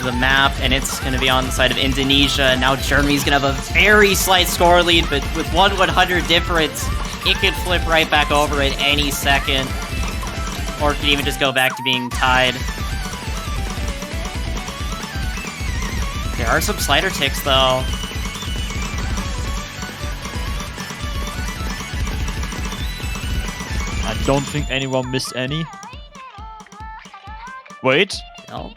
the map, and it's going to be on the side of Indonesia. Now Germany's going to have a very slight score lead, but with 100 difference, it could flip right back over at any second, or it could even just go back to being tied. There are some slider ticks, though. I don't think anyone missed any. Wait. No.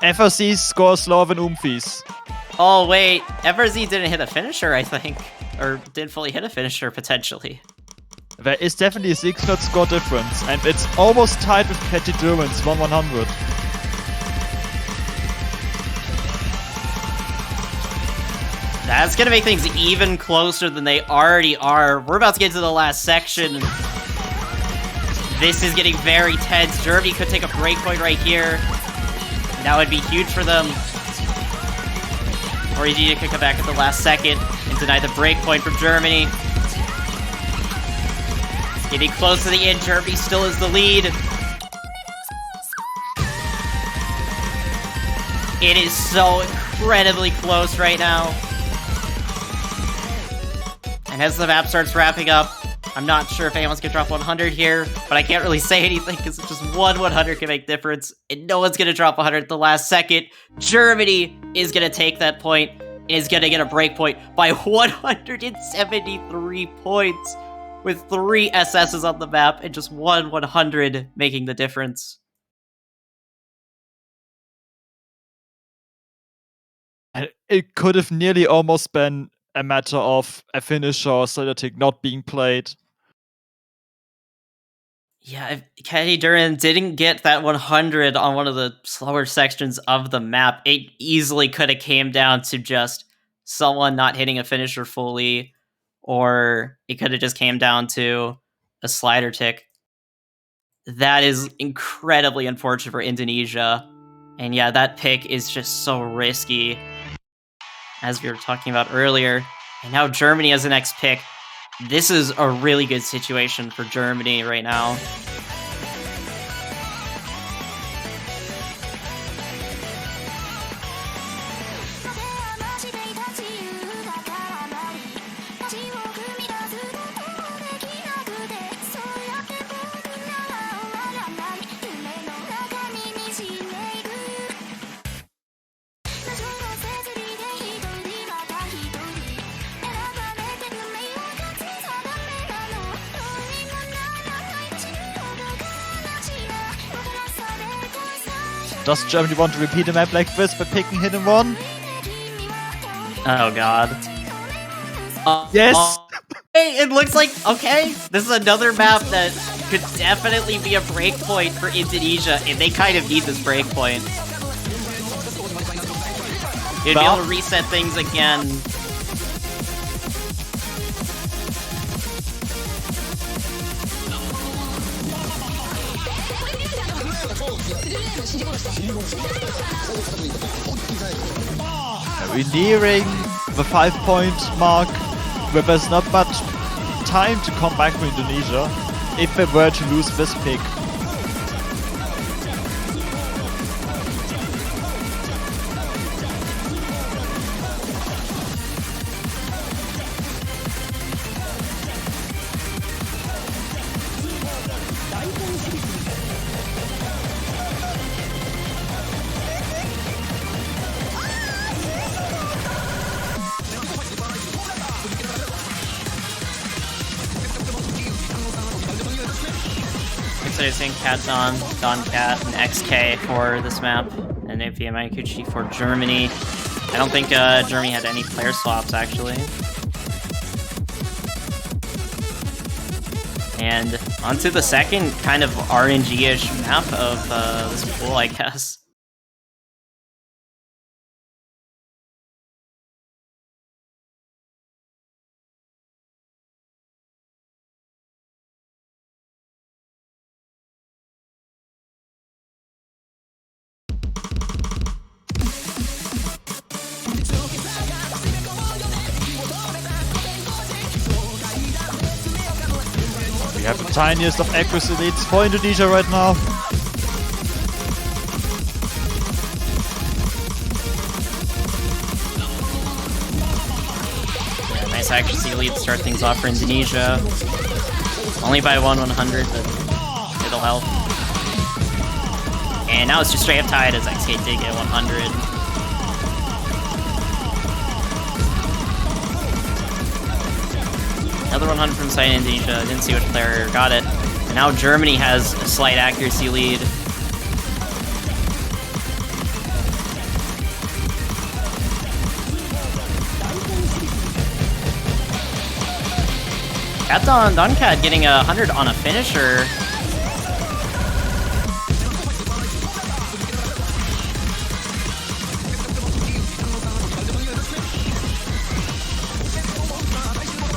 FRC scores slower than Umfis. Oh, wait. FRZ didn't hit a finisher, I think. Or didn't fully hit a finisher, potentially. There is definitely a 6-0 score difference, and it's almost tied with Petty Duran's 1-100. That's going to make things even closer than they already are. We're about to get to the last section. This is getting very tense. Germany could take a breakpoint right here. That would be huge for them. Or India could come back at the last second and deny the breakpoint from Germany. Getting close to the end. Germany still is the lead. It is so incredibly close right now. And as the map starts wrapping up, I'm not sure if anyone's gonna drop 100 here, but I can't really say anything because just one 100 can make difference, and no one's gonna drop 100 at the last second. Germany is gonna take that point and is gonna get a break point by 173 points with 3 SSs on the map and just one 100 making the difference. And it could have nearly almost been a matter of a finisher or Celtic not being played. Yeah, if Kenny Duran didn't get that 100 on one of the slower sections of the map, it easily could have came down to just someone not hitting a finisher fully, or it could have just came down to a slider tick. That is incredibly unfortunate for Indonesia. And yeah, that pick is just so risky, as we were talking about earlier. And now Germany has the next pick. This is a really good situation for Germany right now. Does Germany want to repeat a map like this by picking hidden one? Oh god. Yes! Hey, it looks like, okay, this is another map that could definitely be a breakpoint for Indonesia, and they kind of need this breakpoint. You'd be able to reset things again. We're nearing the 5-point mark, where there's not much time to come back for Indonesia if they were to lose this pick. saying Cat Don, Don Cat, and XK for this map, and APM Kuchi for Germany. I don't think Germany had any player swaps, actually. And onto the second kind of RNG-ish map of this pool, I guess. We have the tiniest of accuracy leads for Indonesia right now. Yeah, nice accuracy lead to start things off for Indonesia. Only by 1/100, but it'll help. And now it's just straight up tied as XK did get 100. Another 100 from side Indonesia. Didn't see which player got it. And now Germany has a slight accuracy lead. Cat Don Cat getting 100 on a finisher.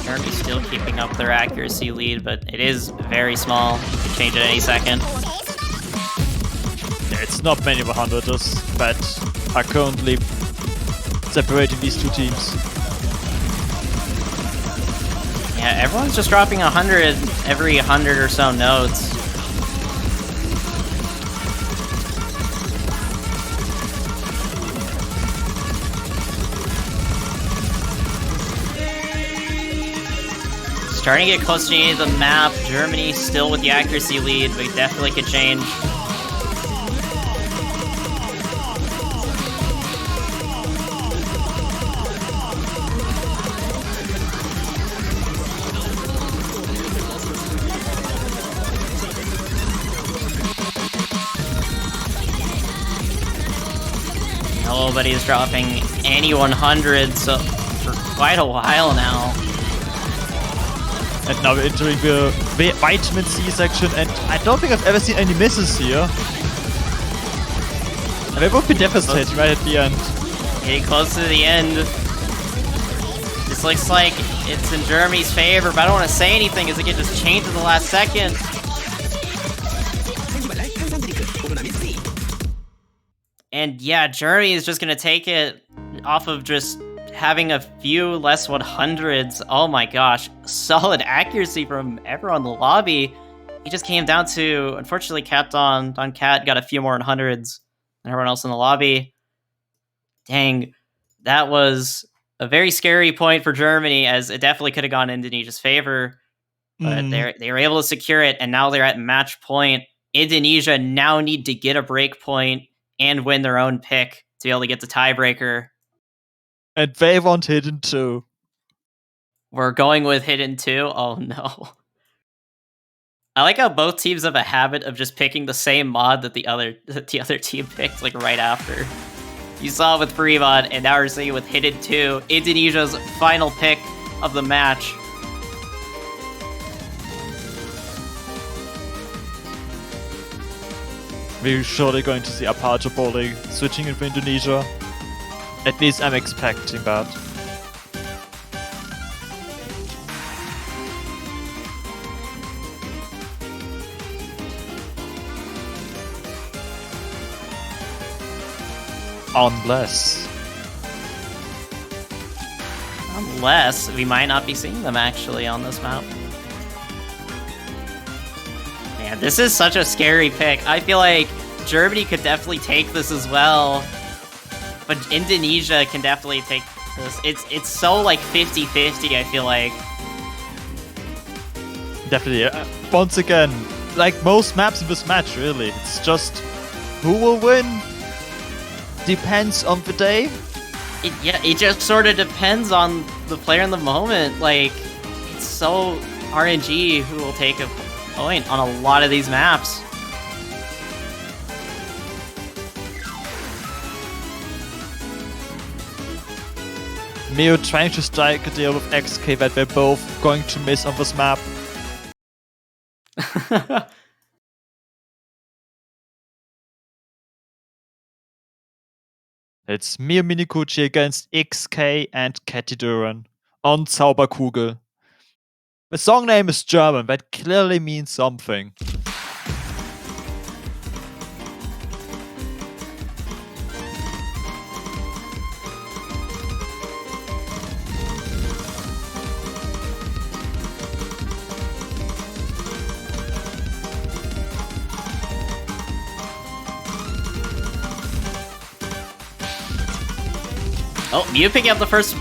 Germany still keeping up their accuracy lead, but it is very small. You can change it any second. Yeah, it's not many 100ers that are currently separating these two teams. Yeah, everyone's just dropping 100 every 100 or so nodes. Starting to get close to the end of the map. Germany still with the accuracy lead, but definitely could change. Nobody's dropping any 100s for quite a while now. And now we're entering the vitamin C section, and I don't think I've ever seen any misses here. And they would be devastating right at the end. Getting close to the end. This looks like it's in Germany's favor, but I don't want to say anything as it can just change at the last second. And yeah, Germany is just going to take it off of just having a few less 100s. Oh my gosh, solid accuracy from everyone in the lobby. It just came down to, unfortunately, Cat Don Cat got a few more 100s than everyone else in the lobby. Dang, that was a very scary point for Germany, as it definitely could have gone in Indonesia's favor. But they were able to secure it, and now they're at match point. Indonesia now need to get a break point and win their own pick to be able to get the tiebreaker. And they want Hidden too. We're going with Hidden 2? Oh no. I like how both teams have a habit of just picking the same mod that the other team picked, like, right after. You saw it with Fremont, and now we're seeing it with Hidden 2, Indonesia's final pick of the match. We're surely going to see Apache bowling switching in for Indonesia. At least I'm expecting that. Unless we might not be seeing them actually on this map. Man, this is such a scary pick. I feel like Germany could definitely take this as well. But Indonesia can definitely take this. It's so like 50-50, I feel like. Definitely. Once again, like most maps in this match, really. It's just who will win depends on the day. It just sort of depends on the player in the moment. Like, it's so RNG who will take point on a lot of these maps. Mio trying to strike a deal with XK that they're both going to miss on this map. It's Mio Minikuchi against XK and Katy Duran on Zauberkugel. The song name is German, that clearly means something. Oh, Mew picking up the first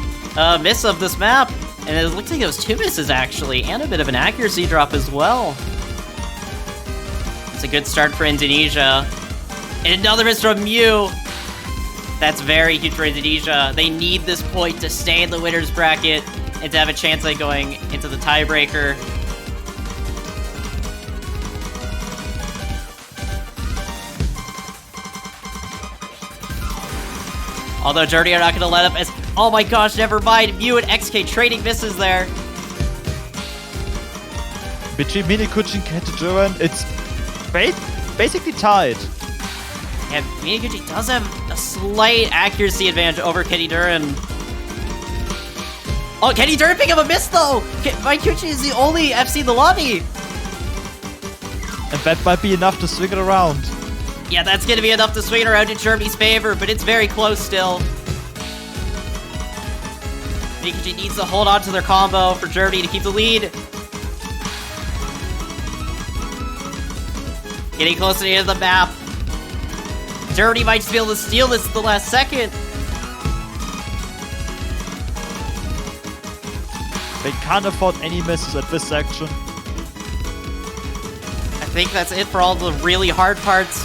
miss of this map. And it looks like it was 2 misses, actually, and a bit of an accuracy drop as well. It's a good start for Indonesia. And another miss from Mew. That's very huge for Indonesia. They need this point to stay in the winner's bracket and to have a chance at going into the tiebreaker. Although Dirty are not going to let up as... Oh my gosh, never mind. Mew and XK trading misses there. Between Minikuchi and Katy Duran, it's basically tied. Yeah, Minikuchi does have a slight accuracy advantage over Katy Duran. Oh, Katy Duran picking up a miss though! Minikuchi is the only FC in the lobby. And that might be enough to swing it around. Yeah, that's going to be enough to swing it around in Germany's favor, but it's very close still. Minikuchi needs to hold on to their combo for Germany to keep the lead. Getting closer to the end of the map. Germany might just be able to steal this at the last second. They can't afford any misses at this section. I think that's it for all the really hard parts.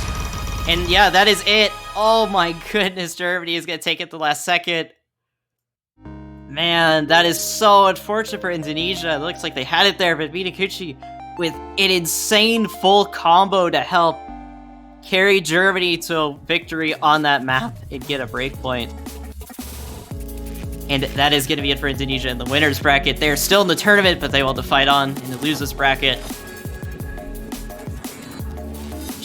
And yeah, that is it. Oh my goodness, Germany is going to take it the last second. Man, that is so unfortunate for Indonesia. It looks like they had it there, but Minikuchi with an insane full combo to help carry Germany to victory on that map and get a breakpoint. And that is going to be it for Indonesia in the winner's bracket. They're still in the tournament, but they will have to fight on in the losers bracket.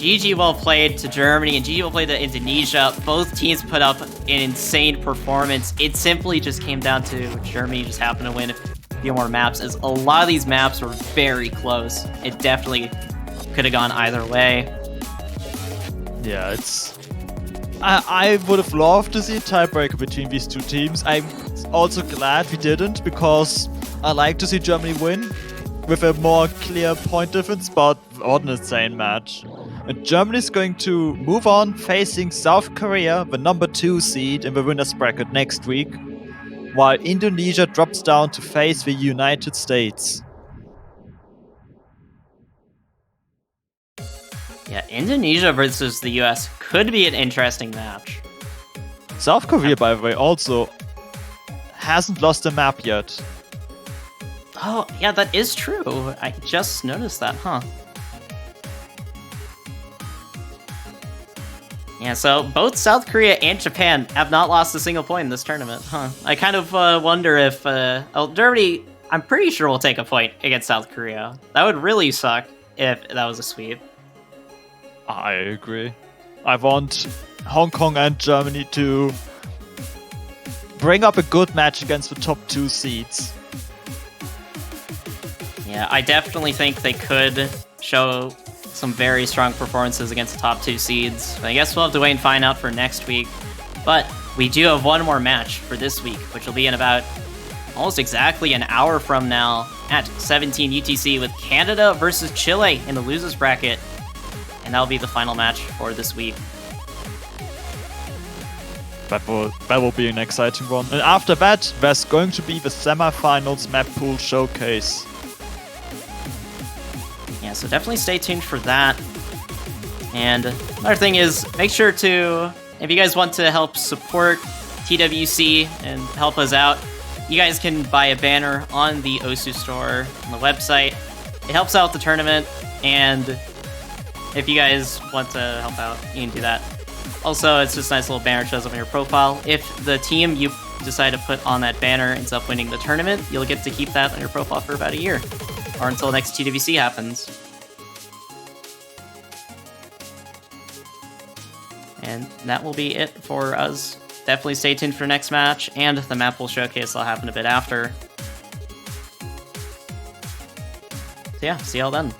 GG well played to Germany and GG well played to Indonesia. Both teams put up an insane performance. It simply just came down to Germany just happened to win a few more maps, as a lot of these maps were very close. It definitely could have gone either way. Yeah, it's... I would have loved to see a tiebreaker between these two teams. I'm also glad we didn't, because I like to see Germany win with a more clear point difference, but what an insane match. And Germany's going to move on facing South Korea, the number 2 seed in the winner's bracket next week, while Indonesia drops down to face the United States. Yeah, Indonesia versus the US could be an interesting match. South Korea, by the way, also hasn't lost a map yet. Oh, yeah, that is true. I just noticed that, huh? Yeah, so both South Korea and Japan have not lost a single point in this tournament, huh? I kind of wonder if... Germany, I'm pretty sure will take a point against South Korea. That would really suck if that was a sweep. I agree. I want Hong Kong and Germany to bring up a good match against the top 2 seeds. Yeah, I definitely think they could show some very strong performances against the top 2 seeds. I guess we'll have to wait and find out for next week. But we do have one more match for this week, which will be in about almost exactly an hour from now at 17 UTC with Canada versus Chile in the losers bracket. And that'll be the final match for this week. That will be an exciting one. And after that, there's going to be the semifinals map pool showcase. Yeah, so definitely stay tuned for that. And another thing is, make sure to, if you guys want to help support TWC and help us out, you guys can buy a banner on the Osu store on the website. It helps out the tournament, And if you guys want to help out, you can do that. Also, it's just a nice little banner shows up on your profile. If the team you decide to put on that banner ends up winning the tournament, you'll get to keep that on your profile for about a year, or until next TWC happens. And that will be it for us. Definitely stay tuned for next match, and the map will showcase will happen a bit after. So yeah, see y'all then.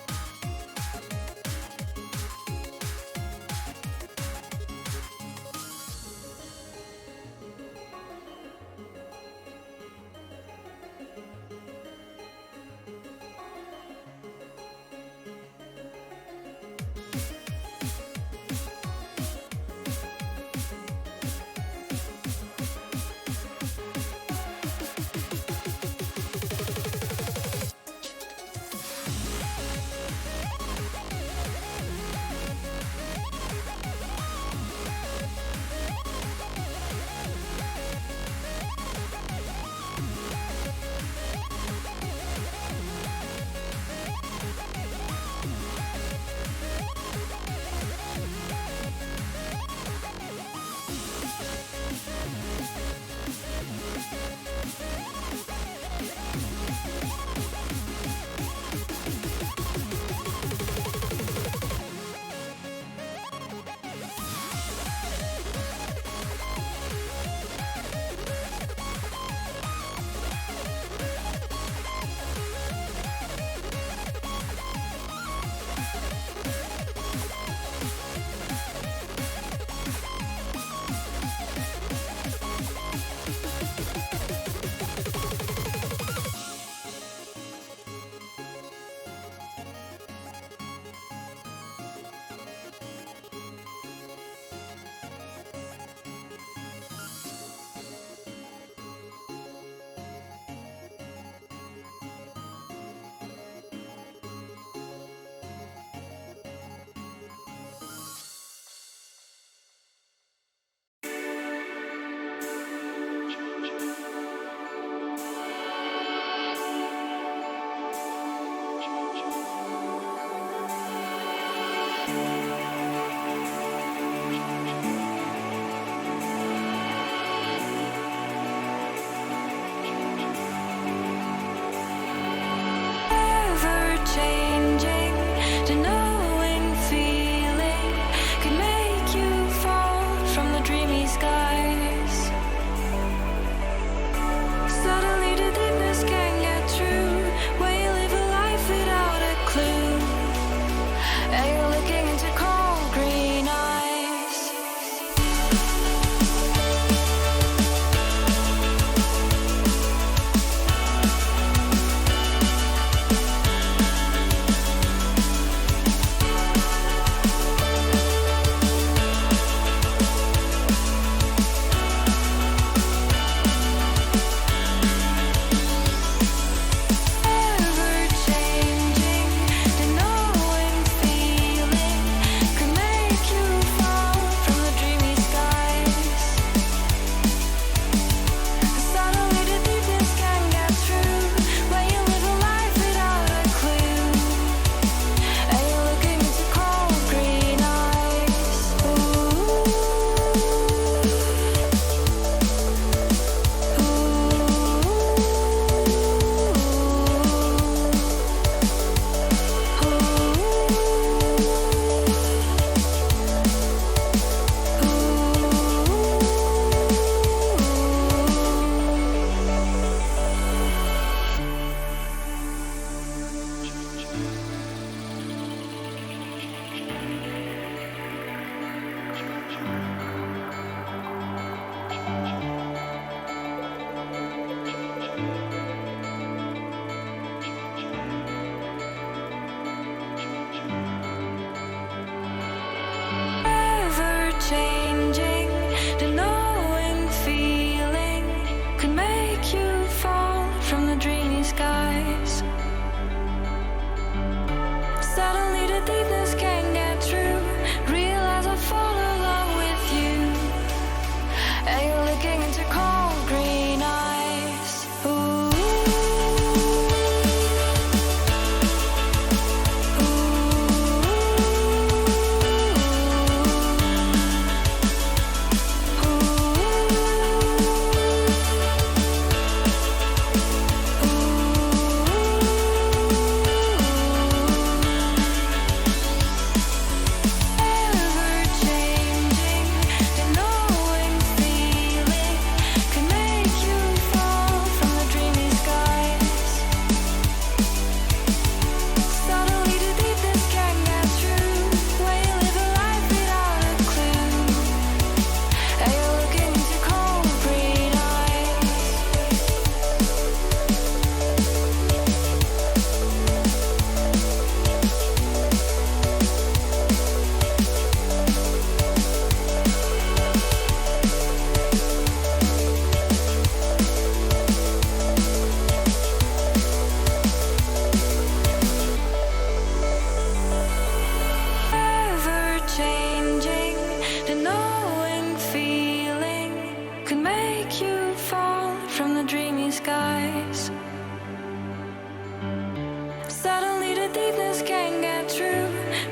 deepness can get through.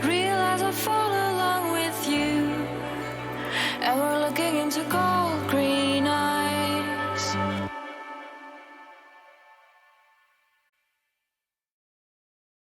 Realize I fall along with you, and we're